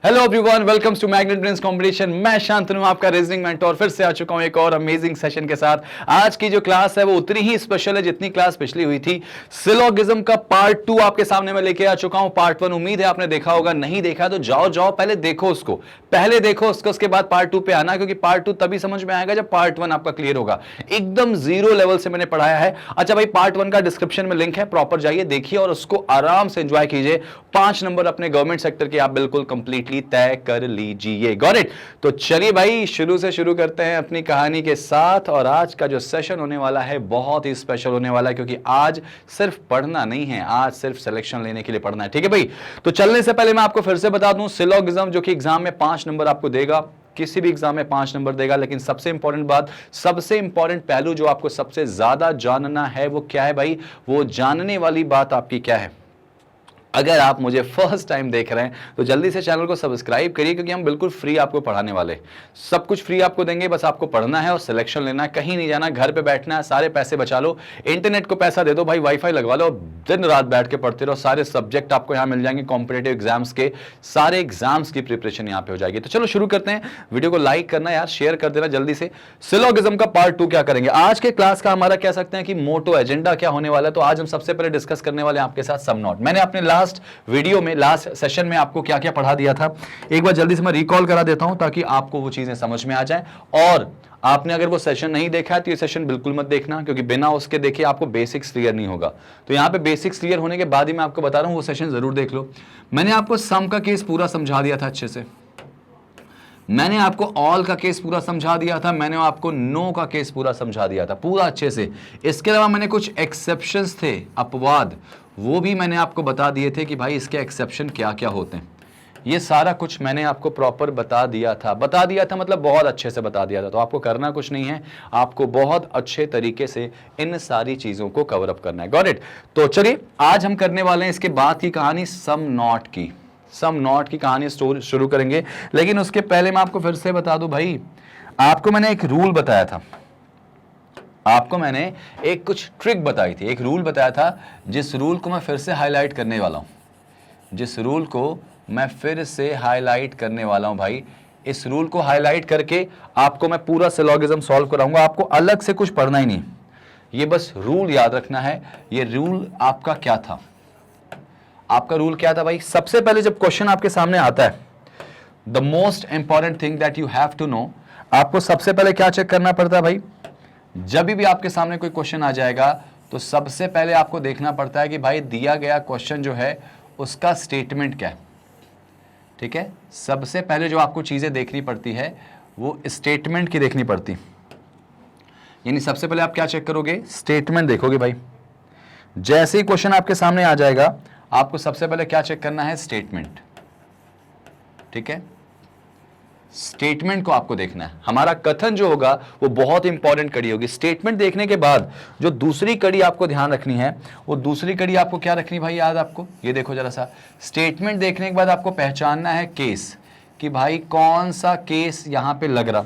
Hello everyone, welcome to magnet brains competition. मैं शांतनु, आपका reasoning mentor, फिर से आ चुका हूं एक और अमेजिंग सेशन के साथ। आज की जो क्लास है वो उतनी ही स्पेशल है जितनी क्लास पिछली हुई थी। सिलोगिज्म का पार्ट 2 आपके सामने मैं लेके आ चुका हूं। पार्ट 1 उम्मीद है आपने देखा होगा, नहीं देखा तो जाओ पहले देखो उसको, उसके बाद पार्ट 2 पे आना, क्योंकि पार्ट 2 तभी समझ में आएगा जब पार्ट 1 आपका क्लियर होगा। एकदम जीरो लेवल से मैंने पढ़ाया है। अच्छा भाई, पार्ट 1 का डिस्क्रिप्शन में लिंक है, प्रॉपर जाइए देखिए और उसको आराम से एंजॉय कीजिए। 5 नंबर अपने गवर्नमेंट सेक्टर के आप बिल्कुल कंप्लीटली तय कर लीजिए। Got it? तो चलिए भाई, शुरू करते हैं अपनी कहानी के साथ। और आज का जो सेशन होने वाला है बहुत ही स्पेशल होने वाला है, क्योंकि आज सिर्फ पढ़ना नहीं है, आज सिर्फ सिलेक्शन लेने के लिए पढ़ना है। ठीक है भाई? तो चलने से पहले मैं आपको फिर से बता दूं, सिलोगिज्म जो कि एग्जाम में 5 नंबर आपको देगा, किसी भी एग्जाम में 5 नंबर देगा। लेकिन सबसे इंपॉर्टेंट बात, सबसे इंपॉर्टेंट पहलू जो आपको सबसे ज्यादा जानना है वो क्या है भाई? वो जानने वाली बात आपकी क्या है? अगर आप मुझे फर्स्ट टाइम देख रहे हैं तो जल्दी से चैनल को सब्सक्राइब करिए, क्योंकि हम बिल्कुल फ्री आपको पढ़ाने वाले, सब कुछ फ्री आपको देंगे। बस आपको पढ़ना है और सिलेक्शन लेना है, कहीं नहीं जाना, घर पे बैठना है। सारे पैसे बचा लो, इंटरनेट को पैसा दे दो भाई, वाईफाई लगवा लो, दिन रात बैठ के पढ़ते रहो। सारे सब्जेक्ट आपको यहाँ मिल जाएंगे, कॉम्पिटेटिव एग्जाम्स के सारे एग्जाम्स की प्रिपरेशन यहाँ पे हो जाएगी। तो चलो शुरू करते हैं। वीडियो को लाइक करना यार, शेयर कर देना जल्दी से। सिलोगिज्म का पार्ट 2 क्या करेंगे आज के क्लास का, हमारा कह सकते हैं कि मोटो एजेंडा क्या होने वाला है। तो आज हम सबसे पहले डिस्कस करने वाले हैं आपके साथ सम नॉट। मैंने अपने लास्ट वीडियो में, लास्ट सेशन में आपको क्या क्या पढ़ा दिया था, एक बार जल्दी से मैं रिकॉल करा देता हूं ताकि आपको वो चीजें समझ में आ जाए। और आपने अगर वो सेशन नहीं देखा है तो ये सेशन बिल्कुल मत देखना, क्योंकि बिना उसके देखे आपको बेसिक्स क्लियर नहीं होगा। तो यहां पे बेसिक्स क्लियर होने के बाद ही मैं आपको बता रहा हूं, वो सेशन जरूर देख लो। मैंने आपको सम का केस पूरा समझा दिया था अच्छे से, मैंने आपको ऑल का केस पूरा समझा दिया था, मैंने आपको नो का केस पूरा समझा दिया था, पूरा अच्छे से। इसके अलावा मैंने कुछ एक्सेप्शंस थे, अपवाद, वो भी मैंने आपको बता दिए थे कि भाई इसके एक्सेप्शन क्या क्या होते हैं। ये सारा कुछ मैंने आपको प्रॉपर बता दिया था मतलब बहुत अच्छे से बता दिया था। तो आपको करना कुछ नहीं है, आपको बहुत अच्छे तरीके से इन सारी चीजों को कवर अप करना है। Got it? तो चलिए आज हम करने वाले हैं इसके बाद की कहानी, सम नॉट की। सम नॉट की कहानी स्टोरी शुरू करेंगे, लेकिन उसके पहले मैं आपको फिर से बता दूं भाई, आपको मैंने एक रूल बताया था, आपको मैंने एक कुछ ट्रिक बताई थी, एक रूल बताया था, जिस रूल को मैं फिर से हाईलाइट करने वाला हूं, जिस रूल को मैं फिर से हाईलाइट करने वाला हूं भाई। इस रूल को हाईलाइट करके आपको मैं पूरा सिलोगिज्म सॉल्व कराऊंगा। आपको अलग से कुछ पढ़ना ही नहीं, ये बस रूल याद रखना है। ये रूल आपका क्या था? आपका रूल क्या था भाई? सबसे पहले जब क्वेश्चन आपके सामने आता है, the most important thing that you have to know, आपको सबसे पहले क्या चेक करना पड़ता है भाई? जब भी आपके सामने कोई क्वेश्चन आ जाएगा तो सबसे पहले आपको देखना पड़ता है कि भाई दिया गया क्वेश्चन जो है उसका स्टेटमेंट क्या है। ठीक है? सबसे पहले जो आपको चीजें देखनी पड़ती है वो स्टेटमेंट की देखनी पड़ती, यानी सबसे पहले आप क्या चेक करोगे? स्टेटमेंट देखोगे भाई। जैसे ही क्वेश्चन आपके सामने आ जाएगा आपको सबसे पहले क्या चेक करना है? स्टेटमेंट। ठीक है? स्टेटमेंट को आपको देखना है। हमारा कथन जो होगा वो बहुत इंपॉर्टेंट कड़ी होगी। स्टेटमेंट देखने के बाद जो दूसरी कड़ी आपको ध्यान रखनी है, वो दूसरी कड़ी आपको क्या रखनी भाई याद आपको? ये देखो जरा सा, स्टेटमेंट देखने के बाद आपको पहचानना है केस, कि भाई कौन सा केस यहां पे लग रहा।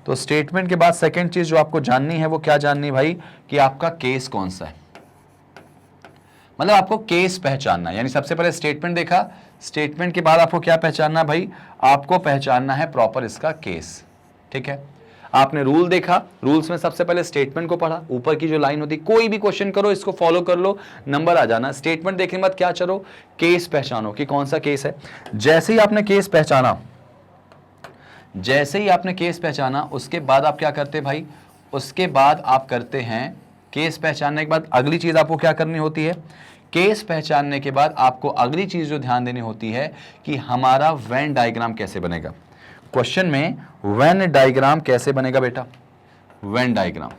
तो स्टेटमेंट के बाद सेकेंड चीज जो आपको जाननी है वो क्या जाननी है भाई? कि आपका केस कौन सा है, मतलब आपको केस पहचानना है। यानी सबसे पहले स्टेटमेंट देखा, स्टेटमेंट के बाद आपको क्या पहचानना भाई? आपको पहचानना है प्रॉपर इसका केस। ठीक है? आपने रूल देखा, रूल्स में सबसे पहले स्टेटमेंट को पढ़ा, ऊपर की जो लाइन होती, कोई भी क्वेश्चन करो इसको फॉलो कर लो, नंबर आ जाना। स्टेटमेंट देखने के बाद क्या करो? केस पहचानो कि कौन सा केस है। जैसे ही आपने केस पहचाना, जैसे ही आपने केस पहचाना, उसके बाद आप क्या करते भाई? उसके बाद आप करते हैं, केस पहचानने के बाद अगली चीज आपको क्या करनी होती है? केस पहचानने के बाद आपको अगली चीज जो ध्यान देनी होती है कि हमारा वेन डायग्राम कैसे बनेगा। क्वेश्चन में वेन डायग्राम कैसे बनेगा बेटा? Venn diagram.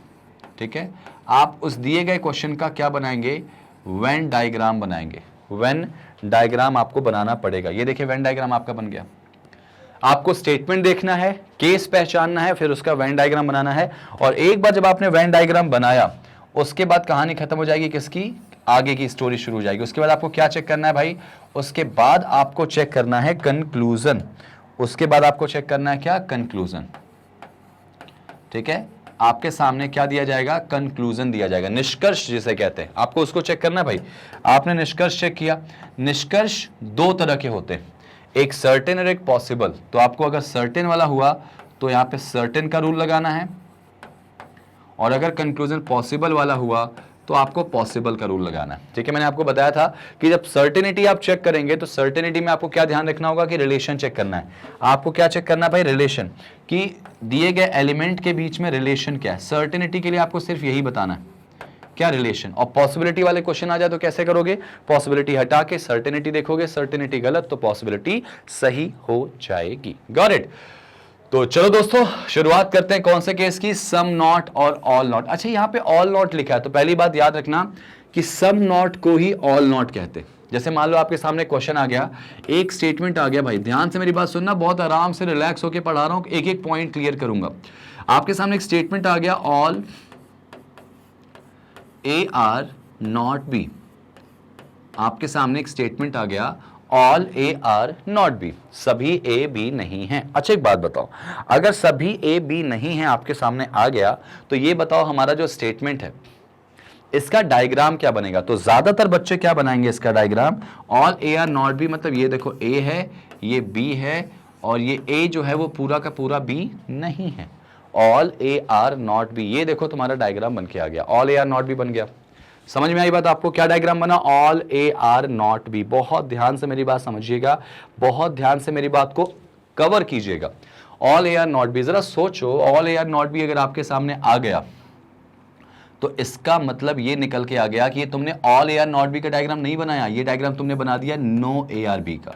ठीक है? आप उस दिए गए क्वेश्चन का क्या बनाएंगे? वेन डायग्राम बनाएंगे। वेन डायग्राम आपको बनाना पड़ेगा। ये देखिए वेन डायग्राम आपका बन गया। आपको स्टेटमेंट देखना है, केस पहचानना है, फिर उसका वेन डायग्राम बनाना है। और एक बार जब आपने वेन डायग्राम बनाया, उसके बाद कहानी खत्म हो जाएगी, किसकी? आगे की स्टोरी शुरू हो जाएगी। उसके बाद आपको क्या चेक करना है भाई? उसके बाद आपको चेक करना है कंक्लूजन। उसके बाद आपको चेक करना है क्या? कंक्लूजन। ठीक है? आपके सामने क्या दिया जाएगा? कंक्लूजन दिया जाएगा, निष्कर्ष जिसे कहते हैं, आपको उसको चेक करना है भाई। आपने निष्कर्ष चेक किया। निष्कर्ष दो तरह के होते हैं, एक सर्टेन और एक पॉसिबल। तो आपको अगर सर्टेन वाला हुआ तो यहां पे सर्टेन का रूल लगाना है, और अगर कंक्लूजन पॉसिबल वाला हुआ तो आपको पॉसिबल का रूल लगाना है। ठीक है, मैंने आपको बताया था कि जब सर्टेनिटी आप चेक करेंगे तो सर्टेनिटी में आपको क्या ध्यान रखना होगा कि रिलेशन चेक करना है। आपको क्या चेक करना है भाई? रिलेशन, कि दिए गए एलिमेंट के बीच में रिलेशन क्या है। सर्टेनिटी के लिए आपको सिर्फ यही बताना है क्या रिलेशन। और पॉसिबिलिटी वाले क्वेश्चन आ जाए तो कैसे करोगे? पॉसिबिलिटी हटा के सर्टेनिटी देखोगे, सर्टेनिटी गलत तो पॉसिबिलिटी सही हो जाएगी। Got it? तो चलो दोस्तों शुरुआत करते हैं कौन से केस की? सम नॉट और ऑल नॉट। अच्छा, यहां पे ऑल नॉट लिखा है तो पहली बात याद रखना कि सम नॉट को ही ऑल नॉट कहते हैं। जैसे मान लो आपके सामने क्वेश्चन आ गया, एक स्टेटमेंट आ गया, भाई ध्यान से मेरी बात सुनना, बहुत आराम से रिलैक्स होकर पढ़ा रहा हूं, एक एक पॉइंट क्लियर करूंगा। आपके सामने एक स्टेटमेंट आ गया, all A are not B. आपके सामने एक स्टेटमेंट आ गया, all A are not B, सभी ए बी नहीं है। अच्छा एक बात बताओ, अगर सभी ए बी नहीं है आपके सामने आ गया तो ये बताओ हमारा जो स्टेटमेंट है इसका डायग्राम क्या बनेगा? तो ज्यादातर बच्चे क्या बनाएंगे इसका diagram? All A are not B, मतलब ये देखो ए है, ये बी है, और ये ए जो है वो पूरा का पूरा बी नहीं है। All A are not B, ये देखो तुम्हारा डायग्राम बन के आ गया, all A are not B बन गया। समझ में आई बात आपको? क्या डायग्राम बना? All A are not B. बहुत ध्यान से मेरी बात समझिएगा, बहुत ध्यान से मेरी बात को कवर कीजिएगा। All A are not B, जरा सोचो, all A are not B अगर आपके सामने आ गया तो इसका मतलब ये निकल के आ गया कि तुमने all A are not B का डायग्राम नहीं बनाया, ये डायग्राम तुमने बना दिया नो ए आर बी का।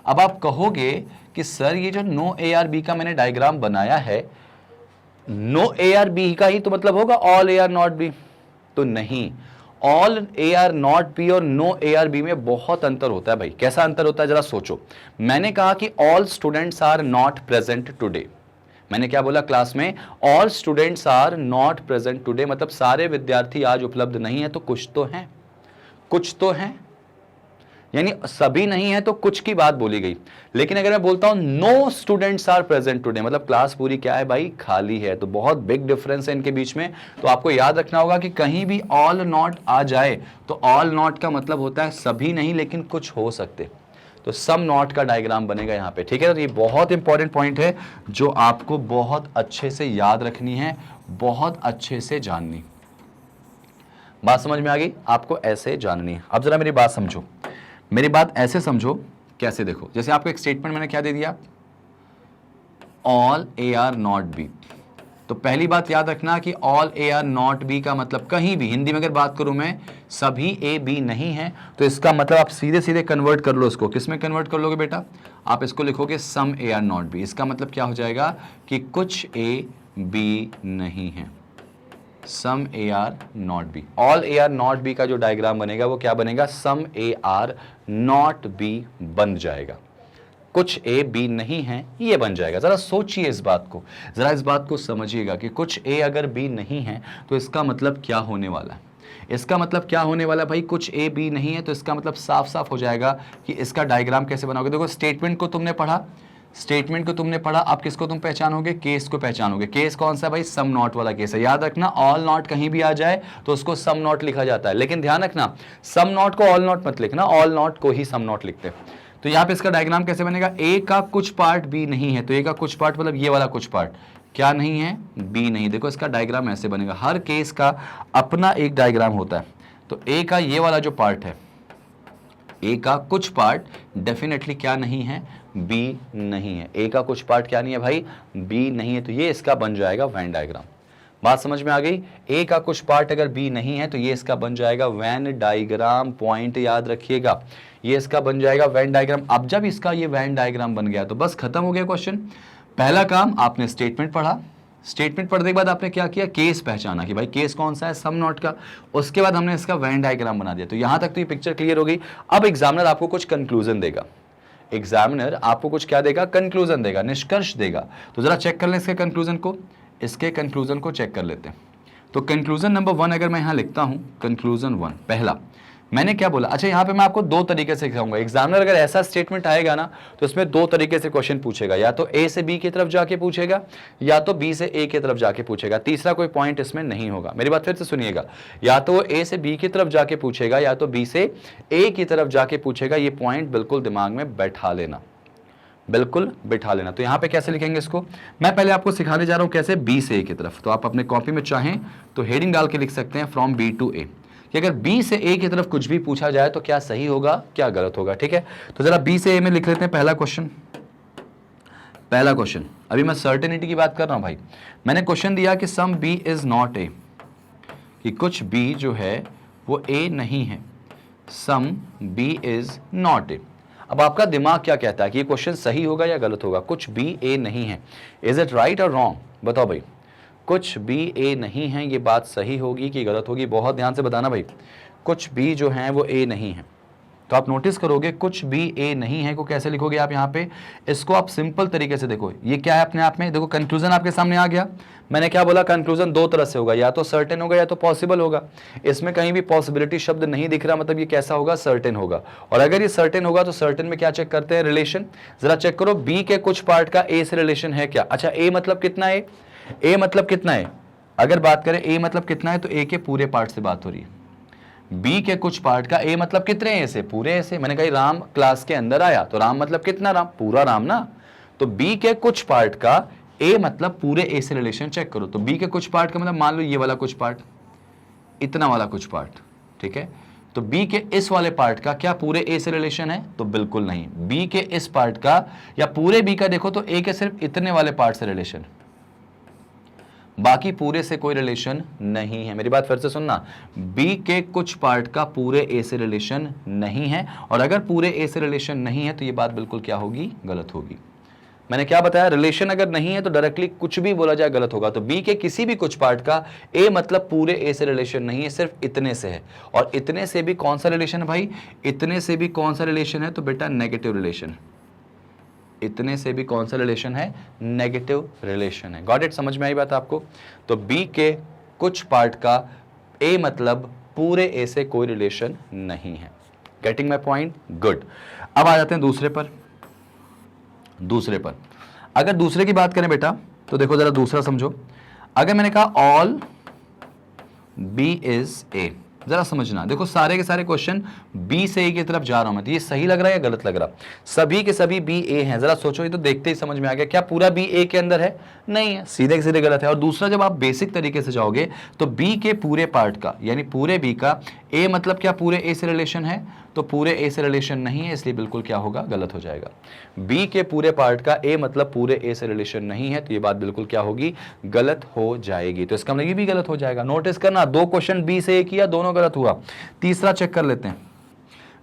अब आप कहोगे कि सर ये जो नो ए आर बी का मैंने डायग्राम बनाया है, नो ए आर बी का ही तो मतलब होगा all A are not B. तो नहीं, all A are not B और नो ए आर बी में बहुत अंतर होता है भाई। कैसा अंतर होता है जरा सोचो। मैंने कहा कि all students are not present today. मैंने क्या बोला क्लास में? All students are not present today, मतलब सारे विद्यार्थी आज उपलब्ध नहीं है, तो कुछ तो हैं, कुछ तो हैं, यानी सभी नहीं है तो कुछ की बात बोली गई। लेकिन अगर मैं बोलता हूं no students are present today, मतलब क्लास पूरी क्या है भाई? खाली है। तो बहुत बिग डिफरेंस है इनके बीच में। तो आपको याद रखना होगा कि कहीं भी ऑल नॉट आ जाए तो ऑल नॉट का मतलब होता है सभी नहीं लेकिन कुछ हो सकते। तो सम नॉट का डायग्राम बनेगा यहां पे। ठीक है, तो ये बहुत इंपॉर्टेंट पॉइंट है जो आपको बहुत अच्छे से याद रखनी है, बहुत अच्छे से जाननी। बात समझ में आ गई? आपको ऐसे जाननी है। अब जरा मेरी बात समझो, मेरी बात ऐसे समझो। कैसे? देखो, जैसे आपको एक स्टेटमेंट मैंने क्या दे दिया, all A are not B. तो पहली बात याद रखना कि all A are not B का मतलब कहीं भी, हिंदी में अगर बात करूं मैं, सभी ए बी नहीं है। तो इसका मतलब आप सीधे सीधे कन्वर्ट कर लो इसको। किस में कन्वर्ट कर लोगे बेटा? आप इसको लिखोगे सम ए आर नॉट बी। इसका मतलब क्या हो जाएगा कि कुछ ए बी नहीं है, some A are not B. All A are not B का जो डायग्राम बनेगा वो क्या बनेगा? Some A are not B बन जाएगा। कुछ ए बी नहीं है ये बन जाएगा। जरा सोचिए इस बात को, जरा इस बात को समझिएगा कि कुछ ए अगर बी नहीं है तो इसका मतलब क्या होने वाला है? इसका मतलब क्या होने वाला है भाई? कुछ ए बी नहीं है तो इसका मतलब साफ साफ हो जाएगा कि इसका डायग्राम कैसे बनाओगे। देखो, स्टेटमेंट को तुमने पढ़ा, स्टेटमेंट को तुमने पढ़ा, अब किसको तुम पहचानोगे? केस को पहचानोगे। केस कौन सा भाई? सम नॉट वाला केस है। याद रखना, ऑल नॉट कहीं भी आ जाए तो उसको सम नॉट लिखा जाता है, लेकिन ध्यान रखना सम नॉट को ऑल नॉट मत लिखना, ऑल नॉट को ही सम नॉट लिखते हैं। तो यहाँ पे इसका डायग्राम कैसे बनेगा? ए का कुछ पार्ट बी नहीं है, तो ए का कुछ पार्ट मतलब ये वाला कुछ पार्ट क्या नहीं है? बी नहीं। देखो इसका डायग्राम ऐसे बनेगा। हर केस का अपना एक डायग्राम होता है। तो ए का ये वाला जो पार्ट है, ए का कुछ पार्ट डेफिनेटली क्या नहीं है? बी नहीं है। ए का कुछ पार्ट क्या नहीं है भाई? बी नहीं है। तो ये इसका बन जाएगा वेन डायग्राम। बात समझ में आ गई? ए का कुछ पार्ट अगर बी नहीं है तो ये इसका बन जाएगा वेन डायग्राम। पॉइंट याद रखिएगा, ये इसका बन जाएगा वेन डायग्राम। अब जब इसका ये वेन डायग्राम बन गया तो बस खत्म हो गया क्वेश्चन। पहला काम, आपने स्टेटमेंट पढ़ा, स्टेटमेंट पढ़ने के बाद आपने क्या किया? केस पहचाना कि भाई केस कौन सा है? सम नॉट का। उसके बाद हमने इसका वेन डायग्राम बना दिया। तो यहां तक तो ये पिक्चर क्लियर हो गई। अब एग्जामिनर आपको कुछ कंक्लूजन देगा, एग्जामिनर आपको कुछ क्या देगा? कंक्लूजन देगा, निष्कर्ष देगा। तो जरा चेक कर लें इसके कंक्लूजन को, इसके कंक्लूजन को चेक कर लेते हैं। तो कंक्लूजन नंबर 1 अगर मैं यहां लिखता हूं, कंक्लूजन 1 पहला मैंने क्या बोला? अच्छा, यहां पे मैं आपको दो तरीके से सिखाऊंगा। एग्जामिनर अगर ऐसा स्टेटमेंट आएगा ना तो इसमें दो तरीके से क्वेश्चन पूछेगा, या तो ए से बी की तरफ जाके पूछेगा या तो बी से ए की तरफ जाके पूछेगा। तीसरा कोई पॉइंट इसमें नहीं होगा। मेरी बात फिर से सुनिएगा, या तो वो ए से बी की तरफ जाके पूछेगा या तो बी से ए की तरफ जाके पूछेगा। ये पॉइंट बिल्कुल दिमाग में बैठा लेना, बिल्कुल बिठा लेना। तो यहां पे कैसे लिखेंगे इसको, मैं पहले आपको सिखाने जा रहा हूं कैसे, बी से ए की तरफ। तो आप अपने कॉपी में चाहें तो हेडिंग डाल के लिख सकते हैं फ्रॉम बी टू ए, कि अगर बी से ए की तरफ कुछ भी पूछा जाए तो क्या सही होगा क्या गलत होगा। ठीक है, तो जरा बी से ए में लिख लेते हैं पहला क्वेश्चन। पहला क्वेश्चन, अभी मैं सर्टेनिटी की बात कर रहा हूं भाई। मैंने क्वेश्चन दिया कि some B is not A, कि कुछ बी जो है वो ए नहीं है, some B is not A. अब आपका दिमाग क्या कहता है कि ये क्वेश्चन सही होगा या गलत होगा, कुछ बी ए नहीं है, इज इट राइट और रॉन्ग, बताओ भाई। कुछ बी ए नहीं है, ये बात सही होगी कि गलत होगी, बहुत ध्यान से बताना भाई। कुछ बी जो है वो ए नहीं है, तो आप नोटिस करोगे कुछ भी ए नहीं है को कैसे लिखोगे आप यहाँ पे, इसको आप सिंपल तरीके से देखो, ये क्या है अपने आप में, देखो कंक्लूजन आपके सामने आ गया। मैंने क्या बोला, कंक्लूजन दो तरह से होगा, या तो सर्टेन होगा या तो पॉसिबल होगा। इसमें कहीं भी पॉसिबिलिटी शब्द नहीं दिख रहा, मतलब ये कैसा होगा, सर्टेन होगा। और अगर ये सर्टेन होगा तो सर्टेन में क्या चेक करते हैं, रिलेशन। जरा चेक करो बी के कुछ पार्ट का ए से रिलेशन है क्या। अच्छा, ए मतलब कितना है, ए मतलब कितना है, अगर बात करें ए मतलब कितना है तो ए के पूरे पार्ट से बात हो रही है। बी के कुछ पार्ट का ए मतलब कितने ए से, पूरे ए से। मैंने कहा राम क्लास के अंदर आया तो राम मतलब कितना राम, पूरा राम ना। तो बी के कुछ पार्ट का ए मतलब पूरे ए से रिलेशन चेक करो। तो बी के कुछ पार्ट का मतलब मान लो ये वाला कुछ पार्ट, इतना वाला कुछ पार्ट, ठीक है। तो बी के इस वाले पार्ट का क्या पूरे ए से रिलेशन है, तो बिल्कुल नहीं। बी के इस पार्ट का या पूरे बी का देखो तो ए के सिर्फ इतने वाले पार्ट से रिलेशन, बाकी पूरे से कोई रिलेशन नहीं है। मेरी बात फिर से सुनना, बी के कुछ पार्ट का पूरे ए से रिलेशन नहीं है, और अगर पूरे ए से रिलेशन नहीं है तो ये बात बिल्कुल क्या होगी, गलत होगी। मैंने क्या बताया, रिलेशन अगर नहीं है तो डायरेक्टली कुछ भी बोला जाए गलत होगा। तो बी के किसी भी कुछ पार्ट का ए मतलब पूरे ए से रिलेशन नहीं है, सिर्फ इतने से है। और इतने से भी कौन सा रिलेशन है भाई, इतने से भी कौन सा रिलेशन है, तो बेटा नेगेटिव रिलेशन। इतने से भी कौन सा रिलेशन है, नेगेटिव रिलेशन है। गॉट इट, समझ में आई बात आपको। तो बी के कुछ पार्ट का ए मतलब पूरे ए से कोई रिलेशन नहीं है। Getting my point, good. अब आ जाते हैं दूसरे पर। दूसरे पर अगर दूसरे की बात करें बेटा तो देखो जरा दूसरा समझो। अगर मैंने कहा ऑल बी इज ए, जरा समझना, देखो सारे के सारे क्वेश्चन बी से ए की तरफ जा रहा हूं मैं, तो ये सही लग रहा है या गलत लग रहा, सभी के सभी बी ए हैं। जरा सोचो, ये तो देखते ही समझ में आ गया, क्या पूरा बी ए के अंदर है, नहीं है, सीधे के सीधे गलत है। और दूसरा जब आप बेसिक तरीके से जाओगे तो बी के पूरे पार्ट का यानी पूरे बी का ए मतलब क्या पूरे ए से रिलेशन है, तो पूरे ए से रिलेशन नहीं है, इसलिए बिल्कुल क्या होगा, गलत हो जाएगा। बी के पूरे पार्ट का ए मतलब पूरे ए से रिलेशन नहीं है, तो ये बात बिल्कुल क्या होगी, गलत हो जाएगी। तो इसका मतलब ये भी गलत हो जाएगा। नोटिस करना, दो क्वेश्चन बी से ए किया, दोनों गलत हुआ। तीसरा चेक कर लेते हैं।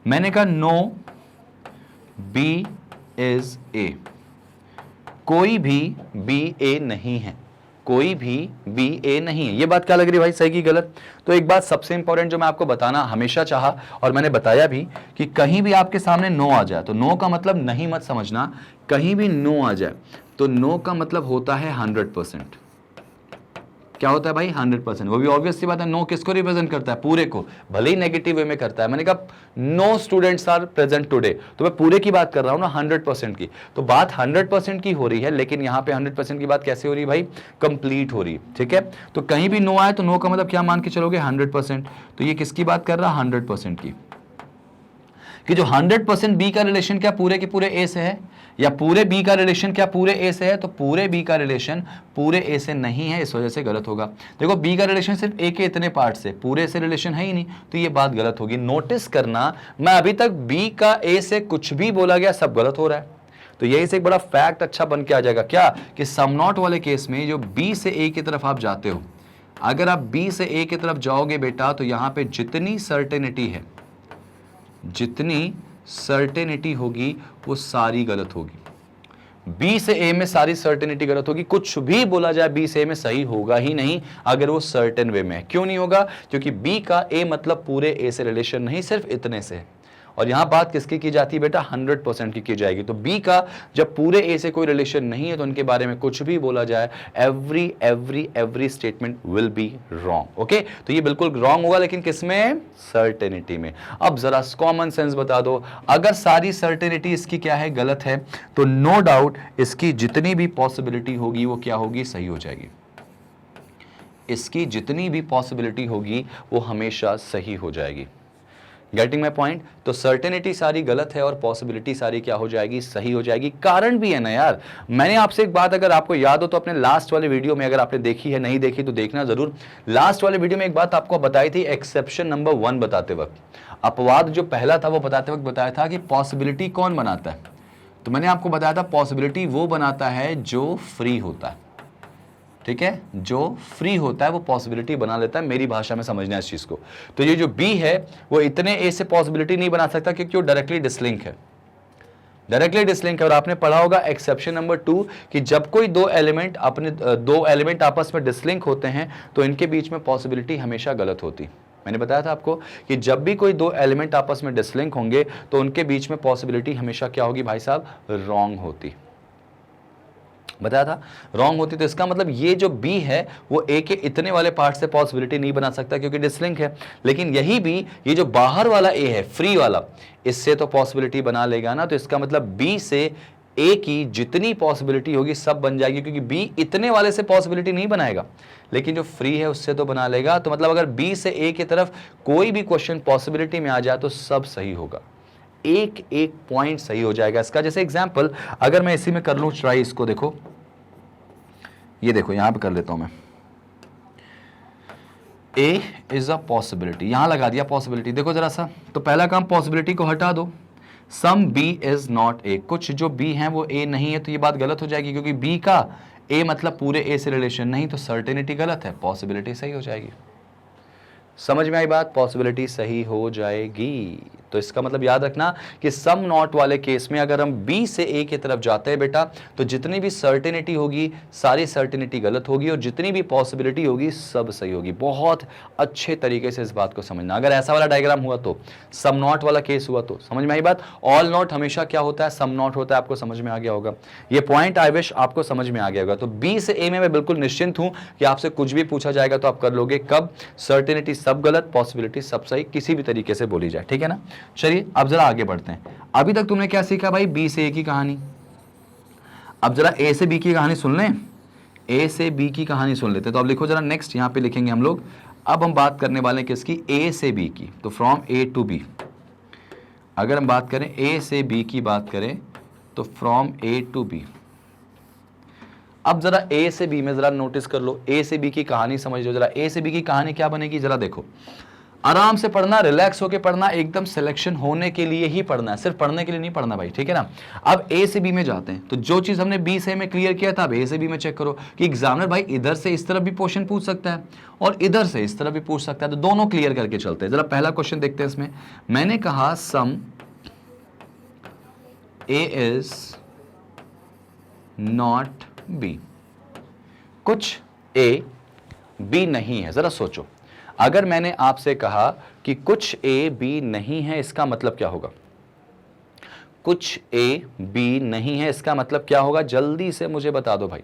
मैंने कहा नो बी इज ए, कोई भी बी ए नहीं है, कोई भी बी ए नहीं है। ये बात क्या लग रही है भाई, सही की गलत। तो एक बात सबसे इंपॉर्टेंट जो मैं आपको बताना हमेशा चाहा और मैंने बताया भी, कि कहीं भी आपके सामने नो आ जाए तो नो का मतलब नहीं मत समझना, कहीं भी नो आ जाए तो नो का मतलब होता है 100%। क्या होता है भाई, 100%। वो भी ऑब्वियस सी बात है, नो किसको रिप्रेजेंट करता है, पूरे को, भले ही नेगेटिव वे में करता है। मैंने कहा no students are present today, तो मैं पूरे की बात कर रहा हूं ना, 100% की। तो बात 100% की हो रही है, लेकिन यहां पे 100% की बात कैसे हो रही है भाई, कंप्लीट हो रही है, ठीक है। तो कहीं भी नो आए तो नो का मतलब क्या मान के चलोगे, 100%। तो ये किसकी बात कर रहा है, 100% की, कि जो 100% बी का रिलेशन क्या पूरे के पूरे ए से है, या पूरे बी का रिलेशन क्या पूरे ए से है, तो पूरे बी का रिलेशन पूरे ए से नहीं है, इस वजह से गलत होगा। देखो बी का रिलेशन सिर्फ ए के इतने पार्ट से, पूरे से रिलेशन है ही नहीं, तो ये बात गलत होगी। नोटिस करना, मैं अभी तक बी का ए से कुछ भी बोला गया सब गलत हो रहा है। तो यही से एक बड़ा फैक्ट अच्छा बन के आ जाएगा क्या, कि सम नॉट वाले केस में जो बी से ए की तरफ आप जाते हो, अगर आप बी से ए की तरफ जाओगे बेटा, तो यहां पे जितनी सर्टेनिटी है, जितनी सर्टेनिटी होगी वो सारी गलत होगी। बी से ए में सारी सर्टेनिटी गलत होगी, कुछ भी बोला जाए बी से ए में सही होगा ही नहीं अगर वो सर्टेन वे में है। क्यों नहीं होगा, क्योंकि बी का ए मतलब पूरे ए से रिलेशन नहीं, सिर्फ इतने से। और यहां बात किसकी की जाती है बेटा, 100% की जाएगी। तो बी का जब पूरे ए से कोई रिलेशन नहीं है तो उनके बारे में कुछ भी बोला जाए, every statement will be wrong. Okay, तो ये बिल्कुल रॉन्ग होगा, लेकिन किसमें, सर्टेनिटी में। अब जरा कॉमन सेंस बता दो, अगर सारी सर्टेनिटी इसकी क्या है, गलत है, तो नो डाउट इसकी जितनी भी पॉसिबिलिटी होगी वो क्या होगी, सही हो जाएगी। इसकी जितनी भी पॉसिबिलिटी होगी वो हमेशा सही हो जाएगी। Getting my point? तो सर्टेनिटी सारी गलत है और पॉसिबिलिटी सारी क्या हो जाएगी, सही हो जाएगी। कारण भी है ना यार, मैंने आपसे एक बात अगर आपको याद हो तो अपने लास्ट वाले वीडियो में, अगर आपने देखी है, नहीं देखी तो देखना जरूर, लास्ट वाले वीडियो में एक बात आपको बताई थी, एक्सेप्शन नंबर 1 बताते वक्त, अपवाद जो पहला था वो बताते वक्त बताया था कि पॉसिबिलिटी कौन बनाता है, तो मैंने आपको बताया था पॉसिबिलिटी वो बनाता है जो फ्री होता है, ठीक है, जो फ्री होता है वो पॉसिबिलिटी बना लेता है, मेरी भाषा में समझना है इस चीज को। तो ये जो बी है वो इतने ए से पॉसिबिलिटी नहीं बना सकता क्योंकि वो डायरेक्टली डिसलिंक है, डायरेक्टली डिसलिंक है। और आपने पढ़ा होगा एक्सेप्शन नंबर 2 कि जब कोई दो एलिमेंट आपस में डिसलिंक होते हैं तो इनके बीच में पॉसिबिलिटी हमेशा गलत होती। मैंने बताया था आपको कि जब भी कोई दो एलिमेंट आपस में डिसलिंक होंगे तो उनके बीच में पॉसिबिलिटी हमेशा क्या होगी भाई साहब, रॉन्ग होती, बताया था रॉन्ग होती। तो इसका मतलब ये जो बी है वो ए के इतने वाले पार्ट से पॉसिबिलिटी नहीं बना सकता क्योंकि डिसलिंक है, लेकिन यही बी, ये जो बाहर वाला ए है फ्री वाला, इससे तो पॉसिबिलिटी बना लेगा ना। तो इसका मतलब बी से ए की जितनी पॉसिबिलिटी होगी सब बन जाएगी, क्योंकि बी इतने वाले से पॉसिबिलिटी नहीं बनाएगा लेकिन जो फ्री है उससे तो बना लेगा। तो मतलब अगर बी से ए की तरफ कोई भी क्वेश्चन पॉसिबिलिटी में आ जाए तो सब सही होगा, एक एक पॉइंट सही हो जाएगा इसका। जैसे एग्जांपल अगर मैं इसी में कर लूं ट्राई, इसको देखो, ये देखो यहां पे कर लेता हूं मैं, ए इज अ पॉसिबिलिटी, यहां लगा दिया पॉसिबिलिटी, देखो जरा सा, तो पहला काम पॉसिबिलिटी को हटा दो, some B is not A, कुछ जो बी है वो ए नहीं है, तो ये बात गलत हो जाएगी क्योंकि बी का ए मतलब पूरे ए से रिलेशन नहीं, तो सर्टेनिटी गलत है, पॉसिबिलिटी सही हो जाएगी। समझ में आई बात, पॉसिबिलिटी सही हो जाएगी। तो इसका मतलब याद रखना कि सम नॉट वाले केस में अगर हम बी से ए की तरफ जाते हैं बेटा, तो जितनी भी सर्टेनिटी होगी सारी सर्टेनिटी गलत होगी और जितनी भी पॉसिबिलिटी होगी सब सही होगी। बहुत अच्छे तरीके से इस बात को समझना। अगर ऐसा वाला डायग्राम हुआ तो, सम नॉट वाला केस हुआ तो, समझ में आई बात। ऑल नॉट हमेशा क्या होता है, सम नॉट होता है, आपको समझ में आ गया होगा ये पॉइंट, आई विश आपको समझ में आ गया होगा। तो बी से ए में मैं बिल्कुल निश्चिंत हूं कि आपसे कुछ भी पूछा जाएगा तो आप कर लोगे। कब, सर्टेनिटी सब गलत, पॉसिबिलिटी सब सही, किसी भी तरीके से बोली जाए, ठीक है ना। चलिए अब जरा आगे बढ़ते हैं। अभी तक तुमने क्या सीखा भाई, बी से ए की कहानी। अब जरा ए से बी की कहानी सुन लें, ए से बी की कहानी सुन लेते हैं। तो अब लिखो जरा नेक्स्ट, यहां पे लिखेंगे हम लोग। अब हम बात करने वाले हैं किसकी, ए से बी की। तो फ्रॉम ए टू बी अगर हम बात करें, ए से बी की बात करें तो फ्रॉम ए टू बी। अब जरा ए से बी में जरा नोटिस कर लो, ए से बी की कहानी समझ लो जरा। ए से बी की कहानी क्या बनेगी जरा देखो, आराम से पढ़ना, रिलैक्स होके पढ़ना, एकदम सिलेक्शन होने के लिए ही पढ़ना है, सिर्फ पढ़ने के लिए नहीं पढ़ना भाई, ठीक है ना। अब ए से बी में जाते हैं, तो जो चीज हमने बी से में क्लियर किया था अब ए से बी में चेक करो कि एग्जामिनर भाई इधर से इस तरफ भी क्वेश्चन पूछ सकता है और इधर से इस तरफ भी पूछ सकता है, तो दोनों क्लियर करके चलते हैं। जरा पहला क्वेश्चन देखते हैं इसमें। मैंने कहा सम ए इज नॉट बी, कुछ ए बी नहीं है। जरा सोचो, अगर मैंने आपसे कहा कि कुछ ए बी नहीं है, इसका मतलब क्या होगा, कुछ ए बी नहीं है इसका मतलब क्या होगा, जल्दी से मुझे बता दो भाई।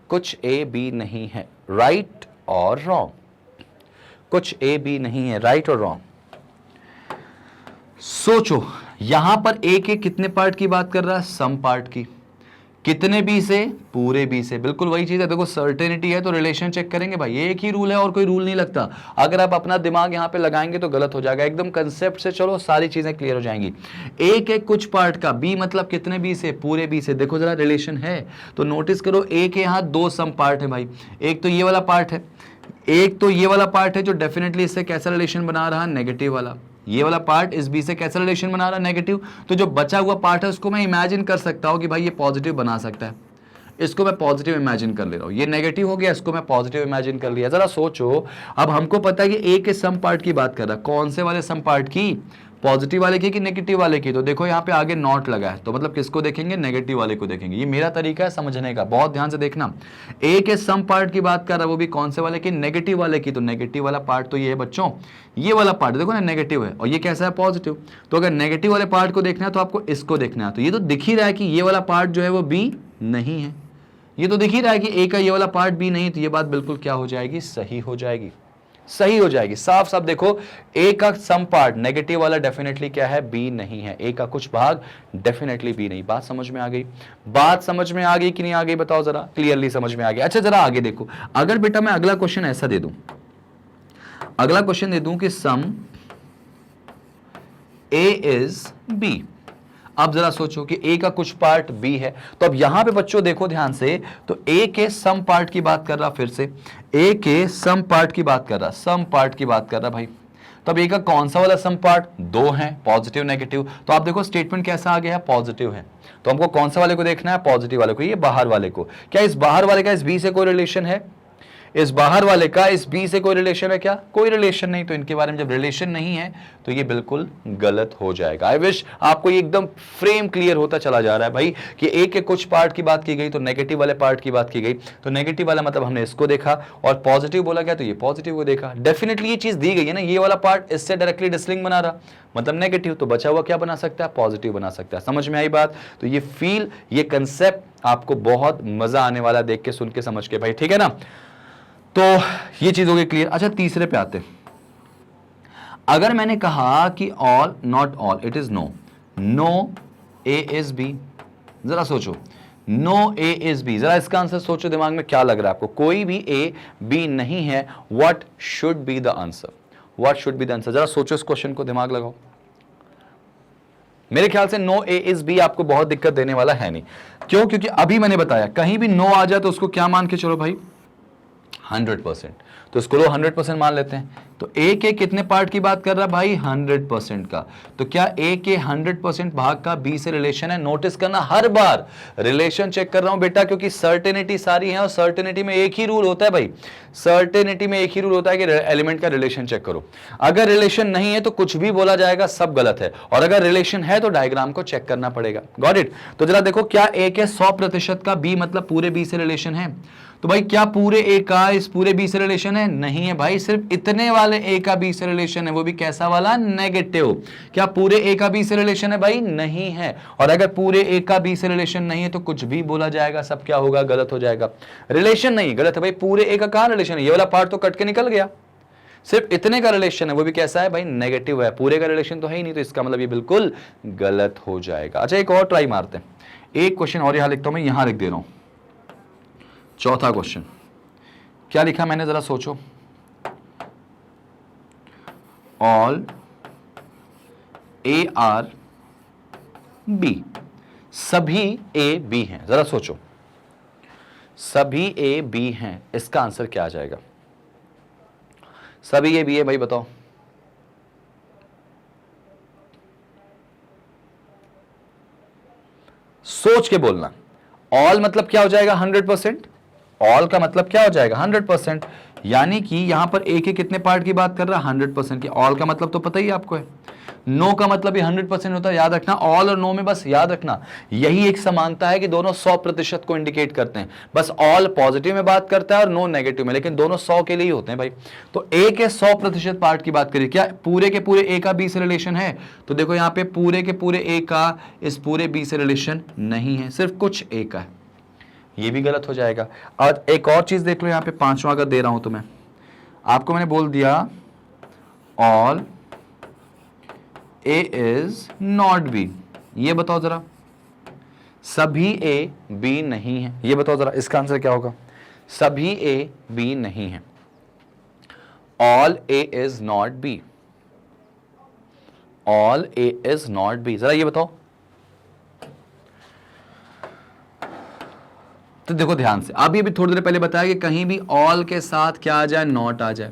कुछ ए बी नहीं है, राइट और रॉन्ग, कुछ ए बी नहीं है, राइट और रॉन्ग। सोचो यहां पर ए के कितने पार्ट की बात कर रहा है, सम पार्ट की, कितने बी से, पूरे बी से। बिल्कुल वही चीज है, देखो सर्टेनिटी है तो रिलेशन चेक करेंगे भाई, एक ही रूल है और कोई रूल नहीं लगता। अगर आप अपना दिमाग यहां पे लगाएंगे तो गलत हो जाएगा, एकदम कंसेप्ट से चलो सारी चीजें क्लियर हो जाएंगी। एक एक कुछ पार्ट का, बी मतलब कितने बी से, पूरे बी से, देखो जरा रिलेशन है तो नोटिस करो। ए के यहां दो सम पार्ट है भाई, एक तो ये वाला पार्ट है, एक तो ये वाला पार्ट है जो डेफिनेटली इससे कैसा रिलेशन बना रहा है, नेगेटिव वाला। ये वाला पार्ट इस बी से कैसा रिलेशन बना रहा है, नेगेटिव। तो जो बचा हुआ पार्ट है उसको मैं इमेजिन कर सकता हूं कि भाई ये पॉजिटिव बना सकता है, इसको मैं पॉजिटिव इमेजिन कर ले रहा हूं। ये नेगेटिव हो गया, इसको मैं पॉजिटिव इमेजिन कर लिया। जरा सोचो, अब हमको पता है कि ए के सम पार्ट की बात कर रहा है, कौन से वाले सम पार्ट की, पॉजिटिव वाले की कि नेगेटिव वाले की। तो देखो यहाँ पे आगे नॉट लगा है, तो मतलब किसको देखेंगे, नेगेटिव वाले को देखेंगे। ये मेरा तरीका है समझने का, बहुत ध्यान से देखना। ए के सम पार्ट की बात कर रहा है, वो भी कौन से वाले की, नेगेटिव वाले की। तो नेगेटिव वाला पार्ट तो ये है बच्चों, ये वाला पार्ट देखो ना नेगेटिव है और ये कैसा है, पॉजिटिव। तो अगर नेगेटिव वाले पार्ट को देखना है तो आपको इसको देखना है। तो ये तो दिख ही रहा है कि ये वाला पार्ट जो है वो बी नहीं है, ये तो दिख ही रहा है कि ए का ये वाला पार्ट बी नहीं, तो ये बात बिल्कुल क्या हो जाएगी, सही हो जाएगी, सही हो जाएगी। साफ साफ देखो, ए का सम पार्ट नेगेटिव वाला डेफिनेटली क्या है, बी नहीं है। ए का कुछ भाग डेफिनेटली बी नहीं। बात समझ में आ गई, बात समझ में आ गई कि नहीं आ गई, बताओ जरा, क्लियरली समझ में आ गई। अच्छा जरा आगे देखो, अगर बेटा मैं अगला क्वेश्चन ऐसा दे दूं, अगला क्वेश्चन दे दूं कि सम ए इज बी। अब जरा सोचो कि ए का कुछ पार्ट बी है, तो अब यहां पे बच्चों देखो ध्यान से, तो ए के सम पार्ट की बात कर रहा, फिर से ए के सम पार्ट की बात कर रहा, सम पार्ट की बात कर रहा भाई। तो अब ए का कौन सा वाला सम पार्ट? दो है, पॉजिटिव नेगेटिव। तो आप देखो स्टेटमेंट कैसा आ गया है, पॉजिटिव है। तो हमको कौन सा वाले को देखना है? पॉजिटिव वाले को, ये बाहर वाले को। क्या इस बाहर वाले का इस बी से कोई रिलेशन है? इस बाहर वाले का इस बी से कोई रिलेशन है क्या? कोई रिलेशन नहीं। तो इनके बारे में जब रिलेशन नहीं है तो ये बिल्कुल गलत हो जाएगा। आई विश आपको ये एकदम फ्रेम क्लियर होता चला जा रहा है भाई कि ए के कुछ पार्ट की बात की गई तो नेगेटिव वाले पार्ट की बात की गई, तो नेगेटिव वाला मतलब हमने इसको देखा, और पॉजिटिव बोला गया तो ये पॉजिटिव को देखा। डेफिनेटली ये चीज दी गई है ना, ये वाला पार्ट इससे डायरेक्टली डिसलिंक बना रहा, मतलब नेगेटिव, तो बचा हुआ क्या बना सकता है? पॉजिटिव बना सकता है। समझ में आई बात? तो ये फील, ये कंसेप्ट आपको बहुत मजा आने वाला देख के, सुन के, समझ के भाई, ठीक है ना। तो ये चीज हो गई क्लियर। अच्छा तीसरे पे आते। अगर मैंने कहा कि all not all, it is no, no A is B, जरा सोचो, नो ए इज बी, जरा इसका आंसर सोचो, दिमाग में क्या लग रहा है आपको? कोई भी ए बी नहीं है, what should be the answer? What should be the answer? जरा सोचो इस क्वेश्चन को, दिमाग लगाओ। मेरे ख्याल से नो ए इज बी आपको बहुत दिक्कत देने वाला है नहीं। क्यों? क्योंकि अभी मैंने बताया कहीं भी नो आ जाए तो उसको क्या मान के चलो भाई? 100%। तो इसको लो 100% मान लेते हैं। तो ए के कितने पार्ट की बात कर रहा है भाई? 100% का। तो क्या ए के 100% भाग का बी से रिलेशन है? नोटिस करना, हर बार रिलेशन चेक कर रहा हूं बेटा, क्योंकि सर्टेनिटी सारी है, और सर्टेनिटी में एक ही रूल होता है भाई, सर्टेनिटी में एक ही रूल होता है कि एलिमेंट का रिलेशन चेक करो। अगर रिलेशन नहीं है तो कुछ भी बोला जाएगा, सब गलत है, और अगर रिलेशन है तो डायग्राम को चेक करना पड़ेगा। Got it? तो जरा देखो, क्या ए के 100% का बी मतलब पूरे बी से रिलेशन है? तो भाई क्या पूरे ए का इस पूरे बी से रिलेशन है? नहीं है भाई, सिर्फ इतने वाले ए का बी से रिलेशन है, वो भी कैसा वाला? नेगेटिव। क्या पूरे ए का बी से रिलेशन है भाई? नहीं है। और अगर पूरे ए का बी से रिलेशन नहीं है तो कुछ भी बोला जाएगा, सब क्या होगा? गलत हो जाएगा। रिलेशन नहीं, गलत है भाई। पूरे ए का कहां रिलेशन है? ये वाला पार्ट तो कट के निकल गया, सिर्फ इतने का रिलेशन है, वो भी कैसा है भाई? नेगेटिव है। पूरे का रिलेशन तो है ही नहीं, तो इसका मतलब ये बिल्कुल गलत हो जाएगा। अच्छा एक और ट्राई मारते हैं, एक क्वेश्चन और यहां लिखता हूं मैं, यहां लिख दे रहा हूं, चौथा क्वेश्चन। क्या लिखा मैंने, जरा सोचो। ऑल ए आर बी, सभी ए बी हैं। जरा सोचो, सभी ए बी हैं, इसका आंसर क्या आ जाएगा? सभी ए बी है भाई, बताओ। सोच के बोलना। ऑल मतलब क्या हो जाएगा? 100%। ऑल का मतलब क्या हो जाएगा? 100%। यानी कि यहां पर ए के कितने पार्ट की बात कर रहा है? 100% की। ऑल का मतलब तो पता ही आपको है। नो का मतलब भी 100% होता है, याद रखना। ऑल और नो में बस याद रखना, यही एक समानता है कि दोनों 100% को इंडिकेट करते हैं। बस ऑल पॉजिटिव में बात करता है और नो नेगेटिव में, लेकिन दोनों 100 के लिए ही होते हैं भाई। तो ए के 100% पार्ट की बात करिए, क्या पूरे के पूरे ए का बी से रिलेशन है? तो देखो यहां पे पूरे के पूरे ए का इस पूरे बी से रिलेशन नहीं है, सिर्फ कुछ ए का है, ये भी गलत हो जाएगा। और एक और चीज देख लो, यहां पे पांचवा अगर दे रहा हूं तो मैं आपको, मैंने बोल दिया all A is not B, ये बताओ जरा, सभी ए बी नहीं है, ये बताओ जरा, इसका आंसर क्या होगा? सभी ए बी नहीं है। All A is not B, all A is not B, जरा ये बताओ। तो देखो ध्यान से, अभी थोड़ी देर पहले बताया कि कहीं भी ऑल के साथ क्या आ जाए? नॉट आ जाए।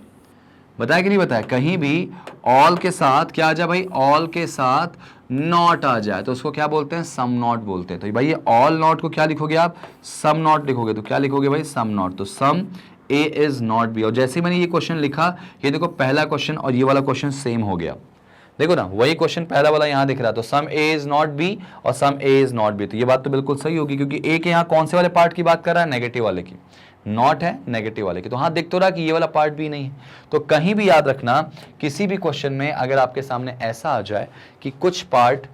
बताया कि नहीं बताया? कहीं भी ऑल के साथ क्या आ जाए भाई? ऑल के साथ नॉट आ जाए तो उसको क्या बोलते हैं? सम नॉट बोलते हैं। तो भाई ये ऑल नॉट को क्या लिखोगे आप? सम नॉट लिखोगे। तो क्या लिखोगे भाई? Some not. तो some A is not B. और जैसे मैंने ये क्वेश्चन लिखा, ये देखो पहला क्वेश्चन और ये वाला क्वेश्चन सेम हो गया। देखो ना, वही क्वेश्चन पहला वाला यहां दिख रहा है, तो some A is not B और सम ए इज नॉट बी। तो ये बात तो बिल्कुल सही होगी, क्योंकि ए के यहां कौन से वाले पार्ट की बात कर रहा है? नेगेटिव वाले की। नॉट है नेगेटिव वाले की, तो हाँ दिख तो रहा कि ये वाला पार्ट भी नहीं है। तो कहीं भी याद रखना, किसी भी क्वेश्चन में अगर आपके सामने ऐसा आ जाए कि कुछ पार्ट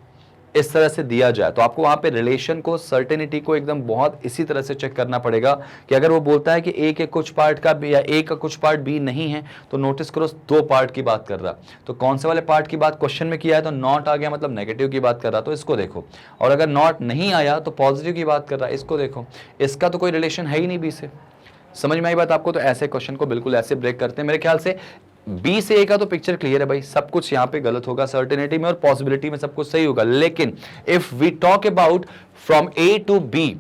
इस तरह से दिया जाए, तो आपको वहां पे रिलेशन को, सर्टेनिटी को एकदम बहुत इसी तरह से चेक करना पड़ेगा कि अगर वो बोलता है कि ए के कुछ पार्ट का बी या ए का कुछ पार्ट बी नहीं है, तो नोटिस करो दो पार्ट की बात कर रहा। तो कौन से वाले पार्ट की बात क्वेश्चन में किया है? तो नॉट आ गया, मतलब नेगेटिव की बात कर रहा, तो इसको देखो। और अगर नॉट नहीं आया तो पॉजिटिव की बात कर रहा है, इसको देखो। इसका तो कोई रिलेशन है ही नहीं बी से। समझ में आई बात आपको? तो ऐसे क्वेश्चन को बिल्कुल ऐसे ब्रेक करते हैं। मेरे ख्याल से बी से ए का तो पिक्चर क्लियर है भाई, सब कुछ यहां पे गलत होगा सर्टेनिटी में और पॉसिबिलिटी में सब कुछ सही होगा। लेकिन if we talk about from A to B,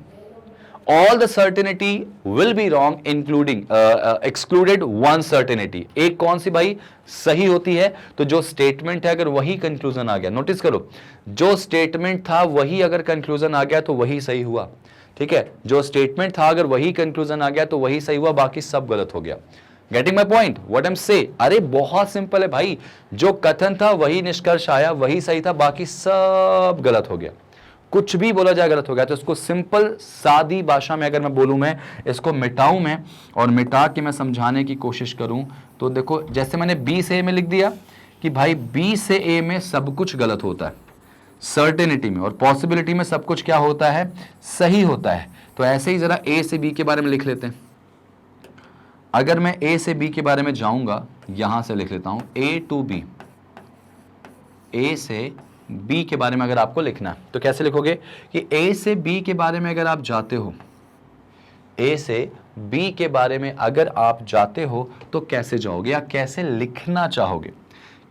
all the certainty will be wrong including excluded one certainty। एक कौन सी भाई सही होती है? तो जो स्टेटमेंट है अगर वही कंक्लूजन आ गया, नोटिस करो, जो स्टेटमेंट था वही अगर कंक्लूजन आ गया तो वही सही हुआ, ठीक है। जो स्टेटमेंट था अगर वही कंक्लूजन आ गया तो वही सही हुआ, बाकी सब गलत हो गया। Getting my point what I am से? अरे बहुत सिंपल है भाई, जो कथन था वही निष्कर्ष आया, वही सही था, बाकी सब गलत हो गया। कुछ भी बोला जाए गलत हो गया। तो इसको सिंपल सादी भाषा में अगर मैं बोलूं, मैं इसको मिटाऊं मैं और मिटा के मैं समझाने की कोशिश करूं, तो देखो जैसे मैंने बी से ए में लिख दिया कि भाई बी से ए में सब कुछ गलत होता है सर्टेनिटी में, और पॉसिबिलिटी में सब कुछ क्या होता है? सही होता है। तो ऐसे ही जरा ए से बी के बारे में लिख लेते हैं। अगर मैं ए से बी के बारे में जाऊंगा, यहां से लिख लेता हूं ए टू बी, ए से बी के बारे में अगर आपको लिखना है तो कैसे लिखोगे कि ए से बी के बारे में अगर आप जाते हो, ए से बी के बारे में अगर आप जाते हो तो कैसे जाओगे या कैसे लिखना चाहोगे?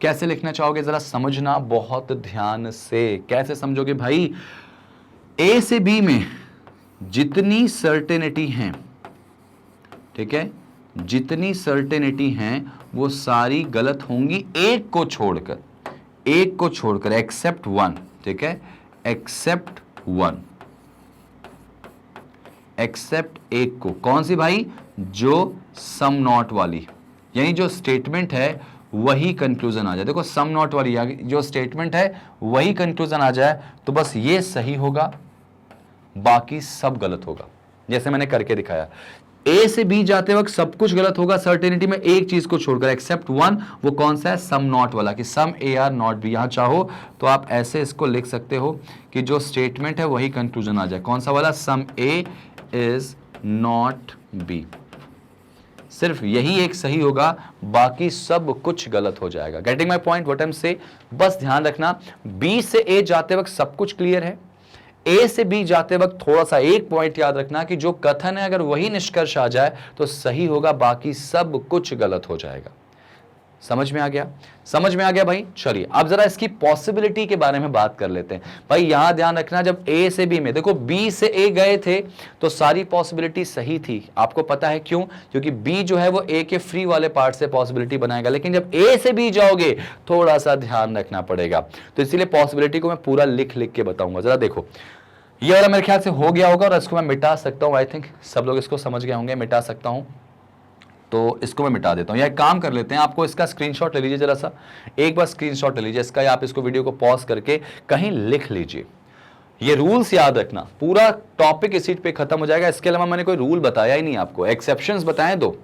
कैसे लिखना चाहोगे जरा समझना बहुत ध्यान से। कैसे समझोगे भाई? ए से बी में जितनी सर्टेनिटी हैं, ठीक है, जितनी सर्टेनिटी हैं वो सारी गलत होंगी एक को छोड़कर, एक को छोड़कर, एक्सेप्ट वन, ठीक है, एक्सेप्ट वन, एक्सेप्ट एक को। कौन सी भाई? जो सम नॉट वाली, यानी जो स्टेटमेंट है वही कंक्लूजन आ जाए। देखो सम नॉट वाली जो स्टेटमेंट है वही कंक्लूजन आ जाए तो बस ये सही होगा, बाकी सब गलत होगा, जैसे मैंने करके दिखाया। ए से बी जाते वक्त सब कुछ गलत होगा सर्टेनिटी में एक चीज को छोड़कर, एक्सेप्ट वन। वो कौन सा है? सम नॉट वाला, कि some A are not B. यहां चाहो तो आप ऐसे इसको लिख सकते हो कि जो स्टेटमेंट है वही कंक्लूजन आ जाए। कौन सा वाला? सम ए इज नॉट बी। सिर्फ यही एक सही होगा, बाकी सब कुछ गलत हो जाएगा। Getting my point what I am से? बस ध्यान रखना, बी से ए जाते वक्त सब कुछ क्लियर है, ए से बी जाते वक्त थोड़ा सा एक पॉइंट याद रखना कि जो कथन है अगर वही निष्कर्ष आ जाए तो सही होगा, बाकी सब कुछ गलत हो जाएगा। समझ में आ गया? समझ में आ गया भाई? चलिए अब जरा इसकी पॉसिबिलिटी के बारे में बात कर लेते हैं। भाई यहां ध्यान रखना, जब ए से बी में, देखो बी से ए गए थे तो सारी पॉसिबिलिटी सही थी। आपको पता है क्यों? क्योंकि बी जो है वो ए के फ्री वाले पार्ट से पॉसिबिलिटी बनाएगा, लेकिन जब ए से बी जाओगे थोड़ा सा ध्यान रखना पड़ेगा। तो इसीलिए पॉसिबिलिटी को मैं पूरा लिख लिख के बताऊंगा। जरा देखो, ये वाला मेरे ख्याल से हो गया होगा और इसको मैं मिटा सकता हूं। आई थिंक सब लोग इसको समझ गए होंगे, मिटा सकता हूं, तो इसको मैं मिटा देता हूं। या एक काम कर लेते हैं, आपको इसका स्क्रीनशॉट ले लीजिए, जरा सा एक बार स्क्रीनशॉट ले लीजिए इसका, या आप इसको वीडियो को पॉज करके कहीं लिख लीजिए। ये रूल्स याद रखना, पूरा टॉपिक इसी पे खत्म हो जाएगा। इसके अलावा मैंने कोई रूल बताया ही नहीं आपको, एक्सेप्शंस बताएं दो,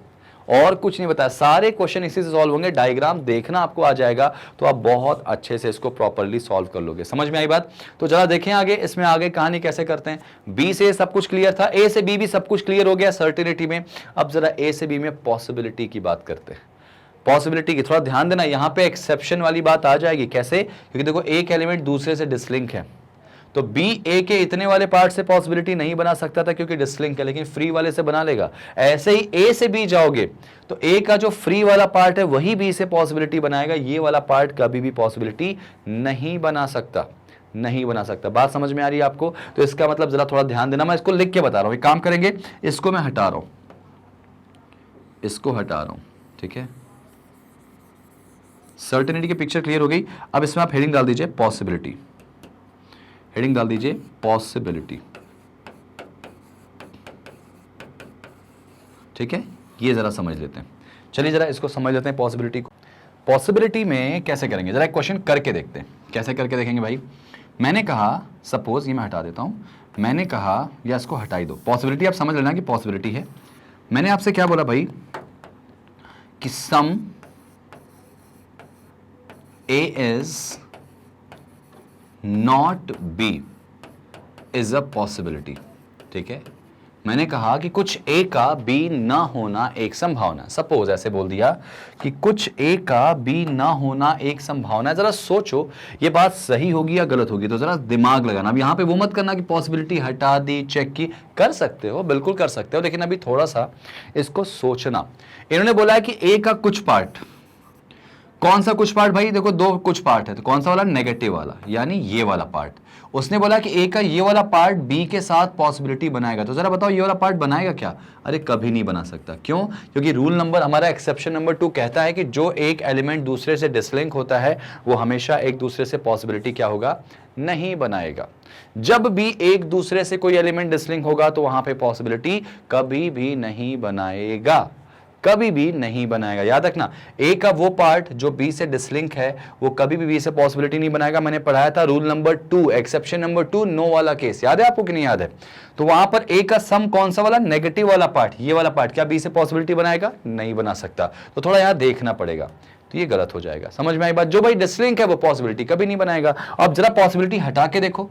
और कुछ नहीं बताया। सारे क्वेश्चन इसी से सॉल्व होंगे, डायग्राम देखना आपको आ जाएगा तो आप बहुत अच्छे से इसको प्रॉपर्ली सॉल्व कर लोगे। समझ में आई बात? तो जरा देखें आगे, इसमें आगे कहानी कैसे करते हैं। बी से सब कुछ क्लियर था, ए से बी भी सब कुछ क्लियर हो गया सर्टेनिटी में। अब जरा ए से बी में पॉसिबिलिटी की बात करते हैं। पॉसिबिलिटी की थोड़ा ध्यान देना, यहां पे एक्सेप्शन वाली बात आ जाएगी। कैसे? क्योंकि देखो एक एलिमेंट दूसरे से डिसलिंक है, तो बी ए के इतने वाले पार्ट से पॉसिबिलिटी नहीं बना सकता था क्योंकि डिसलिंक है, लेकिन फ्री वाले से बना लेगा। ऐसे ही ए से बी जाओगे तो ए का जो फ्री वाला पार्ट है वही बी से पॉसिबिलिटी बनाएगा, ये वाला पार्ट कभी भी पॉसिबिलिटी नहीं बना सकता, नहीं बना सकता। बात समझ में आ रही है आपको? तो इसका मतलब जरा थोड़ा ध्यान देना, मैं इसको लिख के बता रहा हूं। एक काम करेंगे, इसको मैं हटा रहा हूं, इसको हटा रहा हूं, ठीक है। सर्टेनिटी की पिक्चर क्लियर हो गई। अब इसमें आप हेडिंग डाल दीजिए पॉसिबिलिटी, हेडिंग डाल दीजिए पॉसिबिलिटी, ठीक है। ये जरा समझ लेते हैं, चलिए जरा इसको समझ लेते हैं पॉसिबिलिटी को। पॉसिबिलिटी में कैसे करेंगे, जरा एक क्वेश्चन करके देखते हैं। कैसे करके देखेंगे भाई? मैंने कहा, सपोज ये मैं हटा देता हूं, मैंने कहा, या इसको हटाई दो, पॉसिबिलिटी आप समझ लेना कि पॉसिबिलिटी है। मैंने आपसे क्या बोला भाई कि some A is not B is a possibility, ठीक है। मैंने कहा कि कुछ ए का बी ना होना एक संभावना। सपोज ऐसे बोल दिया कि कुछ ए का बी ना होना एक संभावना। जरा सोचो ये बात सही होगी या गलत होगी, तो जरा दिमाग लगाना। अब यहां पे वो मत करना कि पॉसिबिलिटी हटा दी, चेक की, कर सकते हो, बिल्कुल कर सकते हो, लेकिन अभी थोड़ा सा इसको सोचना। इन्होंने बोला है कि ए का कुछ पार्ट, कौन सा कुछ पार्ट भाई, देखो दो कुछ पार्ट है, तो कौन सा वाला, नेगेटिव वाला, यानी ये वाला पार्ट। उसने बोला कि ए का ये वाला पार्ट बी के साथ पॉसिबिलिटी बनाएगा, तो जरा बताओ ये वाला पार्ट बनाएगा क्या? अरे कभी नहीं बना सकता। क्यों? क्योंकि रूल नंबर हमारा एक्सेप्शन नंबर 2 कहता है कि जो एक एलिमेंट दूसरे से डिसलिंक होता है वो हमेशा एक दूसरे से पॉसिबिलिटी क्या होगा, नहीं बनाएगा। जब भी एक दूसरे से कोई एलिमेंट डिसलिंक होगा तो वहां पे पॉसिबिलिटी कभी भी नहीं बनाएगा, कभी भी नहीं बनाएगा। याद रखना, ए का वो पार्ट जो बी से डिसलिंक है वो कभी भी बी से पॉसिबिलिटी नहीं बनाएगा। मैंने पढ़ाया था rule number 2, exception number 2, no वाला केस, याद है आपको कि नहीं याद है? तो वहां पर ए का सम कौन सा वाला, नेगेटिव वाला पार्ट, ये वाला पार्ट क्या बी से पॉसिबिलिटी बनाएगा? नहीं बना सकता। तो थोड़ा यहां देखना पड़ेगा, तो ये गलत हो जाएगा। समझ में आई बात? जो भाई डिसलिंक है वो पॉसिबिलिटी कभी नहीं बनाएगा। अब जरा पॉसिबिलिटी हटा के देखो,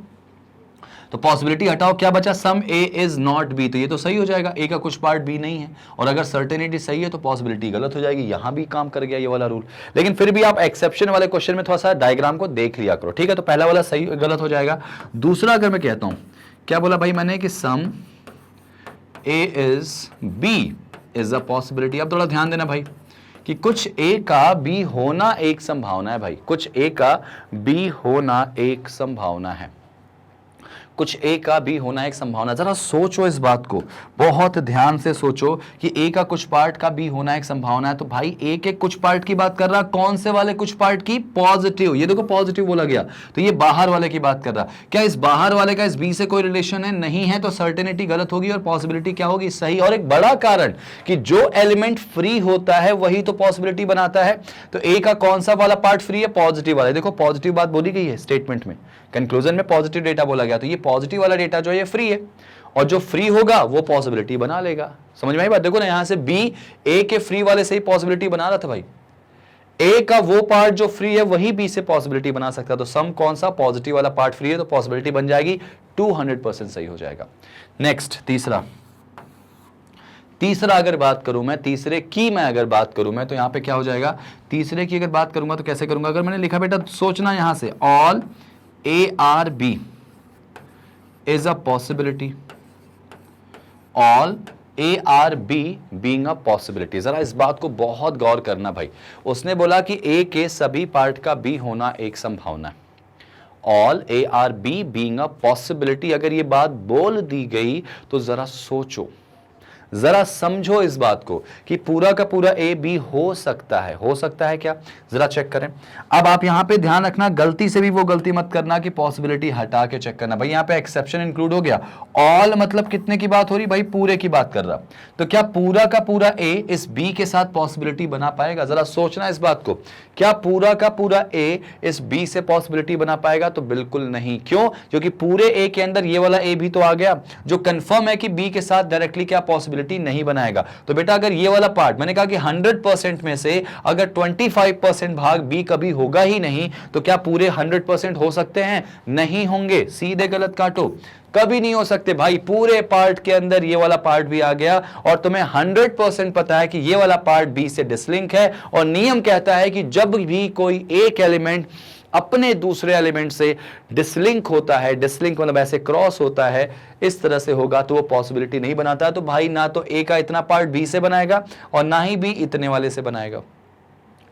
तो पॉसिबिलिटी हटाओ, क्या बचा, सम ए इज नॉट बी, तो ये तो सही हो जाएगा, ए का कुछ पार्ट बी नहीं है। और अगर सर्टेनिटी सही है तो पॉसिबिलिटी गलत हो जाएगी। यहां भी काम कर गया ये वाला रूल। लेकिन फिर भी आप एक्सेप्शन वाले क्वेश्चन में थोड़ा सा डायग्राम को देख लिया करो, ठीक है? तो पहला वाला सही गलत हो जाएगा। दूसरा अगर मैं कहता हूं, क्या बोला भाई मैंने कि some A is B is a possibility. अब थोड़ा ध्यान देना भाई कि कुछ ए का बी होना एक संभावना है भाई, कुछ ए का बी होना एक संभावना है, कुछ ए का बी होना एक संभावना। जरा सोचो इस बात को, बहुत ध्यान से सोचो कि ए का कुछ पार्ट का बी होना एक संभावना है। तो भाई ए के कुछ पार्ट की बात कर रहा, कौन से वाले कुछ पार्ट की, पॉजिटिव। ये देखो पॉजिटिव बोला गया, तो ये बाहर वाले की बात कर रहा। क्या इस बाहर वाले का इस बी से कोई रिलेशन है? नहीं है, तो सर्टेनिटी गलत होगी और पॉसिबिलिटी क्या होगी, सही। और एक बड़ा कारण कि जो एलिमेंट फ्री होता है वही तो पॉसिबिलिटी बनाता है। तो ए का कौन सा वाला पार्ट फ्री है, पॉजिटिव वाला। देखो पॉजिटिव बात बोली गई है स्टेटमेंट में, कंक्लूजन में पॉजिटिव डेटा बोला गया, तो ये पॉजिटिव वाला डेटा जो है ये फ्री है, और जो फ्री होगा वो पॉसिबिलिटी बना लेगा। समझ में आई बात? देखो ना, यहां से बी ए के फ्री वाले से ही पॉसिबिलिटी बना रहा था भाई, ए का वो पार्ट जो फ्री है वही बी से पॉसिबिलिटी बना सकता है। तो सम कौन सा, पॉजिटिव वाला पार्ट फ्री है, तो पॉसिबिलिटी बन जाएगी 200% सही हो जाएगा। नेक्स्ट तीसरा अगर बात करूं मैं, तीसरे की मैं अगर बात करूं मैं, तो यहां पे क्या हो जाएगा, तीसरे की अगर बात करूंगा तो कैसे करूंगा? अगर मैंने लिखा बेटा, सोचना यहां से, all A are B is a possibility, all A R B being a possibility। जरा इस बात को बहुत गौर करना भाई। उसने बोला कि A के सभी पार्ट का B होना एक संभावना है। All A R B being a possibility, अगर ये बात बोल दी गई तो जरा सोचो, जरा समझो इस बात को कि पूरा का पूरा ए बी हो सकता है क्या? जरा चेक करें। अब आप यहां पे ध्यान रखना, गलती से भी वो गलती मत करना कि पॉसिबिलिटी हटा के चेक करना। भाई यहां पे एक्सेप्शन इंक्लूड हो गया, ऑल मतलब कितने की बात हो रही भाई, पूरे की बात कर रहा। तो क्या पूरा का पूरा ए इस बी के साथ पॉसिबिलिटी बना पाएगा? जरा सोचना इस बात को, क्या पूरा का पूरा ए इस बी से पॉसिबिलिटी बना पाएगा? तो बिल्कुल नहीं। क्यों? क्योंकि पूरे ए के अंदर ये वाला ए भी तो आ गया, जो कंफर्म है कि बी के साथ डायरेक्टली क्या पॉसिबिलिटी नहीं बनाएगा। तो बेटा अगर ये वाला पार्ट, मैंने कहा कि 100% में से अगर 25% भाग बी कभी होगा ही नहीं, तो क्या पूरे 100% हो सकते हैं? नहीं होंगे। सीधे गलत काटो, कभी नहीं हो सकते भाई। पूरे पार्ट के अंदर ये वाला पार्ट भी आ गया और तुम्हें 100% पता है कि ये वाला पार्ट बी से डिसलिंक है, और नियम कहता है कि जब भी कोई एक एलिमेंट अपने दूसरे एलिमेंट से डिसलिंक होता है, डिसलिंक मतलब ऐसे क्रॉस होता है, इस तरह से होगा, तो वो पॉसिबिलिटी नहीं बनाता है। तो भाई ना तो ए का इतना पार्ट बी से बनाएगा और ना ही बी इतने वाले से बनाएगा।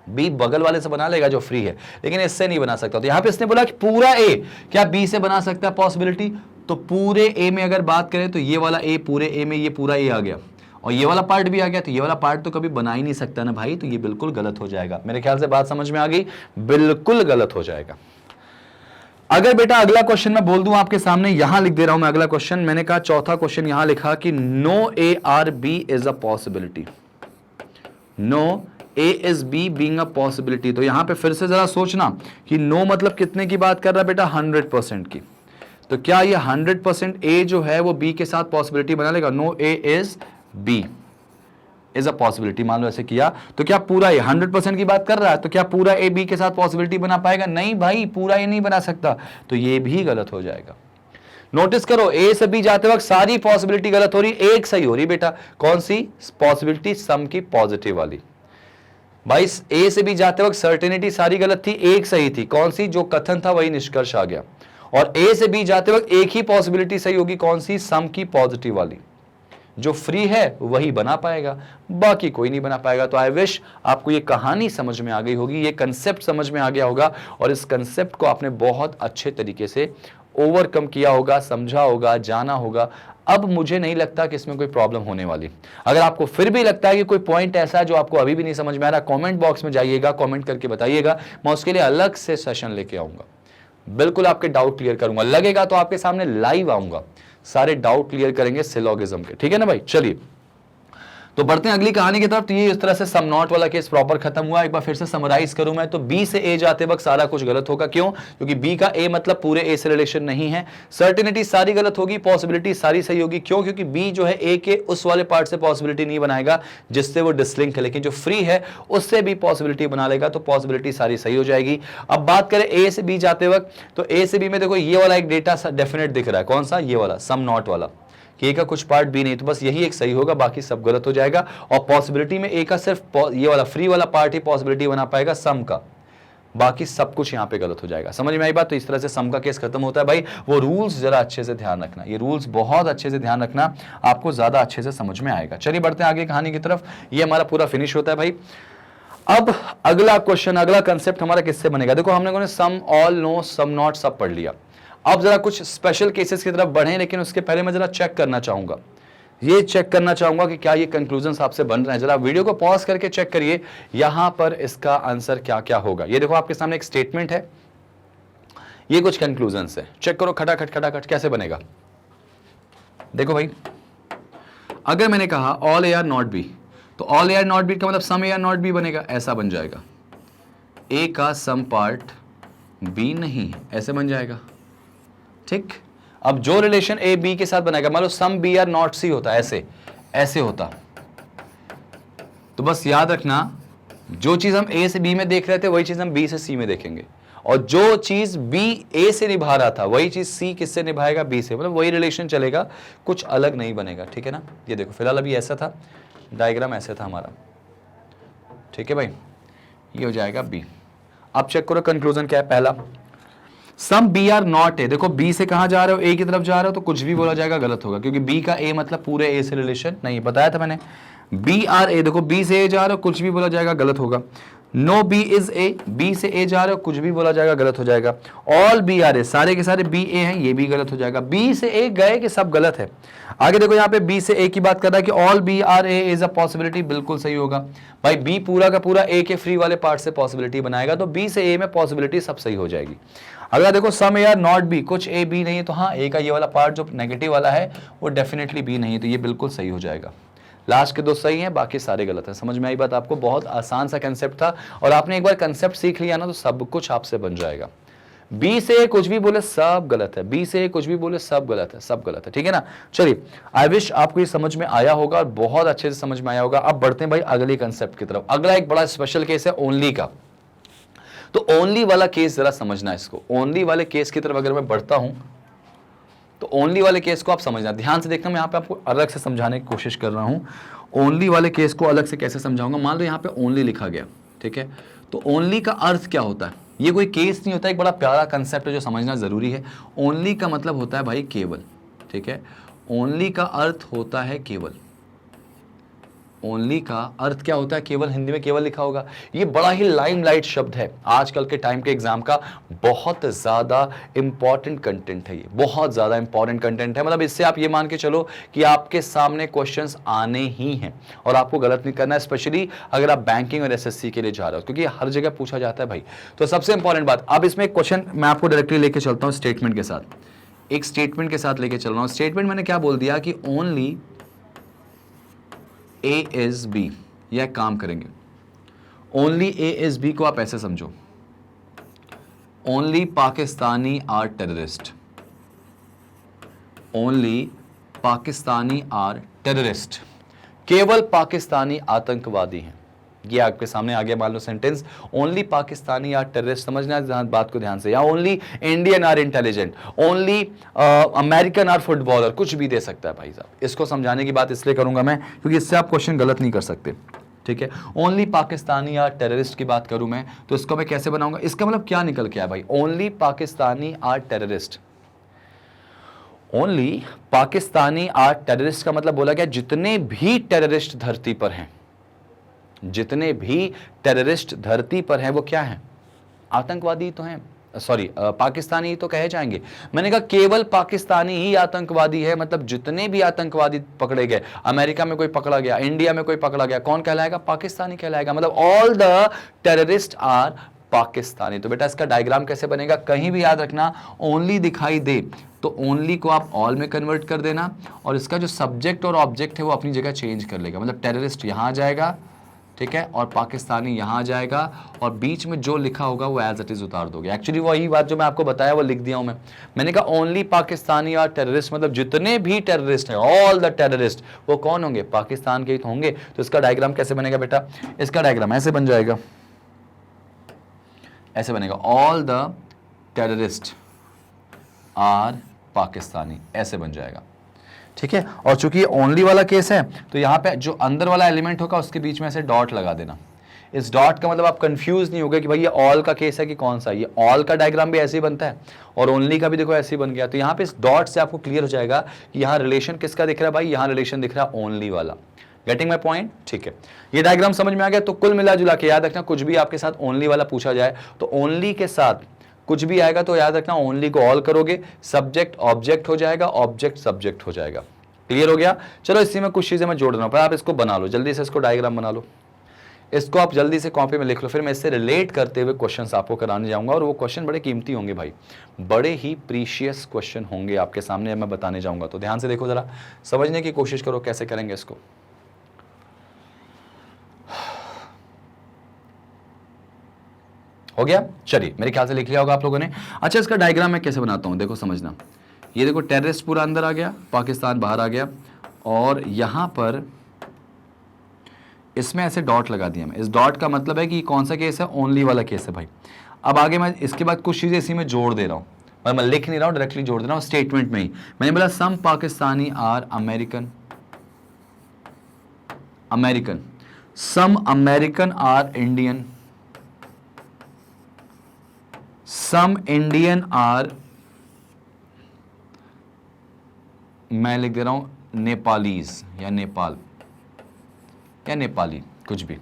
बी बगल वाले से बना लेगा जो फ्री है, लेकिन इससे नहीं बना सकता। तो यहां पे इसने बोला कि पूरा ए क्या बी से बना सकता है पॉसिबिलिटी? तो पूरे ए में अगर बात करें तो ये वाला ए, पूरे ए में ये पूरा ए आ गया और ये वाला पार्ट भी आ गया, तो ये वाला पार्ट तो कभी बना ही नहीं सकता ना भाई। तो ये बिल्कुल गलत हो जाएगा। मेरे ख्याल से बात समझ में आ गई, बिल्कुल गलत हो जाएगा। अगर बेटा अगला क्वेश्चन मैं बोल दूं आपके सामने, यहां लिख दे रहा हूं मैं अगला क्वेश्चन। मैंने कहा चौथा क्वेश्चन यहां लिखा कि no A are B is a possibility, no A is B being a possibility. तो यहां पे फिर से जरा सोचना कि नो मतलब कितने की बात कर रहा है बेटा, 100% की। तो क्या ये 100% ए जो है वो बी के साथ पॉसिबिलिटी बना लेगा? No A is B is a possibility, मान लो ऐसे किया, तो क्या पूरा ये 100% की बात कर रहा है? तो क्या पूरा ए बी के साथ पॉसिबिलिटी बना पाएगा? नहीं भाई, पूरा ये नहीं बना सकता। तो ये भी गलत हो जाएगा। नोटिस करो, ए से बी जाते वक्त सारी पॉसिबिलिटी गलत हो रही, एक सही हो रही बेटा। कौन सी पॉसिबिलिटी? सम की पॉजिटिव वाली। भाई ए से बी जाते वक्त सर्टेनिटी सारी गलत थी, एक सही थी। कौन सी? जो कथन था वही निष्कर्ष आ गया। और ए से बी जाते वक्त एक ही पॉसिबिलिटी सही होगी, कौन सी? सम की पॉजिटिव वाली। जो फ्री है वही बना पाएगा, बाकी कोई नहीं बना पाएगा। तो आई विश आपको ये कहानी समझ में आ गई होगी, ये कंसेप्ट समझ में आ गया होगा और इस कंसेप्ट को आपने बहुत अच्छे तरीके से ओवरकम किया होगा, समझा होगा, जाना होगा। अब मुझे नहीं लगता कि इसमें कोई प्रॉब्लम होने वाली। अगर आपको फिर भी लगता है कि कोई पॉइंट ऐसा है जो आपको अभी भी नहीं समझ में आ रहा, कमेंट बॉक्स में जाइएगा, कमेंट करके बताइएगा, मैं उसके लिए अलग से सेशन लेके आऊंगा, बिल्कुल आपके डाउट क्लियर करूंगा। लगेगा तो आपके सामने लाइव आऊंगा, सारे डाउट क्लियर करेंगे सिलोगिज्म के, ठीक है ना भाई। चलिए तो बढ़ते हैं अगली कहानी की तरफ। तो ये इस तरह से सम नॉट वाला केस प्रॉपर खत्म हुआ। एक बार फिर से समराइज करूं मैं तो बी से ए जाते वक्त सारा कुछ गलत होगा। क्यों? क्योंकि बी का ए मतलब पूरे ए से रिलेशन नहीं है। सर्टेनिटी सारी गलत होगी, पॉसिबिलिटी सारी सही होगी। क्यों? क्योंकि बी जो है ए के उस वाले पार्ट से पॉसिबिलिटी नहीं बनाएगा जिससे वो डिसलिंक है, लेकिन जो फ्री है उससे भी पॉसिबिलिटी बना लेगा, तो पॉसिबिलिटी सारी सही हो जाएगी। अब बात करें ए से बी जाते वक्त, तो ए से बी में देखो ये वाला एक डेटा डेफिनेट दिख रहा है। कौन सा? ये वाला सम नॉट वाला, कि ए का कुछ पार्ट बी नहीं, तो बस यही एक सही होगा, बाकी सब गलत हो जाएगा। और पॉसिबिलिटी में ए का सिर्फ ये वाला फ्री वाला पार्ट ही पॉसिबिलिटी बना पाएगा सम का, बाकी सब कुछ यहां पे गलत हो जाएगा। समझ में आई बात? तो इस तरह से सम का केस खत्म होता है भाई। वो रूल्स जरा अच्छे से ध्यान रखना, ये रूल्स बहुत अच्छे से ध्यान रखना, आपको ज्यादा अच्छे से समझ में आएगा। चलिए बढ़ते हैं आगे कहानी की तरफ। ये हमारा पूरा फिनिश होता है भाई। अब अगला क्वेश्चन, अगला कंसेप्ट हमारा किससे बनेगा? देखो हमने सम, ऑल, नो, सम नॉट सब पढ़ लिया। अब जरा कुछ स्पेशल केसेस की तरफ बढ़े, लेकिन उसके पहले मैं जरा चेक करना चाहूंगा, ये चेक करना चाहूंगा कि क्या ये कंक्लूजन्स आपसे बन रहे हैं। जरा वीडियो को पॉज करके चेक करिए यहां पर इसका आंसर क्या क्या होगा। ये देखो आपके सामने एक स्टेटमेंट है, ये कुछ कंक्लूजन्स है, चेक करो खटाखट खटाखट कैसे बनेगा। देखो भाई, अगर मैंने कहा all A are not B, तो all A are not B का मतलब some A are not B बनेगा, ऐसा बन जाएगा। ए का सम पार्ट बी नहीं, ऐसे बन जाएगा, ठीक। अब जो रिलेशन ए बी के साथ बनाएगा, मान लो सम बी आर नॉट सी होता, ऐसे ऐसे होता, तो बस याद रखना जो चीज हम ए से बी में देख रहे थे वही चीज हम बी से सी में देखेंगे, और जो चीज बी ए से निभा रहा था वही चीज सी किससे निभाएगा? बी से, मतलब वही रिलेशन चलेगा, कुछ अलग नहीं बनेगा, ठीक है ना। ये देखो फिलहाल अभी ऐसा था, डायग्राम ऐसे था हमारा, ठीक है भाई। ये हो जाएगा बी। अब चेक करो कंक्लूजन क्या है। पहला, some B are not A, देखो बी से कहां जा रहे हो? ए की तरफ जा रहे हो, तो कुछ भी बोला जाएगा गलत होगा, क्योंकि बी का ए मतलब पूरे ए से रिलेशन नहीं, बताया था मैंने। बी आर ए, देखो बी से ए जा रहे हो, कुछ भी बोला जाएगा गलत होगा। No B is A, B से ए जा रहे हो, कुछ भी बोला जाएगा गलत हो जाएगा। ऑल बी आर ए, सारे के सारे बी ए हैं, ये भी गलत हो जाएगा। बी से ए गए कि सब गलत है। आगे देखो यहाँ पे बी से ए की बात कर रहा है कि all B are A is a possibility, बिल्कुल सही होगा भाई। बी पूरा का पूरा ए के फ्री वाले पार्ट से पॉसिबिलिटी बनाएगा, तो बी से ए में पॉसिबिलिटी सब सही हो जाएगी। अगर देखो सम ए आर नॉट बी, कुछ ए बी नहीं है, तो हाँ ए का ये वाला पार्ट जो नेगेटिव वाला है वो डेफिनेटली बी नहीं है, तो ये बिल्कुल सही हो जाएगा। लास्ट के दो सही हैं, बाकी सारे गलत हैं। समझ में आई बात आपको? बहुत आसान सा कंसेप्ट था, और आपने एक बार कंसेप्ट सीख लिया ना तो सब कुछ आपसे बन जाएगा। बी से कुछ भी बोले सब गलत है, बी से कुछ भी बोले सब गलत है, सब गलत है, ठीक है ना। चलिए आई विश आपको ये समझ में आया होगा और बहुत अच्छे से समझ में आया होगा। अब बढ़ते हैं भाई अगले कंसेप्ट की तरफ। अगला एक बड़ा स्पेशल केस है ओनली का, तो ओनली वाला केस जरा समझना इसको। ओनली वाले केस की तरफ अगर मैं बढ़ता हूं तो ओनली वाले केस को आप समझना, ध्यान से देखना, मैं यहाँ पे आपको अलग से समझाने की कोशिश कर रहा हूँ। ओनली वाले केस को अलग से कैसे समझाऊंगा? मान लो यहाँ पे ओनली लिखा गया, ठीक है, तो ओनली का अर्थ क्या होता है? ये कोई केस नहीं होता, एक बड़ा प्यारा कंसेप्ट है जो समझना जरूरी है। ओनली का मतलब होता है भाई केवल, ठीक है। ओनली का अर्थ होता है केवल। ओनली का अर्थ क्या होता है? केवल, हिंदी में केवल लिखा होगा। ये बड़ा ही लाइमलाइट शब्द है, आजकल के टाइम के एग्जाम का बहुत ज्यादा इंपॉर्टेंट कंटेंट है, ये बहुत ज्यादा इंपॉर्टेंट कंटेंट है। मतलब इससे आप ये मान के चलो कि आपके सामने क्वेश्चंस आने ही हैं और आपको गलत नहीं करना है, स्पेशली अगर आप बैंकिंग और एसएससी के लिए जा रहे हो, क्योंकि हर जगह पूछा जाता है भाई। तो सबसे इंपॉर्टेंट बात, अब इसमें एक क्वेश्चन मैं आपको डायरेक्टली लेके चलता हूँ स्टेटमेंट के साथ, एक स्टेटमेंट के साथ लेके चल रहा हूँ। स्टेटमेंट मैंने क्या बोल दिया कि ओनली A is B, यह काम करेंगे। ओनली A is B को आप ऐसे समझो, only Pakistani are terrorist, only Pakistani are terrorist, केवल पाकिस्तानी आतंकवादी हैं। ये आपके सामने आ गया, मान लो sentence, only Pakistani are terrorist, समझना बात को ध्यान से, या only Indian are intelligent, only American are footballer, कुछ भी दे सकता है भाई साहब। इसको समझाने की बात इसलिए करूंगा मैं क्योंकि इससे आप क्वेश्चन गलत नहीं कर सकते, ठीक है। ओनली पाकिस्तानी आर टेररिस्ट की बात करूं मैं तो इसको मैं कैसे बनाऊंगा? इसका मतलब क्या निकल के आया भाई? Only Pakistani are terrorist, only Pakistani are terrorist का मतलब बोला गया जितने भी टेररिस्ट धरती पर हैं, जितने भी टेररिस्ट धरती पर हैं वो क्या हैं? आतंकवादी तो हैं, सॉरी पाकिस्तानी तो कहे जाएंगे। मैंने कहा केवल पाकिस्तानी ही आतंकवादी है, मतलब जितने भी आतंकवादी पकड़े गए, अमेरिका में कोई पकड़ा गया, इंडिया में कोई पकड़ा गया, कौन कहलाएगा? पाकिस्तानी कहलाएगा। मतलब all the terrorist are Pakistani. तो बेटा इसका डायग्राम कैसे बनेगा? कहीं भी याद रखना ओनली दिखाई दे तो ओनली को आप ऑल में कन्वर्ट कर देना, और इसका जो सब्जेक्ट और ऑब्जेक्ट है वो अपनी जगह चेंज कर लेगा। मतलब टेररिस्ट यहां आ जाएगा, ठीक है, और पाकिस्तानी यहां आ जाएगा, और बीच में जो लिखा होगा वो एज इट इज उतार दोगे। एक्चुअली वही बात जो मैं आपको बताया वो लिख दिया हूं मैंने कहा ओनली पाकिस्तानी और टेररिस्ट, मतलब जितने भी टेररिस्ट हैं, ऑल द टेररिस्ट, वो कौन होंगे? पाकिस्तान के ही तो होंगे। तो इसका डायग्राम कैसे बनेगा बेटा? इसका डायग्राम ऐसे बन जाएगा, ऐसे बनेगा, all the terrorist are Pakistani, ऐसे बन जाएगा, ठीक है। और चूंकि ये ओनली वाला केस है तो यहां पे जो अंदर वाला एलिमेंट होगा उसके बीच में ऐसे डॉट लगा देना। इस डॉट का मतलब आप कंफ्यूज नहीं होगे कि भाई ये ऑल का केस है कि कौन सा। ये ऑल का डायग्राम भी ऐसे ही बनता है और ओनली का भी देखो ऐसे ही बन गया। तो यहाँ पे इस डॉट से आपको क्लियर हो जाएगा कि यहाँ रिलेशन किसका दिख रहा है भाई? यहाँ रिलेशन दिख रहा है ओनली वाला। Getting my point? ठीक है, ये डायग्राम समझ में आ गया। तो कुल मिला जुला के याद रखना, कुछ भी आपके साथ ओनली वाला पूछा जाए तो ओनली के साथ कुछ भी आएगा तो याद रखना ओनली को ऑल करोगे, सब्जेक्ट ऑब्जेक्ट हो जाएगा, ऑब्जेक्ट सब्जेक्ट हो जाएगा। क्लियर हो गया? चलो इसी में कुछ चीजें मैं जोड़ रहा हूं, पर आप इसको बना लो जल्दी से, इसको डायग्राम बना लो, इसको आप जल्दी से कॉपी में लिख लो, फिर मैं इससे रिलेट करते हुए क्वेश्चंस आपको कराने जाऊंगा। और वो क्वेश्चन बड़े कीमती होंगे भाई, बड़े ही प्रीशियस क्वेश्चन होंगे आपके सामने मैं बताने जाऊंगा। तो ध्यान से देखो, जरा समझने की कोशिश करो कैसे करेंगे इसको। हो गया? चलिए, मेरे ख्याल से लिख लिया होगा आप लोगों ने। अच्छा, इसका डायग्राम मैं कैसे बनाता हूं देखो, समझना। ये देखो टेररिस्ट पूरा अंदर आ गया, पाकिस्तान बाहर आ गया, और यहां पर इसमें ऐसे डॉट लगा दिया मैं। इस डॉट का मतलब है कि कौन सा केस है? ओनली वाला केस है भाई। अब आगे मैं इसके बाद कुछ चीजें इसी में जोड़ दे रहा हूं, और मैं लिख नहीं रहा हूं, डायरेक्टली जोड़ दे रहा हूं स्टेटमेंट में ही। मैंने बोला some Pakistani are American, American, some American are Indian, some Indian are, मैं लिख दे रहा हूं नेपालीज या नेपाल या नेपाली, कुछ भी,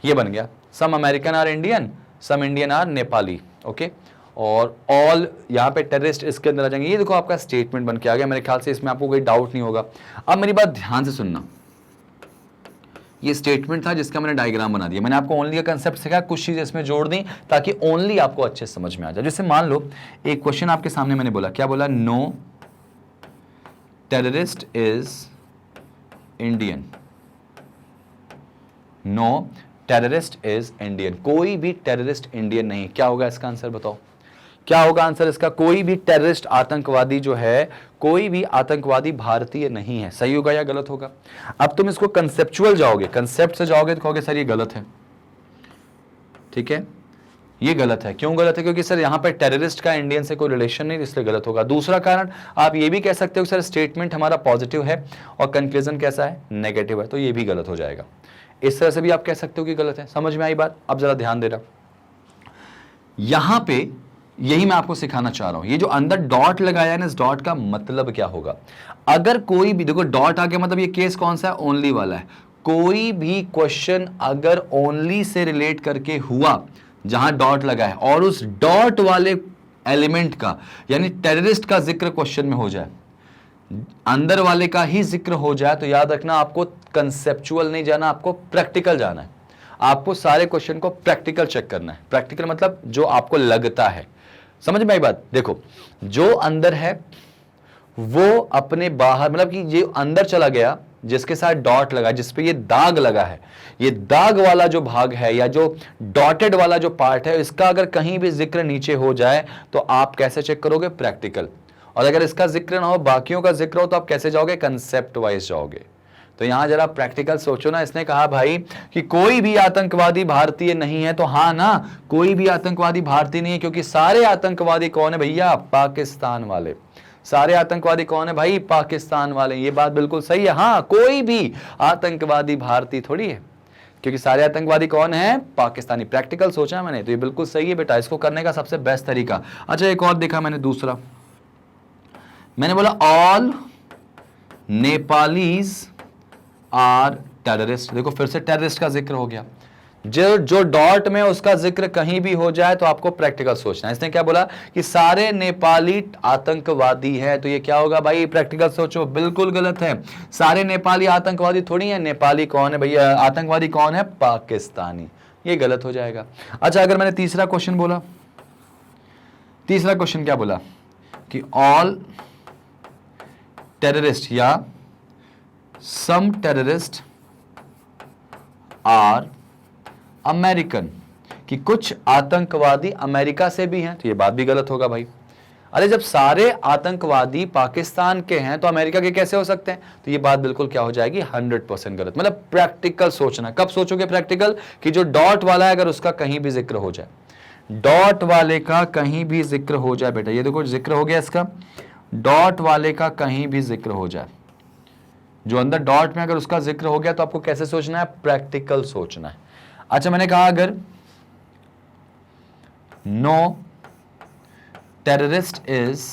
ये बन गया। Some American are Indian, some Indian are Nepali, okay. और ऑल यहां पे टेररिस्ट इसके अंदर आ जाएंगे। ये देखो आपका स्टेटमेंट बन के आ गया। मेरे ख्याल से इसमें आपको कोई डाउट नहीं होगा। अब मेरी बात ध्यान से सुनना, ये स्टेटमेंट था जिसका मैंने डायग्राम बना दिया। मैंने आपको ओनली का कंसेप्ट सिखाया, कुछ चीजें इसमें जोड़ दी ताकि ओनली आपको अच्छे समझ में आ जाए। जैसे मान लो एक क्वेश्चन आपके सामने मैंने बोला, क्या बोला? No terrorist is Indian, no terrorist is Indian, कोई भी टेररिस्ट इंडियन नहीं। क्या होगा इसका आंसर? बताओ क्या होगा आंसर इसका? कोई भी टेररिस्ट आतंकवादी जो है, कोई भी आतंकवादी भारतीय नहीं है। सही होगा या गलत होगा? अब तुम इसको कंसेप्चुअल जाओगे, कंसेप्ट से जाओगे तो कहोगे सर ये गलत है, ठीक है, ये गलत है। क्यों गलत है? क्योंकि सर यहां पर टेररिस्ट का इंडियन से कोई रिलेशन नहीं, इसलिए गलत होगा। दूसरा कारण आप ये भी कह सकते हो सर स्टेटमेंट हमारा पॉजिटिव है और कंक्लूजन कैसा है? नेगेटिव है, तो ये भी गलत हो जाएगा। इस तरह से भी आप कह सकते हो कि गलत है। समझ में आई बात? अब जरा ध्यान देना, यहां पे यही मैं आपको सिखाना चाह रहा हूं। ये जो अंदर डॉट लगाया है ना, इस डॉट का मतलब क्या होगा? अगर कोई भी, देखो डॉट आ गया मतलब ये केस कौन सा है? ओनली वाला है। कोई भी क्वेश्चन अगर ओनली से रिलेट करके हुआ जहां डॉट लगा है, और उस डॉट वाले एलिमेंट का यानी टेररिस्ट का जिक्र क्वेश्चन में हो जाए, अंदर वाले का ही जिक्र हो जाए, तो याद रखना आपको कंसेप्चुअल नहीं जाना, आपको प्रैक्टिकल जाना है। आपको सारे क्वेश्चन को प्रैक्टिकल चेक करना है। प्रैक्टिकल मतलब जो आपको लगता है। समझ में आई बात? देखो जो अंदर है वो अपने बाहर, मतलब कि ये अंदर चला गया जिसके साथ डॉट लगा, जिसपे ये दाग लगा है, ये दाग वाला जो भाग है या जो डॉटेड वाला जो पार्ट है, इसका अगर कहीं भी जिक्र नीचे हो जाए तो आप कैसे चेक करोगे? प्रैक्टिकल। और अगर इसका जिक्र ना हो, बाकियों का जिक्र हो, तो आप कैसे जाओगे? कंसेप्ट वाइज जाओगे। तो यहां जरा प्रैक्टिकल सोचो ना। इसने कहा भाई कि कोई भी आतंकवादी भारतीय नहीं है, तो हाँ ना, कोई भी आतंकवादी भारतीय नहीं है, क्योंकि सारे आतंकवादी कौन है भैया? पाकिस्तान वाले। सारे आतंकवादी कौन है भाई? पाकिस्तान वाले। ये बात बिल्कुल सही है। हाँ, कोई भी आतंकवादी भारतीय थोड़ी है, क्योंकि सारे आतंकवादी कौन है? पाकिस्तानी। प्रैक्टिकल सोचा मैंने, तो ये बिल्कुल सही है बेटा। इसको करने का सबसे बेस्ट तरीका, अच्छा एक और देखा मैंने दूसरा, मैंने बोला ऑल नेपालीज आर टेररिस्ट। देखो फिर से टेररिस्ट का जिक्र हो गया। जो डॉट में उसका जिक्र कहीं भी हो जाए तो आपको प्रैक्टिकल सोचना है। इसने क्या बोला कि सारे नेपाली आतंकवादी हैं, तो ये क्या होगा भाई, प्रैक्टिकल सोचो। बिल्कुल गलत है, सारे नेपाली आतंकवादी थोड़ी है। नेपाली कौन है भैया, आतंकवादी कौन है, पाकिस्तानी। ये गलत हो जाएगा। अच्छा, अगर मैंने तीसरा क्वेश्चन बोला, तीसरा क्वेश्चन क्या बोला कि ऑल टेररिस्ट या सम टेररिस्ट आर अमेरिकन, कि कुछ आतंकवादी अमेरिका से भी हैं, तो ये बात भी गलत होगा भाई। अरे जब सारे आतंकवादी पाकिस्तान के हैं तो अमेरिका के कैसे हो सकते हैं, तो ये बात बिल्कुल क्या हो जाएगी, 100% गलत। मतलब प्रैक्टिकल सोचना। कब सोचोगे प्रैक्टिकल, कि जो डॉट वाला है अगर उसका कहीं भी जिक्र हो जाए, डॉट वाले का कहीं भी जिक्र हो जाए बेटा, ये देखो जिक्र हो गया इसका, डॉट वाले का कहीं भी जिक्र हो जाए, जो अंदर डॉट में अगर उसका जिक्र हो गया तो आपको कैसे सोचना है, प्रैक्टिकल सोचना है। अच्छा, मैंने कहा अगर नो टेररिस्ट इज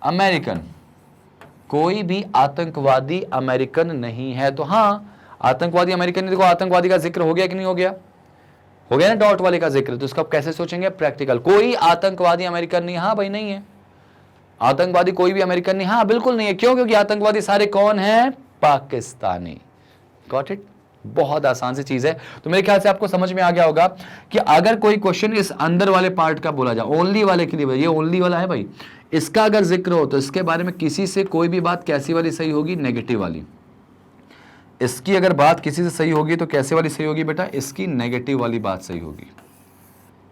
अमेरिकन, कोई भी आतंकवादी अमेरिकन नहीं है, तो हां आतंकवादी अमेरिकन नहीं। देखो आतंकवादी का जिक्र हो गया कि नहीं हो गया, हो गया ना डॉट वाले का जिक्र, तो इसका आप कैसे सोचेंगे, प्रैक्टिकल। कोई आतंकवादी अमेरिकन नहीं, हाँ भाई नहीं है, आतंकवादी कोई भी अमेरिकन नहीं, हाँ बिल्कुल नहीं है। क्यों, क्योंकि आतंकवादी सारे कौन हैं, पाकिस्तानी। गॉट इट, बहुत आसान सी चीज है। तो मेरे ख्याल से आपको समझ में आ गया होगा कि अगर कोई क्वेश्चन इस अंदर वाले पार्ट का बोला जाए, ओनली वाले के लिए, ये ओनली वाला है भाई, इसका अगर जिक्र हो तो इसके बारे में किसी से कोई भी बात कैसी वाली सही होगी, नेगेटिव वाली। इसकी अगर बात किसी से सही होगी तो कैसे वाली सही होगी बेटा, इसकी नेगेटिव वाली बात सही होगी,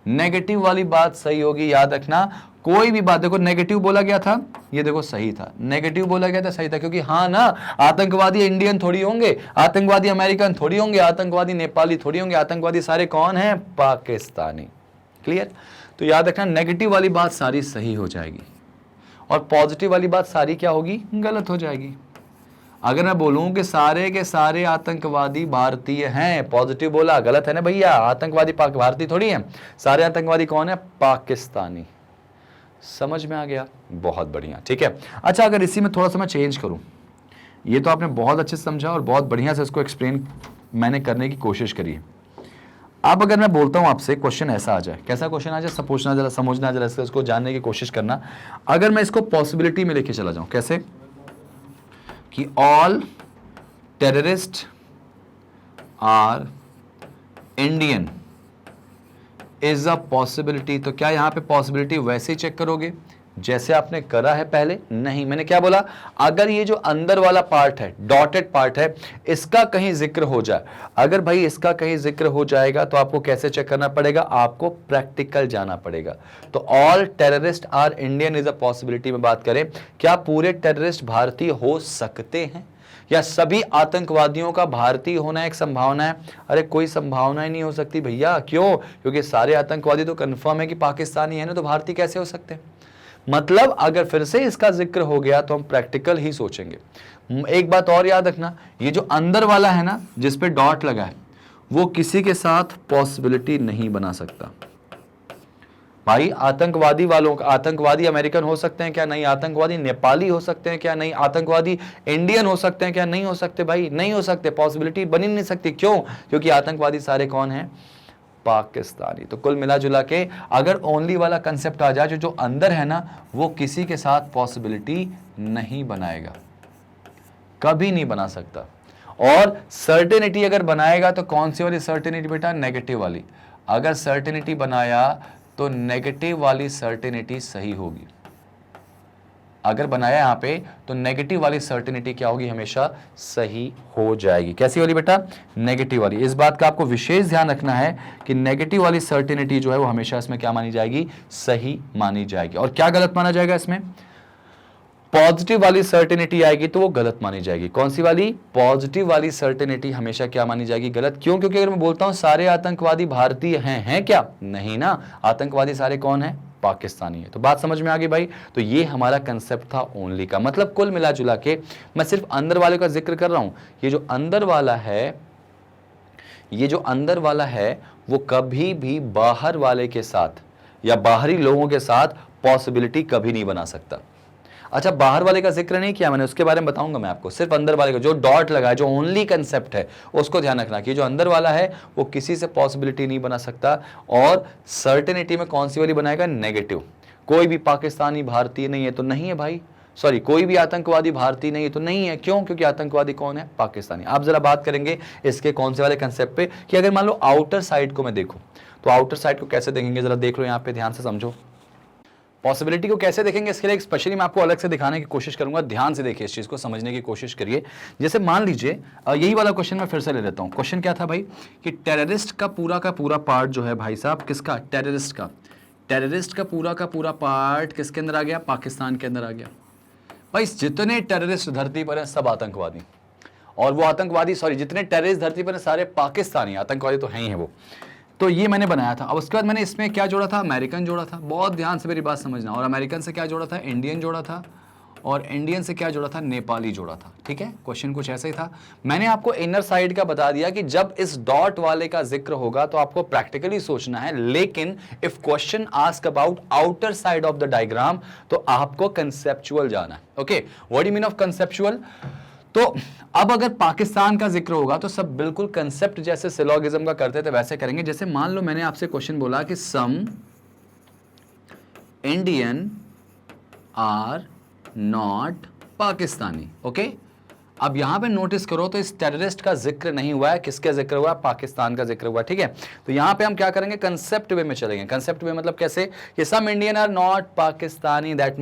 नेगेटिव वाली बात सही होगी। याद रखना, कोई भी बात, देखो नेगेटिव बोला गया था, ये देखो सही था, नेगेटिव बोला गया था सही था, क्योंकि हाँ ना, आतंकवादी इंडियन थोड़ी होंगे, आतंकवादी अमेरिकन थोड़ी होंगे, आतंकवादी नेपाली थोड़ी होंगे, आतंकवादी सारे कौन हैं, पाकिस्तानी। क्लियर। तो याद रखना, नेगेटिव वाली बात सारी सही हो जाएगी और पॉजिटिव वाली बात सारी क्या होगी, गलत हो जाएगी। अगर मैं बोलूं कि सारे के सारे आतंकवादी भारतीय हैं, पॉजिटिव बोला, गलत है ना भैया, आतंकवादी भारतीय थोड़ी हैं, सारे आतंकवादी कौन है, पाकिस्तानी। समझ में आ गया, बहुत बढ़िया, ठीक है। अच्छा, अगर इसी में थोड़ा सा मैं चेंज करूं, ये तो आपने बहुत अच्छे से समझा और बहुत बढ़िया से इसको एक्सप्लेन मैंने करने की कोशिश करी है। अब अगर मैं बोलता हूं आपसे, क्वेश्चन ऐसा आ जाए, कैसा क्वेश्चन आ जाए, समझना जरा, समझना जरा, इसको जानने की कोशिश करना। अगर मैं इसको पॉसिबिलिटी में लेके चला जाऊं, कैसे कि all terrorist are Indian is a possibility, तो क्या यहां पे पॉसिबिलिटी वैसे ही चेक करोगे जैसे आपने करा है पहले? नहीं, मैंने क्या बोला, अगर ये जो अंदर वाला पार्ट है, डॉटेड पार्ट है, इसका कहीं जिक्र हो जाए, अगर भाई इसका कहीं जिक्र हो जाएगा तो आपको कैसे चेक करना पड़ेगा, आपको प्रैक्टिकल जाना पड़ेगा। तो all terrorist are Indian is a possibility में बात करें, क्या पूरे टेररिस्ट भारतीय हो सकते हैं, या सभी आतंकवादियों का भारतीय होना एक संभावना है? अरे कोई संभावना ही नहीं हो सकती भैया। क्यों? क्योंकि सारे आतंकवादी तो कंफर्म है कि पाकिस्तानी है ना, तो भारतीय कैसे हो सकते हैं? मतलब अगर फिर से इसका जिक्र हो गया तो हम प्रैक्टिकल ही सोचेंगे। एक बात और याद रखना, ये जो अंदर वाला है ना, जिस पे डॉट लगा है, वो किसी के साथ पॉसिबिलिटी नहीं बना सकता भाई। आतंकवादी वालों का, आतंकवादी अमेरिकन हो सकते हैं क्या? नहीं। आतंकवादी नेपाली हो सकते हैं क्या? नहीं। आतंकवादी इंडियन हो सकते हैं क्या? नहीं हो सकते भाई, नहीं हो सकते, पॉसिबिलिटी बनी नहीं सकती। क्यों? क्योंकि आतंकवादी सारे कौन हैं? पाकिस्तानी। तो कुल मिला जुला के अगर ओनली वाला कंसेप्ट आ जाए, जो अंदर है ना, वो किसी के साथ पॉसिबिलिटी नहीं बनाएगा, कभी नहीं बना सकता। और सर्टेनिटी अगर बनाएगा तो कौन सी वाली सर्टेनिटी बेटा? नेगेटिव वाली। अगर सर्टेनिटी बनाया तो नेगेटिव वाली सर्टेनिटी सही होगी। अगर बनाया यहां पे तो नेगेटिव वाली सर्टेनिटी क्या होगी? हमेशा सही हो जाएगी। कैसी वाली बेटा? नेगेटिव वाली। इस बात का आपको विशेष ध्यान रखना है कि नेगेटिव वाली सर्टेनिटी जो है वो हमेशा इसमें क्या मानी जाएगी? सही मानी जाएगी। और क्या गलत माना जाएगा इसमें? पॉजिटिव वाली सर्टेनिटी आएगी तो वो गलत मानी जाएगी। कौन सी वाली? पॉजिटिव वाली सर्टेनिटी हमेशा क्या मानी जाएगी? गलत। क्यों? क्योंकि अगर मैं बोलता हूं सारे आतंकवादी भारतीय हैं क्या? नहीं ना, आतंकवादी सारे कौन है? पाकिस्तानी है। तो बात समझ में आ गई भाई। तो ये हमारा कंसेप्ट था ओनली का। मतलब कुल मिला जुला के मैं सिर्फ अंदर वाले का जिक्र कर रहा हूं। ये जो अंदर वाला है, ये जो अंदर वाला है, वो कभी भी बाहर वाले के साथ या बाहरी लोगों के साथ पॉसिबिलिटी कभी नहीं बना सकता। अच्छा, बाहर वाले का जिक्र नहीं किया मैंने, उसके बारे में बताऊंगा मैं आपको। सिर्फ अंदर वाले का जो डॉट लगा है, जो ओनली कंसेप्ट है, उसको ध्यान रखना कि जो अंदर वाला है वो किसी से पॉसिबिलिटी नहीं बना सकता। और सर्टेनिटी में कौन सी वाली बनाएगा? नेगेटिव। कोई भी पाकिस्तानी भारतीय नहीं है तो नहीं है भाई, सॉरी, कोई भी आतंकवादी भारतीय नहीं है तो नहीं है। क्यों? क्योंकि आतंकवादी कौन है? पाकिस्तानी। आप जरा बात करेंगे इसके कौन से वाले कंसेप्ट पे कि अगर मान लो आउटर साइड को मैं देखूं तो आउटर साइड को कैसे देखेंगे, जरा देख लो यहां पे, ध्यान से समझो। पॉसिबिलिटी को कैसे देखेंगे इसके लिए स्पेशली मैं आपको अलग से दिखाने की कोशिश करूंगा। ध्यान से देखिए, इस चीज को समझने की कोशिश करिए। जैसे मान लीजिए यही वाला क्वेश्चन मैं फिर से ले लेता हूं। क्वेश्चन क्या था भाई कि टेररिस्ट का पूरा पार्ट जो है भाई साहब, किसका? टेररिस्ट का पूरा पार्ट किसके अंदर आ गया? पाकिस्तान के अंदर आ गया। भाई जितने टेररिस्ट धरती पर हैं सब आतंकवादी, और वो आतंकवादी, सॉरी, जितने टेररिस्ट धरती पर हैं सारे पाकिस्तानी आतंकवादी तो हैं ही हैं वो। तो ये मैंने बनाया था। अब उसके बाद मैंने इसमें क्या जोड़ा था? अमेरिकन जोड़ा था। बहुत ध्यान से मेरी बात समझना। और अमेरिकन से क्या जोड़ा था? इंडियन जोड़ा था। और इंडियन से क्या जोड़ा था? नेपाली जोड़ा था। ठीक है, क्वेश्चन कुछ ऐसा ही था। मैंने आपको इनर साइड का बता दिया कि जब इस डॉट वाले का जिक्र होगा तो आपको प्रैक्टिकली सोचना है, लेकिन if question ask about outer side of the diagram तो आपको कंसेप्चुअल जाना है। Okay, what do mean of conceptual? तो अब अगर पाकिस्तान का जिक्र होगा तो सब बिल्कुल कंसेप्ट जैसे सिलोगिज्म का करते थे वैसे करेंगे। जैसे मान लो मैंने आपसे क्वेश्चन बोला कि some Indian are not Pakistani. Okay, अब यहां पे नोटिस करो तो इस टेररिस्ट का जिक्र नहीं हुआ है। किसका जिक्र हुआ है? पाकिस्तान का जिक्र हुआ है। ठीक है, तो यहां पे हम क्या करेंगे? कंसेप्ट वे में चलेंगे। कंसेप्ट वे मतलब कैसे? कि some Indian are not Pakistani, that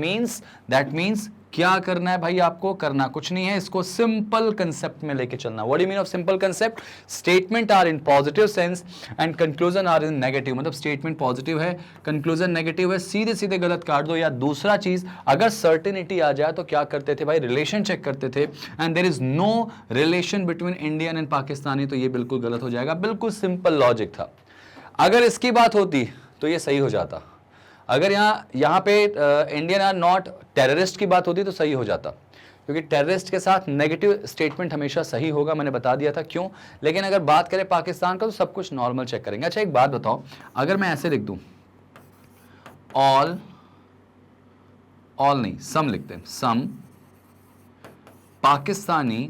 means क्या करना है भाई? आपको करना कुछ नहीं है, इसको सिंपल कंसेप्ट में लेके चलना। What do you mean of simple concept? Statement are in positive sense and conclusion are in negative. मतलब स्टेटमेंट पॉजिटिव है, कंक्लूजन नेगेटिव है, सीधे सीधे गलत काट दो। या दूसरा चीज, अगर सर्टेनिटी आ जाए तो क्या करते थे भाई? रिलेशन चेक करते थे, and there is no relation between Indian and Pakistani, तो ये बिल्कुल गलत हो जाएगा। बिल्कुल सिंपल लॉजिक था। अगर इसकी बात होती तो ये सही हो जाता। अगर यहाँ पे इंडियन आर नॉट टेररिस्ट की बात होती तो सही हो जाता, क्योंकि टेररिस्ट के साथ नेगेटिव स्टेटमेंट हमेशा सही होगा, मैंने बता दिया था क्यों। लेकिन अगर बात करें पाकिस्तान का तो सब कुछ नॉर्मल चेक करेंगे। अच्छा, एक बात बताओ, अगर मैं ऐसे लिख दूं, ऑल नहीं, सम लिखते हैं, सम पाकिस्तानी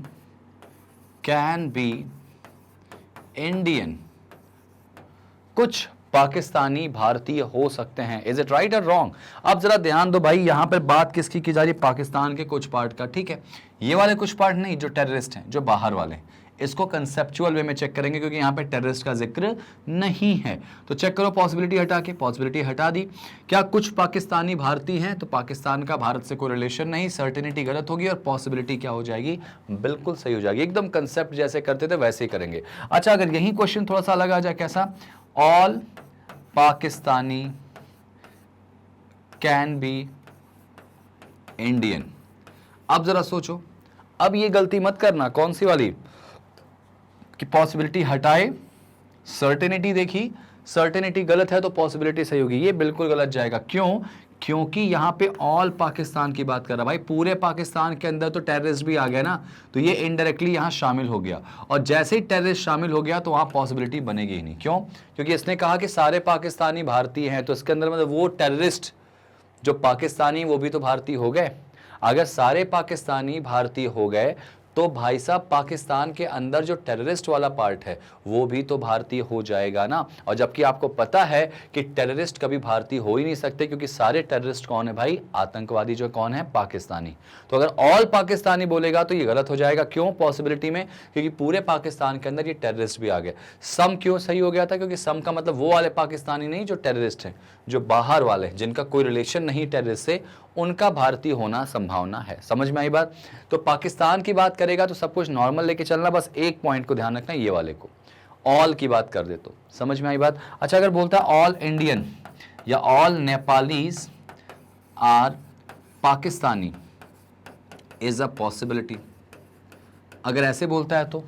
कैन बी इंडियन, कुछ पाकिस्तानी भारतीय हो सकते हैं। इज इट राइट और रॉन्ग? अब जरा ध्यान दो भाई, यहां पर बात किसकी की जा रही है? पाकिस्तान के कुछ पार्ट का। ठीक है, ये वाले कुछ पार्ट नहीं, जो टेररिस्ट हैं, जो बाहर वाले, इसको कंसेप्चुअल वे में चेक करेंगे, क्योंकि यहां पे टेररिस्ट का जिक्र नहीं है। तो चेक करो पॉसिबिलिटी हटा के, पॉसिबिलिटी हटा दी। क्या कुछ पाकिस्तानी भारतीय हैं? तो पाकिस्तान का भारत से कोई रिलेशन नहीं, सर्टेनिटी गलत होगी, और पॉसिबिलिटी क्या हो जाएगी? बिल्कुल सही हो जाएगी। एकदम कंसेप्ट जैसे करते थे वैसे ही करेंगे। अच्छा, अगर यही क्वेश्चन थोड़ा सा अलग आ जाए, कैसा? All Pakistani can be Indian. अब जरा सोचो, अब ये गलती मत करना, कौन सी वाली? कि पॉसिबिलिटी हटाए, सर्टेनिटी देखी, सर्टेनिटी गलत है तो पॉसिबिलिटी सही होगी। ये बिल्कुल गलत जाएगा। क्यों? क्योंकि यहां पे ऑल पाकिस्तान की बात कर रहा है भाई, पूरे पाकिस्तान के अंदर तो टेररिस्ट भी आ गया ना, तो ये इनडायरेक्टली यहां शामिल हो गया। और जैसे ही टेररिस्ट शामिल हो गया तो वहां पॉसिबिलिटी बनेगी ही नहीं। क्यों? क्योंकि इसने कहा कि सारे पाकिस्तानी भारतीय हैं, तो इसके अंदर मतलब वो टेररिस्ट जो पाकिस्तानी वो भी तो भारतीय हो गए। अगर सारे पाकिस्तानी भारतीय हो गए तो भाई साहब पाकिस्तान के अंदर जो टेररिस्ट वाला पार्ट है वो भी तो भारतीय हो जाएगा ना। और जबकि आपको पता है कि टेररिस्ट कभी भारतीय हो ही नहीं सकते, क्योंकि सारे टेररिस्ट कौन है भाई? आतंकवादी जो कौन है? पाकिस्तानी। तो अगर ऑल पाकिस्तानी बोलेगा तो ये गलत हो जाएगा। क्यों? पॉसिबिलिटी में, क्योंकि पूरे पाकिस्तान के अंदर ये टेररिस्ट भी आ गए। सम क्यों सही हो गया था? क्योंकि सम का मतलब वो वाले पाकिस्तानी नहीं जो टेररिस्ट हैं, जो बाहर वाले, जिनका कोई रिलेशन नहीं टेररिस्ट से, उनका भारतीय होना संभावना है। समझ में आई बात? तो पाकिस्तान की बात करेगा तो सब कुछ नॉर्मल लेके चलना, बस एक पॉइंट को ध्यान रखना, ये वाले को। ऑल की बात कर दे तो समझ में आई बात? अच्छा, अगर बोलता है ऑल इंडियन या all Nepalese are Pakistani is a possibility, अगर ऐसे बोलता है तो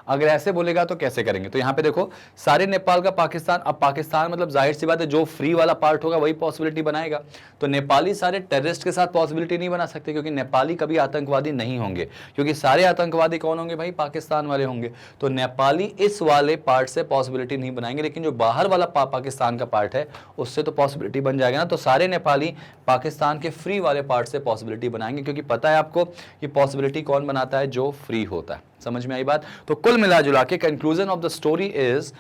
अगर ऐसे बोलेगा तो कैसे करेंगे? तो यहां पे देखो सारे नेपाल का पाकिस्तान, अब पाकिस्तान मतलब जाहिर सी बात है जो फ्री वाला पार्ट होगा वही पॉसिबिलिटी बनाएगा। तो नेपाली सारे टेररिस्ट के साथ पॉसिबिलिटी नहीं बना सकते, क्योंकि नेपाली कभी आतंकवादी नहीं होंगे, क्योंकि सारे आतंकवादी कौन होंगे भाई? पाकिस्तान वाले होंगे। तो नेपाली इस वाले पार्ट से पॉसिबिलिटी नहीं बनाएंगे, लेकिन जो बाहर वाला पाकिस्तान का पार्ट है उससे तो पॉसिबिलिटी बन जाएगा ना। तो सारे नेपाली पाकिस्तान के फ्री वाले पार्ट से पॉसिबिलिटी बनाएंगे, क्योंकि पता है आपको कि पॉसिबिलिटी कौन बनाता है? जो फ्री होता है। समझ में आई बात? तो कुल मिला जुला के conclusion of the story is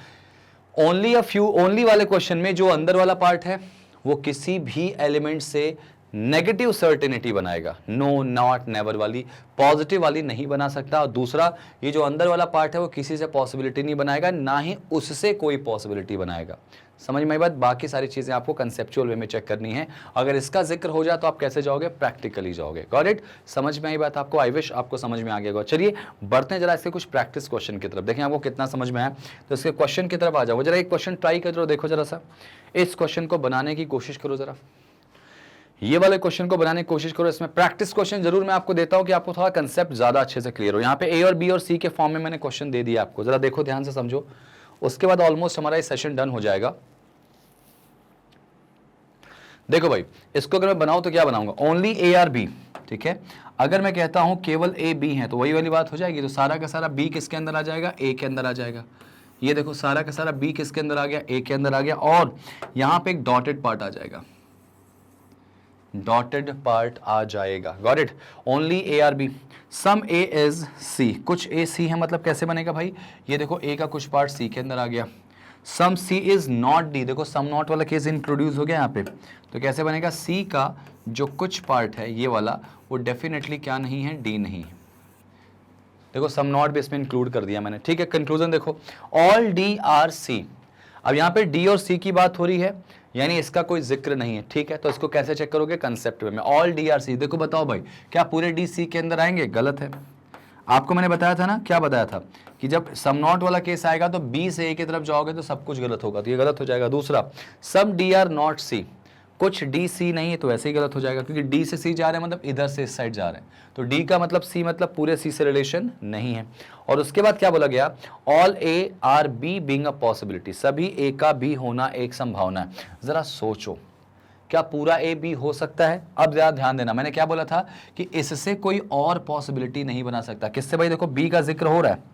only वाले क्वेश्चन में जो अंदर वाला पार्ट है वो किसी भी एलिमेंट से नेगेटिव सर्टेनिटी बनाएगा, नो नॉट नेवर वाली, पॉजिटिव वाली नहीं बना सकता। और दूसरा, ये जो अंदर वाला पार्ट है वो किसी से पॉसिबिलिटी नहीं बनाएगा, ना ही उससे कोई पॉसिबिलिटी बनाएगा। समझ में आई बात? बाकी सारी चीजें आपको कंसेप्चुअल वे में चेक करनी है। अगर इसका जिक्र हो जाए तो आप कैसे जाओगे? प्रैक्टिकली जाओगे। Got it? समझ में आई बात आपको? आई विश आपको समझ में आ गया। चलिए बढ़ते हैं जरा इसके कुछ प्रैक्टिस क्वेश्चन की तरफ, देखें आपको कितना समझ में आया। तो इसके क्वेश्चन की तरफ आ जाओ, जरा एक क्वेश्चन ट्राई करो, देखो जरा सा इस क्वेश्चन को बनाने की कोशिश करो, जरा ये वाले क्वेश्चन को बनाने की कोशिश करो। इसमें प्रैक्टिस क्वेश्चन जरूर मैं आपको देता हूं कि आपको थोड़ा कंसेप्ट ज्यादा अच्छे से क्लियर हो। यहाँ पे ए और बी और सी के फॉर्म में मैंने क्वेश्चन दे दिया आपको, जरा देखो ध्यान से समझो, उसके बाद ऑलमोस्ट हमारा ये सेशन डन हो जाएगा। देखो भाई, इसको अगर मैं बनाऊं तो क्या बनाऊंगा? ओनली ए आर बी, ठीक है। अगर मैं कहता हूं केवल ए बी है तो वही वाली बात हो जाएगी। तो सारा का सारा बी किसके अंदर आ जाएगा? ए के अंदर आ जाएगा। ये देखो सारा का सारा बी किसके अंदर आ गया? ए के अंदर आ गया। और यहां पे एक डॉटेड पार्ट आ जाएगा, डॉटेड पार्ट आ जाएगा। Got it? Only A are B, some A is C, कुछ ए सी है, मतलब कैसे बनेगा भाई? ये देखो ए का कुछ पार्ट सी के अंदर आ गया। सम सी इज नॉट डी, देखो सम नॉट वाला केस इंट्रोड्यूस हो गया यहाँ पे। तो कैसे बनेगा? सी का जो कुछ पार्ट है ये वाला, वो डेफिनेटली क्या नहीं है? डी नहीं। देखो सम नॉट भी इसमें इंक्लूड कर दिया मैंने, ठीक है। कंक्लूजन देखो, ऑल डी आर सी। अब यहाँ पे डी और सी की बात हो रही है, यानी इसका कोई जिक्र नहीं है, ठीक है। तो इसको कैसे चेक करोगे? कंसेप्ट में ऑल डी आर सी। देखो बताओ भाई, क्या पूरे डी सी के अंदर आएंगे? गलत है। आपको मैंने बताया था ना, क्या बताया था कि जब सम नॉट वाला केस आएगा तो बी से ए की तरफ जाओगे तो सब कुछ गलत होगा, तो ये गलत हो जाएगा। दूसरा, सम डी आर नॉट सी, कुछ डी सी नहीं है तो ऐसे ही गलत हो जाएगा, क्योंकि डी से सी जा रहे हैं मतलब इधर से इस साइड जा रहे हैं। तो डी का मतलब सी, मतलब पूरे सी से रिलेशन नहीं है। और उसके बाद क्या बोला गया? All A are B being a possibility, सभी ए का बी होना एक संभावना है। जरा सोचो, क्या पूरा ए बी हो सकता है? अब जरा ध्यान देना, मैंने क्या बोला था कि इससे कोई और पॉसिबिलिटी नहीं बना सकता। किससे भाई? देखो बी का जिक्र हो रहा है,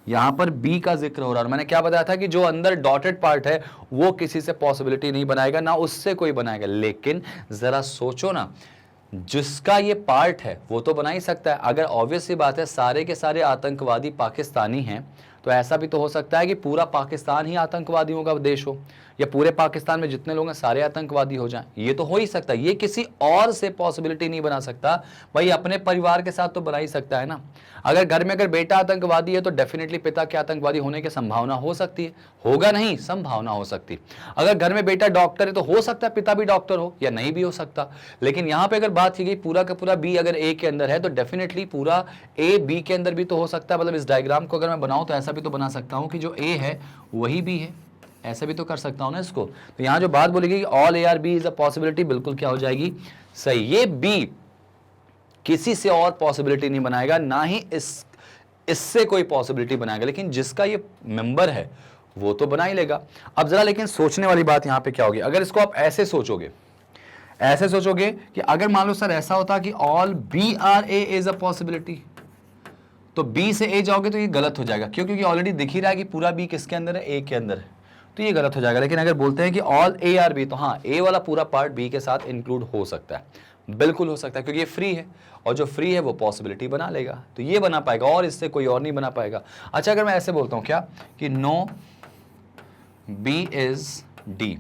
यहां पर बी का जिक्र हो रहा है। और मैंने क्या बताया था कि जो अंदर डॉटेड पार्ट है वो किसी से पॉसिबिलिटी नहीं बनाएगा, ना उससे कोई बनाएगा। लेकिन जरा सोचो ना, जिसका ये पार्ट है वो तो बना ही सकता है। अगर ऑब्वियस सी बात है सारे के सारे आतंकवादी पाकिस्तानी हैं, तो ऐसा भी तो हो सकता है कि पूरा पाकिस्तान ही आतंकवादियों का देश हो, या पूरे पाकिस्तान में जितने लोग हैं सारे आतंकवादी हो जाएं। ये तो हो ही सकता है, ये किसी और से पॉसिबिलिटी नहीं बना सकता भाई, अपने परिवार के साथ तो बना ही सकता है ना। अगर घर में अगर बेटा आतंकवादी है तो डेफिनेटली पिता के आतंकवादी होने की संभावना हो सकती है, होगा नहीं, संभावना हो सकती है। अगर घर में बेटा डॉक्टर है तो हो सकता है पिता भी डॉक्टर हो, या नहीं भी हो सकता। लेकिन यहां पे अगर बात की गई पूरा का पूरा बी अगर ए के अंदर है तो डेफिनेटली पूरा ए बी के अंदर भी तो हो सकता है। मतलब इस डायग्राम को अगर मैं बनाऊं तो ऐसा भी तो बना सकता हूं कि जो ए है वही बी है, ऐसे भी तो कर सकता हूं ना इसको। तो यहां जो बात बोलेगी all A are B is a possibility, बिल्कुल क्या हो जाएगी? सही। ये बी किसी से और पॉसिबिलिटी नहीं बनाएगा, ना ही इससे कोई पॉसिबिलिटी बनाएगा, लेकिन जिसका ये मेंबर है वो तो बना ही लेगा। अब जरा लेकिन सोचने वाली बात यहां पे क्या होगी? अगर इसको आप ऐसे सोचोगे, ऐसे सोचोगे कि अगर मान लो सर ऐसा होता कि all B are A is a possibility, तो बी से ए जाओगे तो ये गलत हो जाएगा। क्यों? क्योंकि ऑलरेडी दिख ही रहा है कि पूरा बी किसके अंदर है? ए के अंदर है, तो ये गलत हो जाएगा। लेकिन अगर बोलते हैं कि ऑल ए आर बी, तो हाँ ए वाला पूरा पार्ट बी के साथ इंक्लूड हो सकता है, बिल्कुल हो सकता है, क्योंकि ये फ्री है और जो फ्री है वो पॉसिबिलिटी बना लेगा, तो ये बना पाएगा और इससे कोई और नहीं बना पाएगा। अच्छा, अगर मैं ऐसे बोलता हूं क्या कि नो बी इज डी,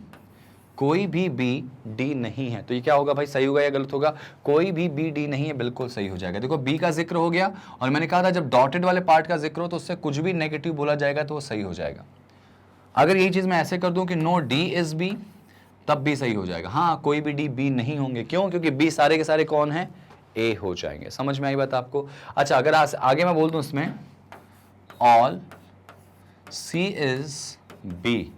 कोई भी बी डी नहीं है, तो ये क्या होगा भाई? सही होगा या गलत होगा? कोई भी बी डी नहीं है, बिल्कुल सही हो जाएगा। देखो बी का जिक्र हो गया, और मैंने कहा था जब डॉटेड वाले पार्ट का जिक्र हो तो उससे कुछ भी नेगेटिव बोला जाएगा तो वो सही हो जाएगा। अगर यही चीज मैं ऐसे कर दूं कि नो डी इज बी, तब भी सही हो जाएगा। हाँ, कोई भी डी बी नहीं होंगे, क्यों? क्योंकि बी सारे के सारे कौन है? ए हो जाएंगे। समझ में आई बात आपको? अच्छा, अगर आगे मैं बोल दूं इसमें all C is B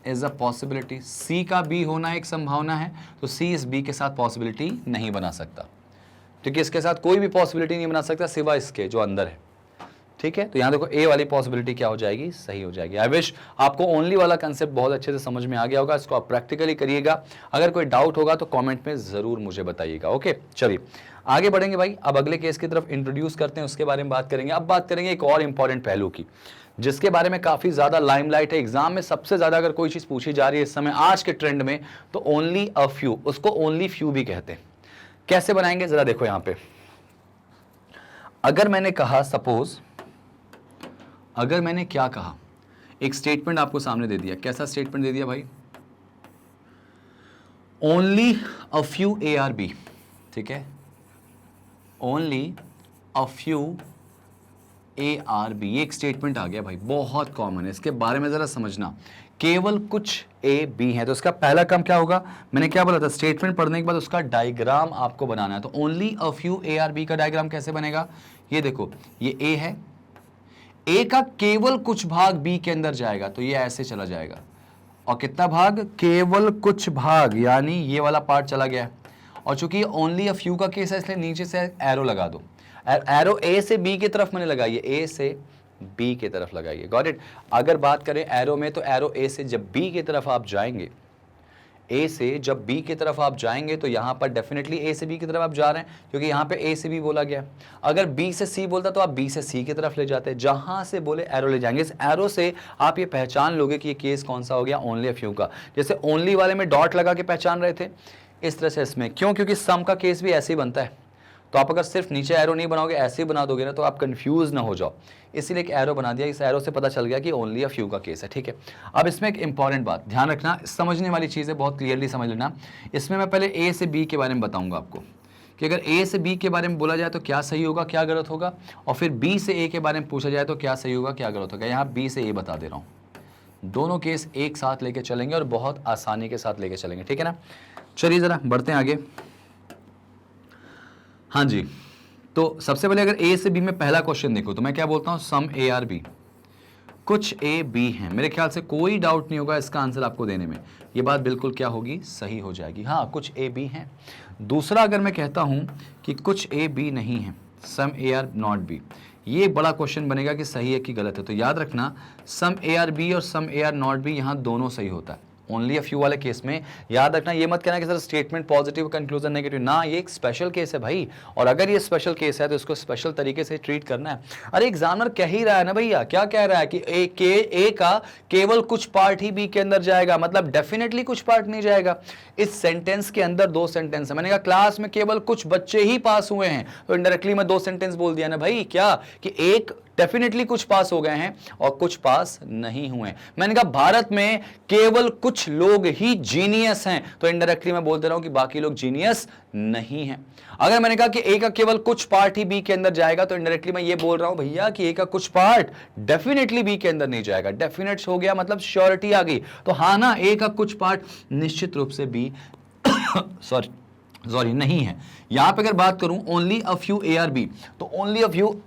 is a possibility, C का बी होना एक संभावना है, तो सी इस बी के साथ पॉसिबिलिटी नहीं बना सकता, क्योंकि इसके साथ कोई भी पॉसिबिलिटी नहीं बना सकता सिवा इसके जो अंदर है, ठीक है, तो यहां देखो ए वाली पॉसिबिलिटी क्या हो जाएगी, सही हो जाएगी। आई विश आपको ओनली वाला कंसेप्ट बहुत अच्छे से समझ में आ गया होगा, इसको आप प्रैक्टिकली करिएगा। अगर कोई डाउट होगा तो कमेंट में जरूर मुझे बताइएगा। ओके, चलिए आगे बढ़ेंगे भाई। अब अगले केस की तरफ इंट्रोड्यूस करते हैं, उसके बारे में बात करेंगे। अब बात करेंगे एक और इंपॉर्टेंट पहलू की, जिसके बारे में काफी ज्यादा लाइमलाइट है, एग्जाम में सबसे ज्यादा अगर कोई चीज पूछी जा रही है इस समय आज के ट्रेंड में, तो ओनली अ फ्यू, उसको ओनली फ्यू भी कहते हैं। कैसे बनाएंगे जरा देखो यहां पे। अगर मैंने कहा सपोज, अगर मैंने क्या कहा, एक स्टेटमेंट आपको सामने दे दिया, कैसा स्टेटमेंट दे दिया भाई, only a few A are B, ठीक है, only a few A are B, ये एक स्टेटमेंट आ गया भाई, बहुत कॉमन है, इसके बारे में जरा समझना। केवल कुछ ए बी है, तो इसका पहला काम क्या होगा, मैंने क्या बोला था, स्टेटमेंट पढ़ने के बाद उसका डायग्राम आपको बनाना है। तो only a few A are B का डायग्राम कैसे बनेगा, ये देखो, ये ए है, ए का केवल कुछ भाग बी के अंदर जाएगा, तो ये ऐसे चला जाएगा, और कितना भाग, केवल कुछ भाग, यानी ये वाला पार्ट चला गया। और चूंकि ओनली अ फ्यू का केस है, इसलिए नीचे से एरो लगा दो, एरो ए से बी की तरफ मैंने लगाई है, ए से बी की तरफ लगाइए, गॉट इट। अगर बात करें एरो में, तो एरो ए से जब बी की तरफ आप जाएंगे, ए से जब बी की तरफ आप जाएंगे, तो यहां पर डेफिनेटली ए से बी की तरफ आप जा रहे हैं, क्योंकि यहां पे ए से बी बोला गया। अगर बी से सी बोलता तो आप बी से सी की तरफ ले जाते, जहां से बोले एरो ले जाएंगे। इस एरो से आप ये पहचान लोगे कि ये केस कौन सा हो गया, ओनली अ फ्यू का। जैसे ओनली वाले में डॉट लगा के पहचान रहे थे, इस तरह से इसमें, क्यों, क्योंकि सम का केस भी ऐसे ही बनता है। तो आप अगर सिर्फ नीचे एरो नहीं बनाओगे, ऐसे ही बना दोगे ना, तो आप कंफ्यूज ना हो जाओ, इसीलिए एक एरो बना दिया। इस एरो से पता चल गया कि ओनली अ फ्यू का केस है, ठीक है। अब इसमें एक इंपॉर्टेंट बात ध्यान रखना, समझने वाली चीज़ है, बहुत क्लियरली समझ लेना। इसमें मैं पहले ए से बी के बारे में बताऊंगा आपको, कि अगर ए से बी के बारे में बोला जाए तो क्या सही होगा, क्या गलत होगा, और फिर बी से ए के बारे में पूछा जाए तो क्या सही होगा, क्या गलत होगा। यहाँ बी से ए बता दे रहा हूँ, दोनों केस एक साथ लेके चलेंगे और बहुत आसानी के साथ लेके चलेंगे, ठीक है ना। चलिए जरा बढ़ते हैं आगे। हाँ जी, तो सबसे पहले अगर ए से बी में पहला क्वेश्चन देखो, तो मैं क्या बोलता हूं, सम ए आर बी, कुछ ए बी है। मेरे ख्याल से कोई डाउट नहीं होगा इसका आंसर आपको देने में, ये बात बिल्कुल क्या होगी, सही हो जाएगी। हाँ, कुछ ए बी है। दूसरा, अगर मैं कहता हूं कि कुछ ए बी नहीं है, some A are not B, ये बड़ा क्वेश्चन बनेगा कि सही है कि गलत है। तो याद रखना, सम ए आर बी और सम ए आर नॉट बी, यहां दोनों सही होता है। ओनली अ फ्यू वाले केस में याद रखना, ये मत कहना कि sir statement positive, conclusion negative, ना, ये एक स्पेशल केस है भाई, और अगर ये स्पेशल केस है तो इसको स्पेशल तरीके से ट्रीट करना है। अरे एग्जामिनर कह ही रहा है ना भैया, क्या कह रहा है कि ए का केवल कुछ पार्ट ही बी के अंदर जाएगा, मतलब डेफिनेटली कुछ पार्ट नहीं जाएगा। इस सेंटेंस के अंदर दो सेंटेंस है, मैंने कहा क्लास में केवल कुछ बच्चे ही पास हुए हैं, तो इनडायरेक्टली मैं दो सेंटेंस बोल दिया ना भाई, क्या कि एक डेफिनेटली कुछ पास हो गए हैं और कुछ पास नहीं हुए। मैंने कहा भारत में केवल कुछ लोग ही जीनियस हैं, तो इनडायरेक्टली मैं बोल दे रहा हूं कि बाकी लोग जीनियस नहीं हैं। अगर मैंने कहा कि ए का केवल कुछ पार्ट ही बी के अंदर जाएगा, तो इनडायरेक्टली मैं ये बोल रहा हूं भैया कि ए का कुछ पार्ट डेफिनेटली बी के अंदर नहीं जाएगा। डेफिनेट हो गया मतलब श्योरिटी आ गई, तो हाँ ना, ए का कुछ पार्ट निश्चित रूप से बी सॉरी नहीं है। यहां पे अगर बात करूं only a few A are B, तो only a few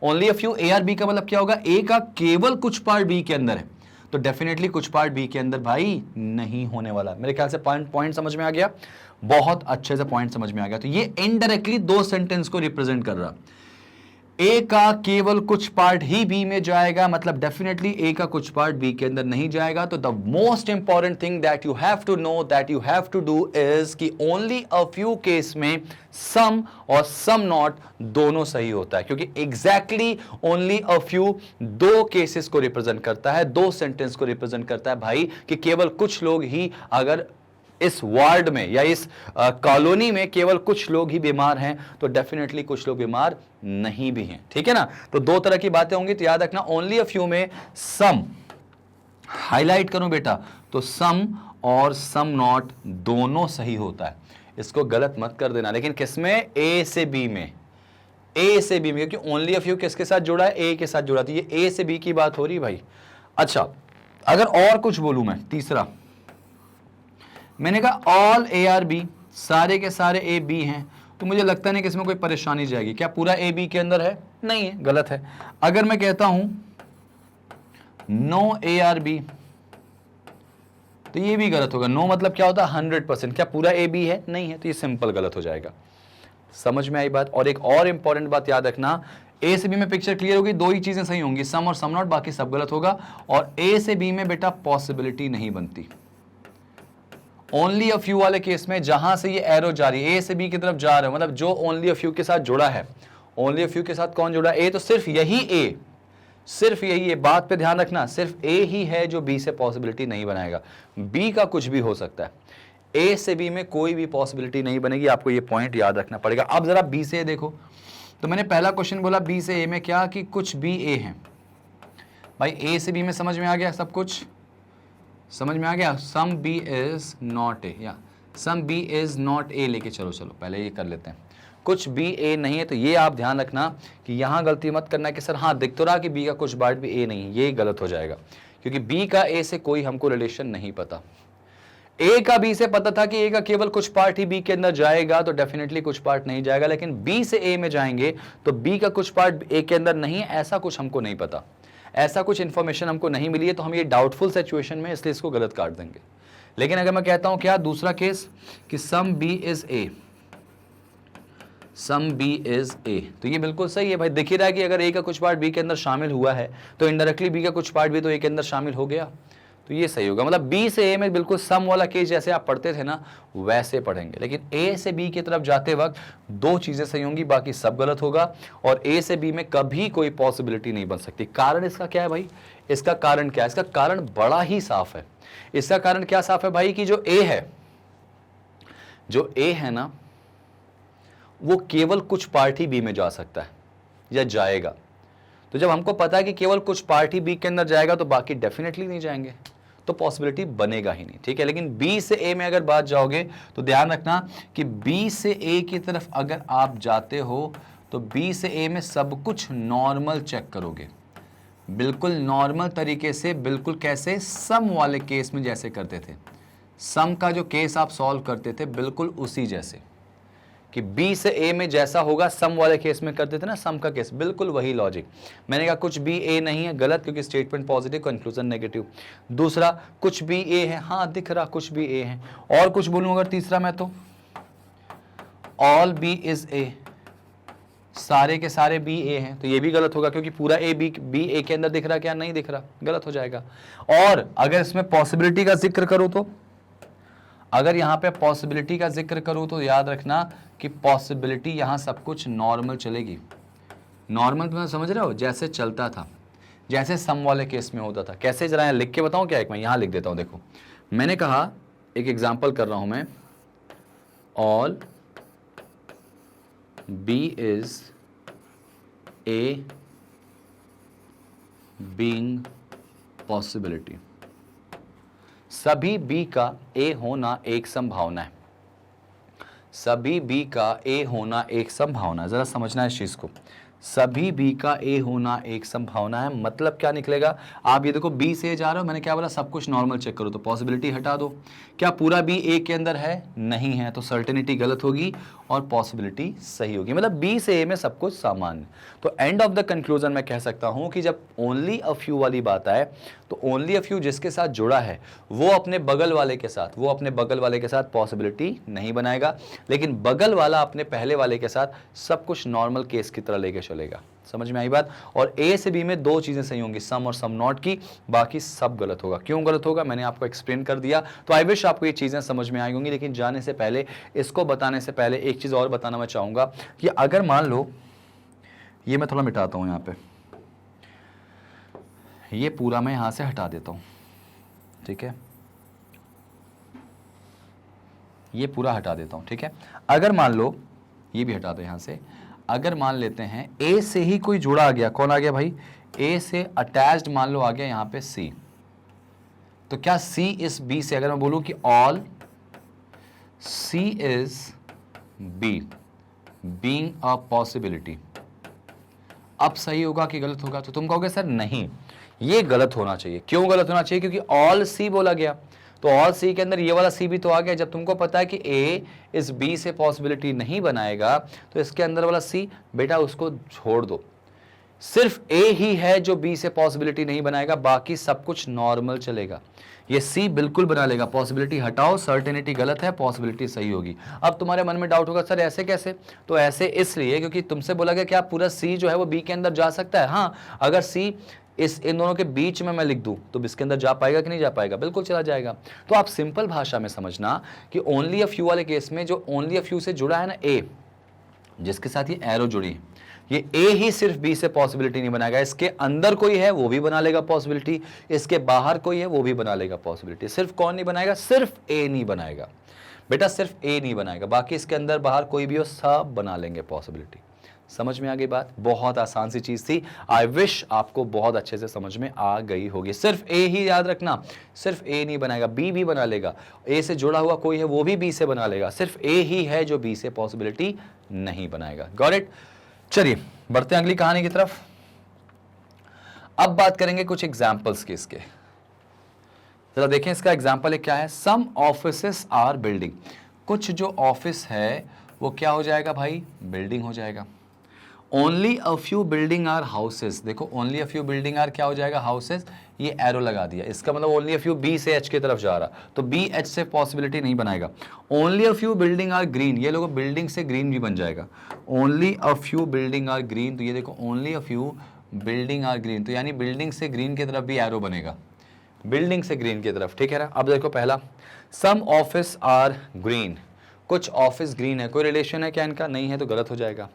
only a few A are B का मतलब क्या होगा, ए का केवल कुछ पार्ट बी के अंदर है, तो डेफिनेटली कुछ पार्ट बी के अंदर भाई नहीं होने वाला। मेरे ख्याल से पॉइंट समझ में आ गया, बहुत अच्छे से पॉइंट समझ में आ गया। तो ये इनडायरेक्टली दो सेंटेंस को रिप्रेजेंट कर रहा, ए का केवल कुछ पार्ट ही बी में जाएगा, मतलब डेफिनेटली ए का कुछ पार्ट बी के अंदर नहीं जाएगा। तो the most important thing that you have to know, that you have to do is कि ओनली अ फ्यू केस में सम और सम नॉट दोनों सही होता है, क्योंकि एग्जैक्टली ओनली अ फ्यू दो केसेस को रिप्रेजेंट करता है, दो सेंटेंस को रिप्रेजेंट करता है भाई, कि केवल कुछ लोग ही, अगर इस वार्ड में या इस कॉलोनी में केवल कुछ लोग ही बीमार हैं, तो डेफिनेटली कुछ लोग बीमार नहीं भी हैं, ठीक है ना। तो दो तरह की बातें होंगी, तो याद रखना ओनली अ फ्यू में सम, हाईलाइट करूं बेटा, तो सम और सम नॉट दोनों सही होता है, इसको गलत मत कर देना। लेकिन किसमें, ए से बी में, ए से बी में, क्योंकि ओनली अ फ्यू किसके साथ जुड़ा है, ए के साथ जुड़ा, तो ये ए से बी की बात हो रही भाई। अच्छा, अगर और कुछ बोलूं मैं, तीसरा मैंने कहा ऑल ए आर बी, सारे के सारे ए बी हैं, तो मुझे लगता नहीं कि इसमें कोई परेशानी जाएगी। क्या पूरा ए बी के अंदर है, नहीं है, गलत है। अगर मैं कहता हूं नो ए आर बी, तो ये भी गलत होगा। नो मतलब क्या होता है, 100%। क्या पूरा ए बी है, नहीं है, तो ये सिंपल गलत हो जाएगा। समझ में आई बात। और एक और इंपॉर्टेंट बात याद रखना, ए से बी में पिक्चर क्लियर होगी, दो ही चीजें सही होंगी, सम और सम नॉट, बाकी सब गलत होगा। और ए से बी में बेटा पॉसिबिलिटी नहीं बनती। ओनली अ फ्यू वाले केस में जहां से ये एरो जा रही है, ए से बी की तरफ जा रहा है, मतलब जो ओनली अ फ्यू के साथ जुड़ा है, ओनली अ फ्यू के साथ कौन जुड़ा है? ए। तो सिर्फ यही ए, सिर्फ यही है, बात पे ध्यान रखना, सिर्फ ए ही है जो बी से पॉसिबिलिटी नहीं बनाएगा। बी का कुछ भी हो सकता है, ए से बी में कोई भी पॉसिबिलिटी नहीं बनेगी, आपको ये पॉइंट याद रखना पड़ेगा। अब जरा बी से ए देखो, तो मैंने पहला क्वेश्चन बोला बी से ए में क्या, कि कुछ भी ए है। भाई ए से बी में समझ में आ गया, सब कुछ समझ में आ गया। Some B is not A, या some B is not A लेके चलो, पहले ये कर लेते हैं। कुछ बी ए नहीं है, तो ये आप ध्यान रखना कि यहां गलती मत करना कि सर हाँ दिख तो रहा कि बी का कुछ पार्ट भी ए नहीं है, ये गलत हो जाएगा, क्योंकि बी का ए से कोई हमको रिलेशन नहीं पता। ए का बी से पता था कि ए का केवल कुछ पार्ट ही बी के अंदर जाएगा, तो डेफिनेटली कुछ पार्ट नहीं जाएगा, लेकिन बी से ए में जाएंगे तो बी का कुछ पार्ट ए के अंदर नहीं है, ऐसा कुछ हमको नहीं पता, ऐसा कुछ इंफॉर्मेशन हमको नहीं मिली है, तो हम ये डाउटफुल सिचुएशन में इसलिए इसको गलत काट देंगे। लेकिन अगर मैं कहता हूं क्या दूसरा केस कि some B is A, some B is A, तो ये बिल्कुल सही है भाई, दिख ही रहा है कि अगर ए का कुछ पार्ट बी के अंदर शामिल हुआ है तो इनडायरेक्टली बी का कुछ पार्ट भी तो ए के अंदर शामिल हो गया, तो ये सही होगा। मतलब बी से ए में बिल्कुल सम वाला केस जैसे आप पढ़ते थे ना वैसे पढ़ेंगे, लेकिन ए से बी की तरफ जाते वक्त दो चीजें सही होंगी, बाकी सब गलत होगा, और ए से बी में कभी कोई पॉसिबिलिटी नहीं बन सकती। कारण इसका क्या है भाई? इसका कारण क्या है? इसका कारण बड़ा ही साफ है। इसका कारण क्या साफ है भाई, कि जो ए है, जो ए है ना, वो केवल कुछ पार्ट ही बी में जा सकता है या जाएगा। तो जब हमको पता है कि केवल कुछ पार्ट ही बी के अंदर जाएगा तो बाकी डेफिनेटली नहीं जाएंगे, तो पॉसिबिलिटी बनेगा ही नहीं, ठीक है। लेकिन बी से ए में अगर बात जाओगे तो ध्यान रखना कि बी से ए की तरफ अगर आप जाते हो तो बी से ए में सब कुछ नॉर्मल चेक करोगे, बिल्कुल नॉर्मल तरीके से, बिल्कुल कैसे? सम वाले केस में जैसे करते थे, सम का जो केस आप सॉल्व करते थे बिल्कुल उसी जैसे, कि बी से ए में जैसा होगा सम वाले केस में करते थे ना, सम का केस, बिल्कुल वही लॉजिक। मैंने कहा कुछ बी ए नहीं है, गलत, क्योंकि स्टेटमेंट पॉजिटिव, कंक्लूजन नेगेटिव। दूसरा कुछ बी ए है, हाँ दिख रहा कुछ बी ए है। और कुछ बोलूं अगर तीसरा मैं, तो ऑल बी इज ए, सारे के सारे बी ए हैं, तो ये भी गलत होगा, क्योंकि पूरा ए बी ए के अंदर दिख रहा, क्या नहीं दिख रहा, गलत हो जाएगा। और अगर इसमें पॉसिबिलिटी का जिक्र करूं तो, अगर यहां पे पॉसिबिलिटी का जिक्र करूं तो याद रखना कि पॉसिबिलिटी यहां सब कुछ नॉर्मल चलेगी। नॉर्मल तुम्हें समझ रहे हो, जैसे चलता था, जैसे सम वाले केस में होता था। कैसे? जरा यहां लिख के बताऊं क्या? एक मैं यहां लिख देता हूं, देखो मैंने कहा, एक एग्जांपल कर रहा हूं मैं, all B is a being possibility, सभी बी का ए होना एक संभावना है, सभी बी का ए होना एक संभावना है। जरा समझना है इस चीज को, सभी बी का ए होना एक संभावना है, मतलब क्या निकलेगा? आप ये देखो बी से जा रहे हो, मैंने क्या बोला? सब कुछ नॉर्मल चेक करो, तो पॉसिबिलिटी हटा दो। क्या पूरा बी ए के अंदर है? नहीं है, तो सर्टेनिटी गलत होगी और पॉसिबिलिटी सही होगी, मतलब बी से ए में सब कुछ सामान्य। तो एंड ऑफ द कंक्लूजन मैं कह सकता हूं कि जब ओनली अ फ्यू वाली बात आए तो ओनली अ फ्यू जिसके साथ जुड़ा है वो अपने बगल वाले के साथ, वो अपने बगल वाले के साथ पॉसिबिलिटी नहीं बनाएगा, लेकिन बगल वाला अपने पहले वाले के साथ सब कुछ नॉर्मल केस की तरह लेके चलेगा। समझ में आई बात? और ए से बी में दो चीजें सही होंगी, सम और सम नॉट की, बाकी सब गलत होगा। क्यों गलत होगा मैंने आपको एक्सप्लेन कर दिया, तो आई विश आपको ये चीजें समझ में आई होंगी। लेकिन जाने से पहले, इसको बताने से पहले एक चीज और बताना मैं चाहूंगा कि अगर मान लो, ये मैं थोड़ा मिटाता हूं, यहां पे ये पूरा मैं यहां से हटा देता हूं, ठीक है, ये पूरा हटा देता हूं, ठीक है। अगर मान लो, ये भी हटा दो यहां से, अगर मान लेते हैं ए से ही कोई जुड़ा आ गया, कौन आ गया भाई? ए से अटैच्ड मान लो आ गया यहां पे सी, तो क्या सी इज बी से, अगर मैं बोलूं कि all C is B being a possibility, अब सही होगा कि गलत होगा? तो तुम कहोगे सर नहीं, ये गलत होना चाहिए। क्यों गलत होना चाहिए? क्योंकि ऑल सी बोला गया, तो ऑल सी के अंदर ये वाला सी भी तो आ गया। जब तुमको पता है कि ए इस बी से पॉसिबिलिटी नहीं बनाएगा तो इसके अंदर वाला सी बेटा उसको छोड़ दो। सिर्फ ए ही है जो बी से पॉसिबिलिटी नहीं बनाएगा, बाकी सब कुछ नॉर्मल चलेगा। ये सी बिल्कुल बना लेगा, पॉसिबिलिटी हटाओ, सर्टेनिटी गलत है, पॉसिबिलिटी सही होगी। अब तुम्हारे मन में डाउट होगा सर ऐसे कैसे, तो ऐसे इसलिए क्योंकि तुमसे बोला गया कि आप पूरा सी जो है वो बी के अंदर जा सकता है। हाँ, अगर सी इन दोनों के बीच में मैं लिख दूं तो इसके अंदर जा पाएगा कि नहीं जा पाएगा, बिल्कुल चला जाएगा। तो आप सिंपल भाषा में समझना कि ओनली अ फ्यू वाले केस में जो ओनली अ फ्यू से जुड़ा है ना ए, जिसके साथ ये एरो जुड़ी है, ये ए ही सिर्फ बी से पॉसिबिलिटी नहीं बनाएगा, इसके अंदर कोई है वो भी बना लेगा पॉसिबिलिटी, इसके बाहर कोई है वो भी बना लेगा पॉसिबिलिटी। सिर्फ कौन नहीं बनाएगा, सिर्फ ए नहीं बनाएगा बेटा, सिर्फ ए नहीं बनाएगा, बाकी इसके अंदर बाहर कोई भी हो सब बना लेंगे पॉसिबिलिटी। समझ में आ गई बात, बहुत आसान सी चीज थी। आई विश आपको बहुत अच्छे से समझ में आ गई होगी। सिर्फ ए ही याद रखना, सिर्फ ए नहीं बनाएगा, बी भी बना लेगा, ए से जुड़ा हुआ कोई है वो भी बी से बना लेगा, सिर्फ ए ही है जो बी से पॉसिबिलिटी नहीं बनाएगा। Got it. चलिए बढ़ते हैं अगली कहानी की तरफ। अब बात करेंगे कुछ एग्जाम्पल्स की इसके। जरा देखें इसका एग्जाम्पल क्या है। सम ऑफिसेस आर बिल्डिंग, कुछ जो ऑफिस है वो क्या हो जाएगा भाई, बिल्डिंग हो जाएगा। Only a few building are houses, देखो only a few building are क्या हो जाएगा, हाउसेस, ये एरो लगा दिया, इसका मतलब ओनली अ फ्यू बी से एच की तरफ जा रहा, तो बी एच से पॉसिबिलिटी नहीं बनाएगा। Only a few building are green, ये लोगों बिल्डिंग से ग्रीन भी बन जाएगा। Only a few building are green, तो ये देखो only a few building are green, तो यानी बिल्डिंग से ग्रीन की तरफ भी एरो बनेगा, बिल्डिंग से ग्रीन की तरफ, ठीक है ना। अब देखो पहला, सम ऑफिस आर ग्रीन, कुछ ऑफिस ग्रीन है, कोई रिलेशन है क्या इनका, नहीं है तो गलत हो जाएगा।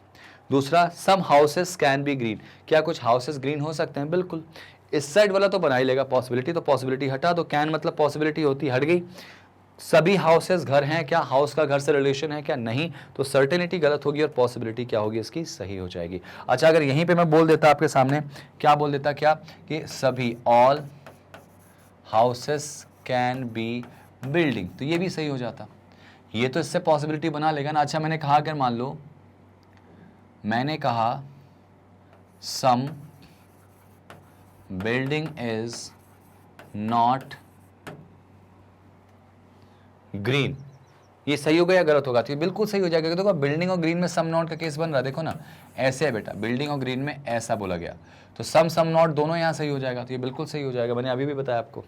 दूसरा, सम हाउसेस कैन बी ग्रीन, क्या कुछ हाउसेस ग्रीन हो सकते हैं, बिल्कुल। इस साइड वाला तो बना ही लेगा पॉसिबिलिटी, तो पॉसिबिलिटी हटा दो, कैन मतलब पॉसिबिलिटी होती, हट गई। सभी हाउसेस घर हैं क्या, हाउस का घर से रिलेशन है क्या, नहीं, तो सर्टेनिटी गलत होगी और पॉसिबिलिटी क्या होगी इसकी, सही हो जाएगी। अच्छा, अगर यहीं पे मैं बोल देता आपके सामने, क्या बोल देता, क्या कि सभी all houses can be building, तो ये भी सही हो जाता, ये तो इससे पॉसिबिलिटी बना लेगा ना। अच्छा, मैंने कहा, अगर मान लो मैंने कहा सम बिल्डिंग इज नॉट ग्रीन, ये सही होगा या गलत होगा, तो ये बिल्कुल सही हो जाएगा। देखो बिल्डिंग और ग्रीन में सम नॉट का केस बन रहा है, देखो ना ऐसे है बेटा, बिल्डिंग और ग्रीन में ऐसा बोला गया, तो सम नॉट दोनों यहां सही हो जाएगा, तो ये बिल्कुल सही हो जाएगा। मैंने अभी भी बताया आपको,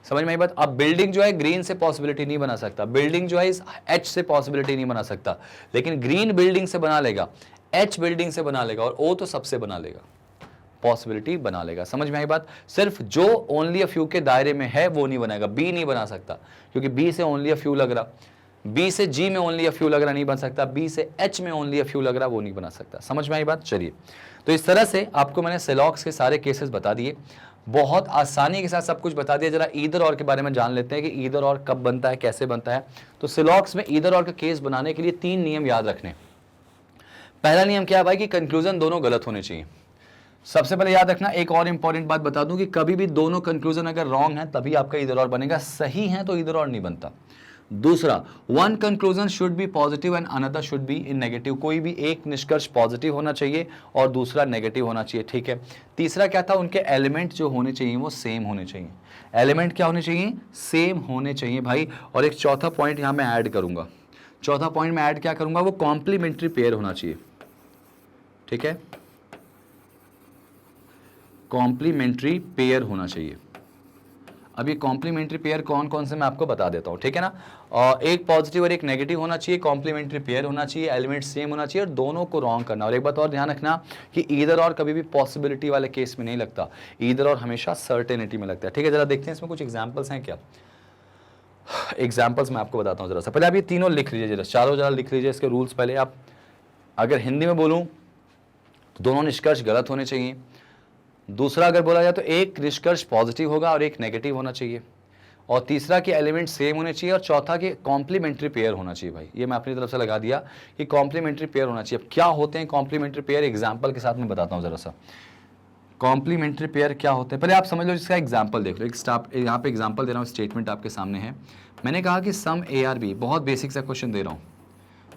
समझ में आई बात। अब बिल्डिंग जो है ग्रीन से पॉसिबिलिटी नहीं बना सकता, बिल्डिंग जो है इस एच से पॉसिबिलिटी नहीं बना सकता, लेकिन ग्रीन बिल्डिंग से बना लेगा, एच बिल्डिंग से बना लेगा, और ओ तो सबसे बना लेगा, पॉसिबिलिटी बना लेगा। समझ में आई बात। सिर्फ जो ओनली अ फ्यू के दायरे में है वो नहीं बनाएगा, बी नहीं बना सकता, क्योंकि बी से ओनली अ फ्यू लग रहा, बी से जी में ओनली अ फ्यू लग रहा नहीं बन सकता, बी से एच में ओनली अ फ्यू लग रहा वो नहीं बना सकता। समझ में आई बात। चलिए, तो इस तरह से आपको मैंने सिलॉक्स के सारे केसेस बता दिए, बहुत आसानी के साथ सब कुछ बता दिया। जरा ईदर और के बारे में जान लेते हैं कि ईदर और कब बनता है, कैसे बनता है। तो सिलॉक्स में ईदर और का केस बनाने के लिए 3 नियम याद रखने। पहला नियम क्या है भाई, कि कंक्लूजन दोनों गलत होने चाहिए। सबसे पहले याद रखना, एक और इंपॉर्टेंट बात बता दूं कि कभी भी दोनों कंक्लूजन अगर रॉन्ग है तभी आपका ईदर और बनेगा, सही है तो ईदर और नहीं बनता। दूसरा, one conclusion should be positive and another should be in negative, कोई भी एक निष्कर्ष पॉजिटिव होना चाहिए और दूसरा नेगेटिव होना चाहिए, ठीक है। तीसरा क्या था, उनके एलिमेंट जो होने चाहिए वो सेम होने चाहिए। एलिमेंट क्या होने चाहिए, सेम होने चाहिए भाई। और एक चौथा पॉइंट यहां मैं ऐड करूंगा, चौथा पॉइंट में ऐड क्या करूंगा, वो कॉम्प्लीमेंट्री पेयर होना चाहिए, ठीक है, कॉम्प्लीमेंट्री पेयर होना चाहिए। अब ये कॉम्प्लीमेंट्री पेयर कौन कौन से मैं आपको बता देता हूं, ठीक है ना। और एक पॉजिटिव और एक नेगेटिव होना चाहिए, कॉम्प्लीमेंट्री पेयर होना चाहिए, एलिमेंट सेम होना चाहिए और दोनों को रॉन्ग करना। और एक बात और ध्यान रखना कि ईदर और कभी भी पॉसिबिलिटी वाले केस में नहीं लगता, ईदर और हमेशा सर्टेनिटी में लगता है, ठीक है। जरा देखते हैं इसमें कुछ एग्जाम्पल्स हैं क्या। एग्जाम्पल्स मैं आपको बताता हूँ जरा सा, पहले आप ये तीनों लिख लीजिए, जरा चारों जरा लिख लीजिए इसके रूल्स पहले आप। अगर हिंदी में बोलूँ तो दोनों निष्कर्ष गलत होने चाहिए। दूसरा, अगर बोला जाए तो एक निष्कर्ष पॉजिटिव होगा और एक नेगेटिव होना चाहिए। और तीसरा कि एलिमेंट सेम होने चाहिए। और चौथा कि कॉम्प्लीमेंट्री पेयर होना चाहिए। भाई ये मैं अपनी तरफ से लगा दिया कि कॉम्प्लीमेंट्री पेयर होना चाहिए। अब क्या होते हैं कॉम्प्लीमेंट्री पेयर, एग्जाम्पल के साथ मैं बताता हूँ जरा सा। कॉम्प्लीमेंट्री पेयर क्या होते हैं, पहले आप समझ लो, इसका एग्जाम्पल देख लो। एक यहाँ पे एग्जाम्पल दे रहा हूँ, स्टेटमेंट आपके सामने है। मैंने कहा कि सम ए आर बी, बहुत बेसिक सा क्वेश्चन दे रहा हूँ,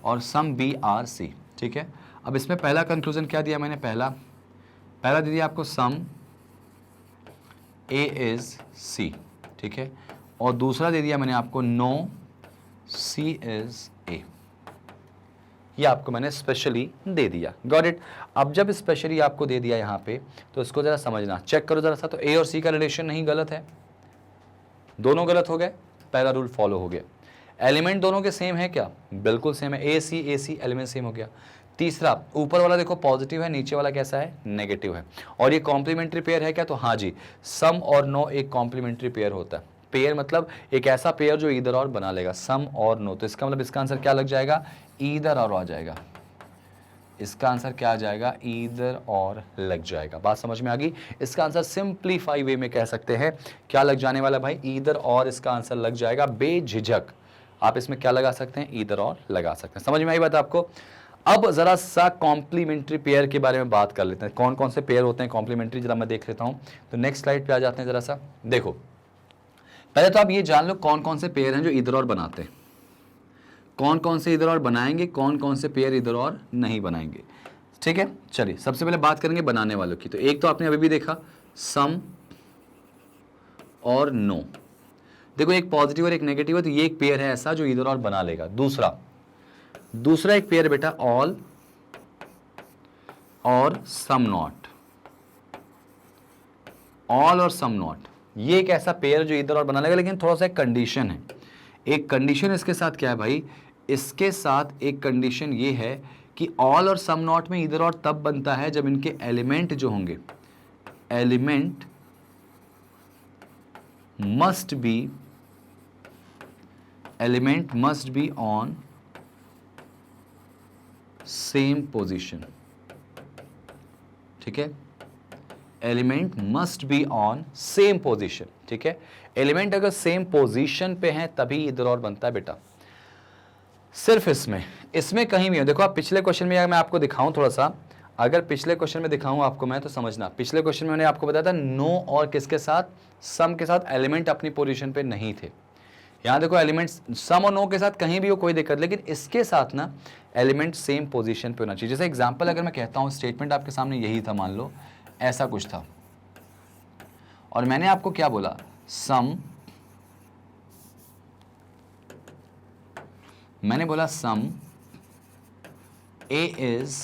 और सम बी आर सी, ठीक है। अब इसमें पहला कंक्लूजन क्या दिया मैंने, पहला दे दिया आपको सम ए इज सी, ठीक है। और दूसरा दे दिया मैंने आपको नो सी इज ए। ये आपको मैंने स्पेशली दे दिया, गॉट इट। अब जब स्पेशली आपको दे दिया यहाँ पे, तो इसको जरा समझना, चेक करो जरा सा। तो ए और सी का रिलेशन नहीं गलत है, दोनों गलत हो गए, पहला रूल फॉलो हो गया। एलिमेंट दोनों के सेम है क्या? बिल्कुल सेम है, ए सी एलिमेंट सेम हो गया। तीसरा, ऊपर वाला देखो पॉजिटिव है, नीचे वाला कैसा है? नेगेटिव है। और ये कॉम्प्लीमेंट्री पेयर है क्या? तो हाँ जी, सम और नो एक कॉम्प्लीमेंट्री पेयर होता है। पेयर मतलब एक ऐसा पेयर जो इधर और बना लेगा, सम और नो। तो इसका मतलब इसका आंसर क्या लग जाएगा? ईदर और आ जाएगा। इसका आंसर क्या आ जाएगा? ईदर और लग जाएगा। बात समझ में आ गई? इसका आंसर सिंप्लीफाई वे में कह सकते हैं, क्या लग जाने वाला भाई? ईदर और इसका आंसर लग जाएगा बेझिझक। आप इसमें क्या लगा सकते हैं? ईदर और लगा सकते हैं। समझ में आई बात आपको? अब जरा सा कॉम्प्लीमेंट्री पेयर के बारे में बात कर लेते हैं। कौन कौन से पेयर होते हैं कॉम्प्लीमेंट्री, जरा मैं देख लेता हूं। तो नेक्स्ट स्लाइड पे आ जाते हैं जरा सा। देखो, पहले तो आप ये जान लो कौन कौन से पेयर हैं जो इधर और बनाते हैं, कौन कौन से इधर और बनाएंगे, कौन कौन से पेयर इधर और नहीं बनाएंगे। ठीक है, चलिए सबसे पहले बात करेंगे बनाने वालों की। तो एक तो आपने अभी भी देखा, सम और नो। देखो, एक पॉजिटिव और एक नेगेटिव है, तो ये एक पेयर है ऐसा जो इधर और बना लेगा। दूसरा एक पेयर बेटा ऑल और सम नॉट। ऑल और सम नॉट, ये एक ऐसा पेयर जो इधर और बना लेगा, लेकिन थोड़ा सा एक कंडीशन है। एक कंडीशन इसके साथ क्या है भाई? इसके साथ एक कंडीशन ये है कि ऑल और सम नॉट में इधर और तब बनता है जब इनके एलिमेंट जो होंगे, element must be on same position. ठीक है, element must be on same position. ठीक है, एलिमेंट अगर सेम पोजीशन पे हैं तभी इधर और बनता है बेटा। सिर्फ इसमें कहीं भी हो। देखो, आप पिछले क्वेश्चन में, मैं आपको दिखाऊं थोड़ा सा, अगर पिछले क्वेश्चन में दिखाऊं आपको मैं, तो समझना। पिछले क्वेश्चन में मैंने आपको बताया था नो और किसके साथ? सम के साथ। एलिमेंट अपनी पोजीशन पे नहीं थे। यहां देखो, एलिमेंट्स सम और नो के साथ कहीं भी हो कोई दिक्कत, लेकिन इसके साथ ना एलिमेंट सेम पोजीशन पे होना चाहिए। जैसे एग्जांपल अगर मैं कहता हूं, स्टेटमेंट आपके सामने यही था, मान लो ऐसा कुछ था, और मैंने आपको क्या बोला? मैंने बोला सम ए इज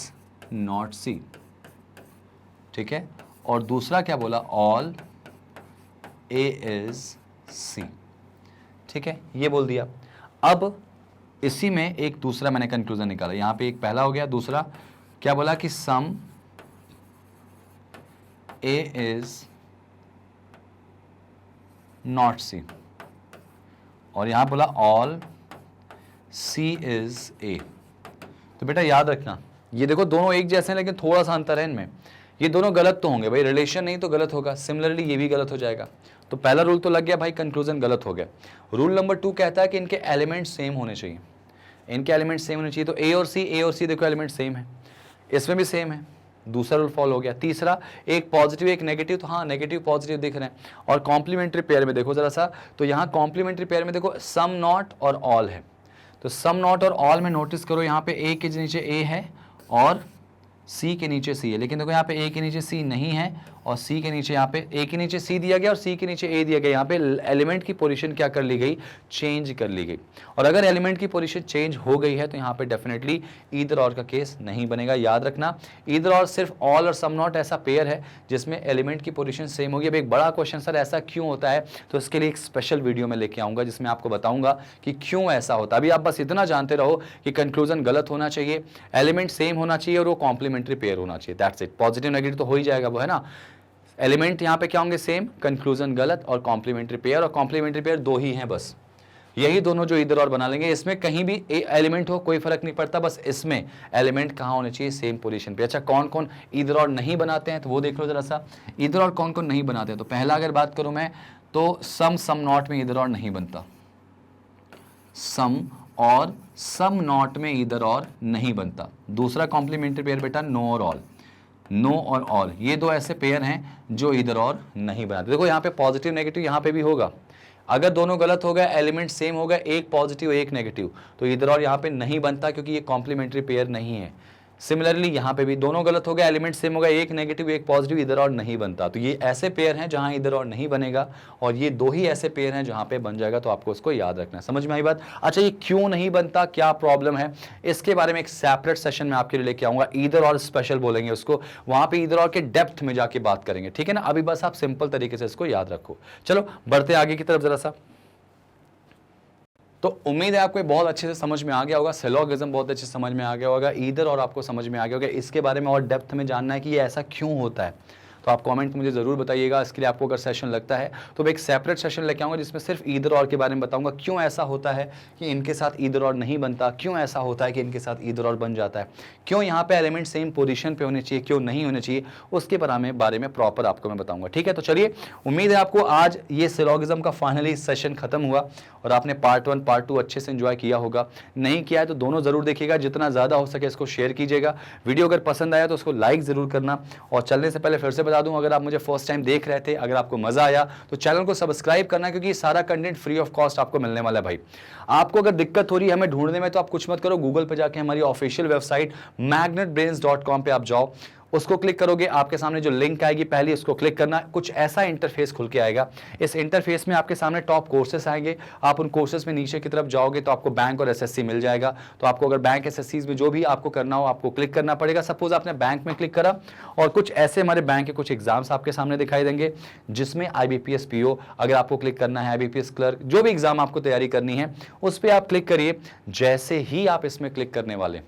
नॉट सी। ठीक है, और दूसरा क्या बोला? All A is C. ठीक है, ये बोल दिया। अब इसी में एक दूसरा मैंने कंक्लूजन निकाला। यहां पे एक पहला हो गया, दूसरा क्या बोला? कि सम ए इज नॉट सी, और यहां बोला ऑल सी इज ए। तो बेटा याद रखना, ये देखो दोनों एक जैसे हैं, लेकिन थोड़ा सा अंतर है इनमें। ये दोनों गलत तो होंगे भाई, रिलेशन नहीं तो गलत होगा। सिमिलरली ये भी गलत हो जाएगा। तो पहला रूल तो लग गया भाई, कंक्लूजन गलत हो गया। रूल नंबर 2 कहता है कि इनके एलिमेंट सेम होने चाहिए। इनके एलिमेंट सेम होने चाहिए। तो ए और सी देखो एलिमेंट सेम है, इसमें भी सेम है, दूसरा रूल फॉलो हो गया। तीसरा, एक पॉजिटिव एक नेगेटिव, तो हाँ नेगेटिव पॉजिटिव दिख रहे हैं। और कॉम्प्लीमेंट्री पेयर में देखो जरा सा, तो यहाँ कॉम्प्लीमेंट्री पेयर में देखो सम नॉट और ऑल है। तो सम नॉट और ऑल में नोटिस करो, यहाँ पे ए के नीचे ए है और सी के नीचे सी है, लेकिन देखो यहाँ पे ए के नीचे सी नहीं है और सी के नीचे, यहाँ पे ए के नीचे सी दिया गया और सी के नीचे ए दिया गया। यहाँ पे एलिमेंट की पोजीशन क्या कर ली गई? चेंज कर ली गई। और अगर एलिमेंट की पोजीशन चेंज हो गई है तो यहाँ पे डेफिनेटली ईदर और का केस नहीं बनेगा। याद रखना, ईदर और सिर्फ ऑल और सम नॉट ऐसा पेयर है जिसमें एलिमेंट की पोजीशन सेम होगी। अब एक बड़ा क्वेश्चन, सर ऐसा क्यों होता है? तो इसके लिए एक स्पेशल वीडियो में लेके आऊंगा जिसमें आपको बताऊंगा कि क्यों ऐसा होता है। अभी आप बस इतना जानते रहो कि कंक्लूजन गलत होना चाहिए, एलिमेंट सेम होना चाहिए और वो कॉम्प्लीमेंट्री पेयर होना चाहिए। That's it. पॉजिटिव नेगेटिव तो हो ही जाएगा वो, है ना। एलिमेंट यहाँ पे क्या होंगे? सेम, कंक्लूजन गलत, और कॉम्प्लीमेंट्री पेयर। और कॉम्प्लीमेंट्री पेयर दो ही हैं बस, यही दोनों जो इधर और बना लेंगे। इसमें कहीं भी एलिमेंट हो कोई फर्क नहीं पड़ता, बस इसमें एलिमेंट कहाँ होने चाहिए? सेम पोजीशन पे। अच्छा, कौन कौन इधर और नहीं बनाते हैं तो वो देख लो जरा सा। इधर और कौन कौन नहीं बनाते हैं? तो पहला अगर बात करूं मैं, तो सम नॉट में इधर और नहीं बनता। सम और सम नॉट में इधर और नहीं बनता। दूसरा कॉम्प्लीमेंट्री पेयर बेटा नो और ऑल। नो और ऑल, ये दो ऐसे पेयर हैं जो इधर और नहीं बनाते। देखो यहाँ पे पॉजिटिव नेगेटिव यहाँ पे भी होगा। अगर दोनों गलत हो गए, एलिमेंट सेम हो गए, एक पॉजिटिव एक नेगेटिव, तो इधर और यहाँ पे नहीं बनता क्योंकि ये कॉम्प्लीमेंट्री पेयर नहीं है। सिमिलरली यहाँ पे भी दोनों गलत हो गए, एलिमेंट सेम होगा, एक नेगेटिव एक पॉजिटिव, इधर और नहीं बनता। तो ये ऐसे पेयर हैं जहां इधर और नहीं बनेगा, और ये दो ही ऐसे पेयर हैं जहां पे बन जाएगा। तो आपको उसको याद रखना है। समझ में आई बात? अच्छा, ये क्यों नहीं बनता, क्या प्रॉब्लम है, इसके बारे में एक सेपरेट सेशन में आपके लिए लेके आऊंगा। इधर और स्पेशल बोलेंगे उसको, वहां पे इधर और के डेप्थ में जाके बात करेंगे, ठीक है ना। अभी बस आप सिंपल तरीके से इसको याद रखो। चलो बढ़ते आगे की तरफ जरा सा। तो उम्मीद है आपको बहुत अच्छे से समझ में आ गया होगा, सिलोगिज्म बहुत अच्छे से समझ में आ गया होगा, ईदर और आपको समझ में आ गया होगा। इसके बारे में और डेप्थ में जानना है कि ये ऐसा क्यों होता है, तो आप कमेंट मुझे ज़रूर बताइएगा। इसके लिए आपको अगर सेशन लगता है तो मैं एक सेपरेट सेशन लेके आऊँगा जिसमें सिर्फ ईदर और के बारे में बताऊंगा, क्यों ऐसा होता है कि इनके साथ ईदर और नहीं बनता, क्यों ऐसा होता है कि इनके साथ ईदर और बन जाता है, क्यों यहाँ पे एलिमेंट सेम पोजीशन पे होने चाहिए, क्यों नहीं होने चाहिए, उसके बारे में प्रॉपर आपको मैं बताऊंगा। ठीक है, तो चलिए, उम्मीद है आपको आज ये सिलोगिज्म का फाइनली सेशन खत्म हुआ और आपने पार्ट 1 पार्ट 2 अच्छे से एंजॉय किया होगा। नहीं किया है तो दोनों जरूर देखिएगा, जितना ज़्यादा हो सके इसको शेयर कीजिएगा। वीडियो अगर पसंद आया तो उसको लाइक ज़रूर करना। और चलने से पहले फिर से बता दूं, अगर आप मुझे फर्स्ट टाइम देख रहे थे, अगर आपको मजा आया तो चैनल को सब्सक्राइब करना, क्योंकि सारा कंटेंट फ्री ऑफ कॉस्ट आपको मिलने वाला है भाई। आपको अगर दिक्कत हो रही है हमें ढूंढने में तो आप कुछ मत करो, गूगल पे जाके हमारी ऑफिशियल वेबसाइट magnetbrains.com पे आप जाओ, उसको क्लिक करोगे, आपके सामने जो लिंक आएगी पहले उसको क्लिक करना, कुछ ऐसा इंटरफेस खुल के आएगा। इस इंटरफेस में आपके सामने टॉप कोर्सेस आएंगे, आप उन कोर्सेस में नीचे की तरफ जाओगे तो आपको बैंक और एसएससी मिल जाएगा। तो आपको अगर बैंक एसएससी में जो भी आपको करना हो आपको क्लिक करना पड़ेगा। सपोज आपने बैंक में क्लिक करा और कुछ ऐसे हमारे बैंक के कुछ एग्जाम्स आपके सामने दिखाई देंगे, जिसमें IBPS PO अगर आपको क्लिक करना है, IBPS क्लर्क, जो भी एग्जाम आपको तैयारी करनी है उस पर आप क्लिक करिए। जैसे ही आप इसमें क्लिक करने वाले,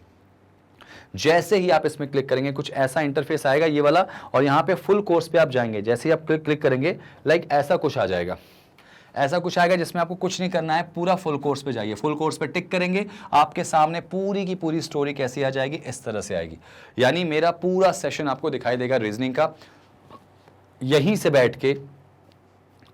जैसे ही आप इसमें क्लिक करेंगे कुछ ऐसा इंटरफेस आएगा ये वाला, और यहाँ पे फुल कोर्स पे आप जाएंगे। जैसे ही आप क्लिक करेंगे लाइक ऐसा कुछ आ जाएगा, ऐसा कुछ आएगा जिसमें आपको कुछ नहीं करना है, पूरा फुल कोर्स पे जाइए। फुल कोर्स पे टिक करेंगे, आपके सामने पूरी की पूरी स्टोरी कैसी आ जाएगी, इस तरह से आएगी। यानी मेरा पूरा सेशन आपको दिखाई देगा रीजनिंग का, यहीं से बैठ के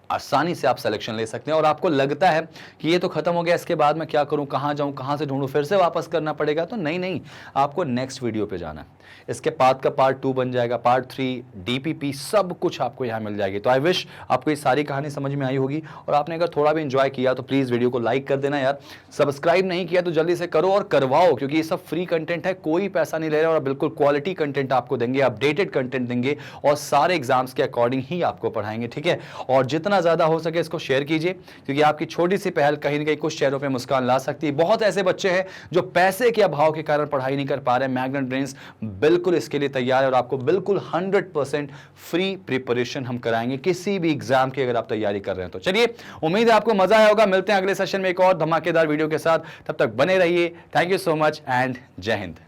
आसानी से आप सिलेक्शन ले सकते हैं। और आपको लगता है कि ये तो खत्म हो गया, इसके बाद मैं क्या करूं, कहां जाऊं, कहां से ढूंढूं, फिर से वापस करना पड़ेगा, तो नहीं, आपको नेक्स्ट वीडियो पे जाना है। इसके बाद का पार्ट 2 बन जाएगा, पार्ट 3 DPP सब कुछ आपको यहां मिल जाएगी। तो आई विश आपको ये सारी कहानी समझ में आई होगी, और आपने अगर थोड़ा भी एंजॉय किया तो प्लीज वीडियो को लाइक कर देना यार। सब्सक्राइब नहीं किया तो जल्दी से करो और करवाओ, क्योंकि ये सब फ्री कंटेंट है, कोई पैसा नहीं ले रहा, और बिल्कुल क्वालिटी कंटेंट आपको देंगे, अपडेटेड कंटेंट देंगे, और सारे एग्जाम्स के अकॉर्डिंग ही आपको पढ़ाएंगे। ठीक है, और जितना ज्यादा हो सके इसको शेयर कीजिए, क्योंकि आपकी छोटी सी पहल कहीं ना कहीं कुछ चेहरों पे मुस्कान ला सकती है। बहुत ऐसे बच्चे हैं जो पैसे के अभाव के कारण पढ़ाई नहीं कर पा रहे। मैग्नेट ब्रेन्स बिल्कुल इसके लिए तैयार है, और आपको बिल्कुल 100% फ्री प्रिपरेशन हम कराएंगे किसी भी एग्जाम की, अगर आप तैयारी कर रहे हैं तो। चलिए, उम्मीद है आपको मजा आया होगा। मिलते हैं अगले सेशन में एक और धमाकेदार वीडियो के साथ, तब तक बने रहिए। Thank you so much and जय हिंद।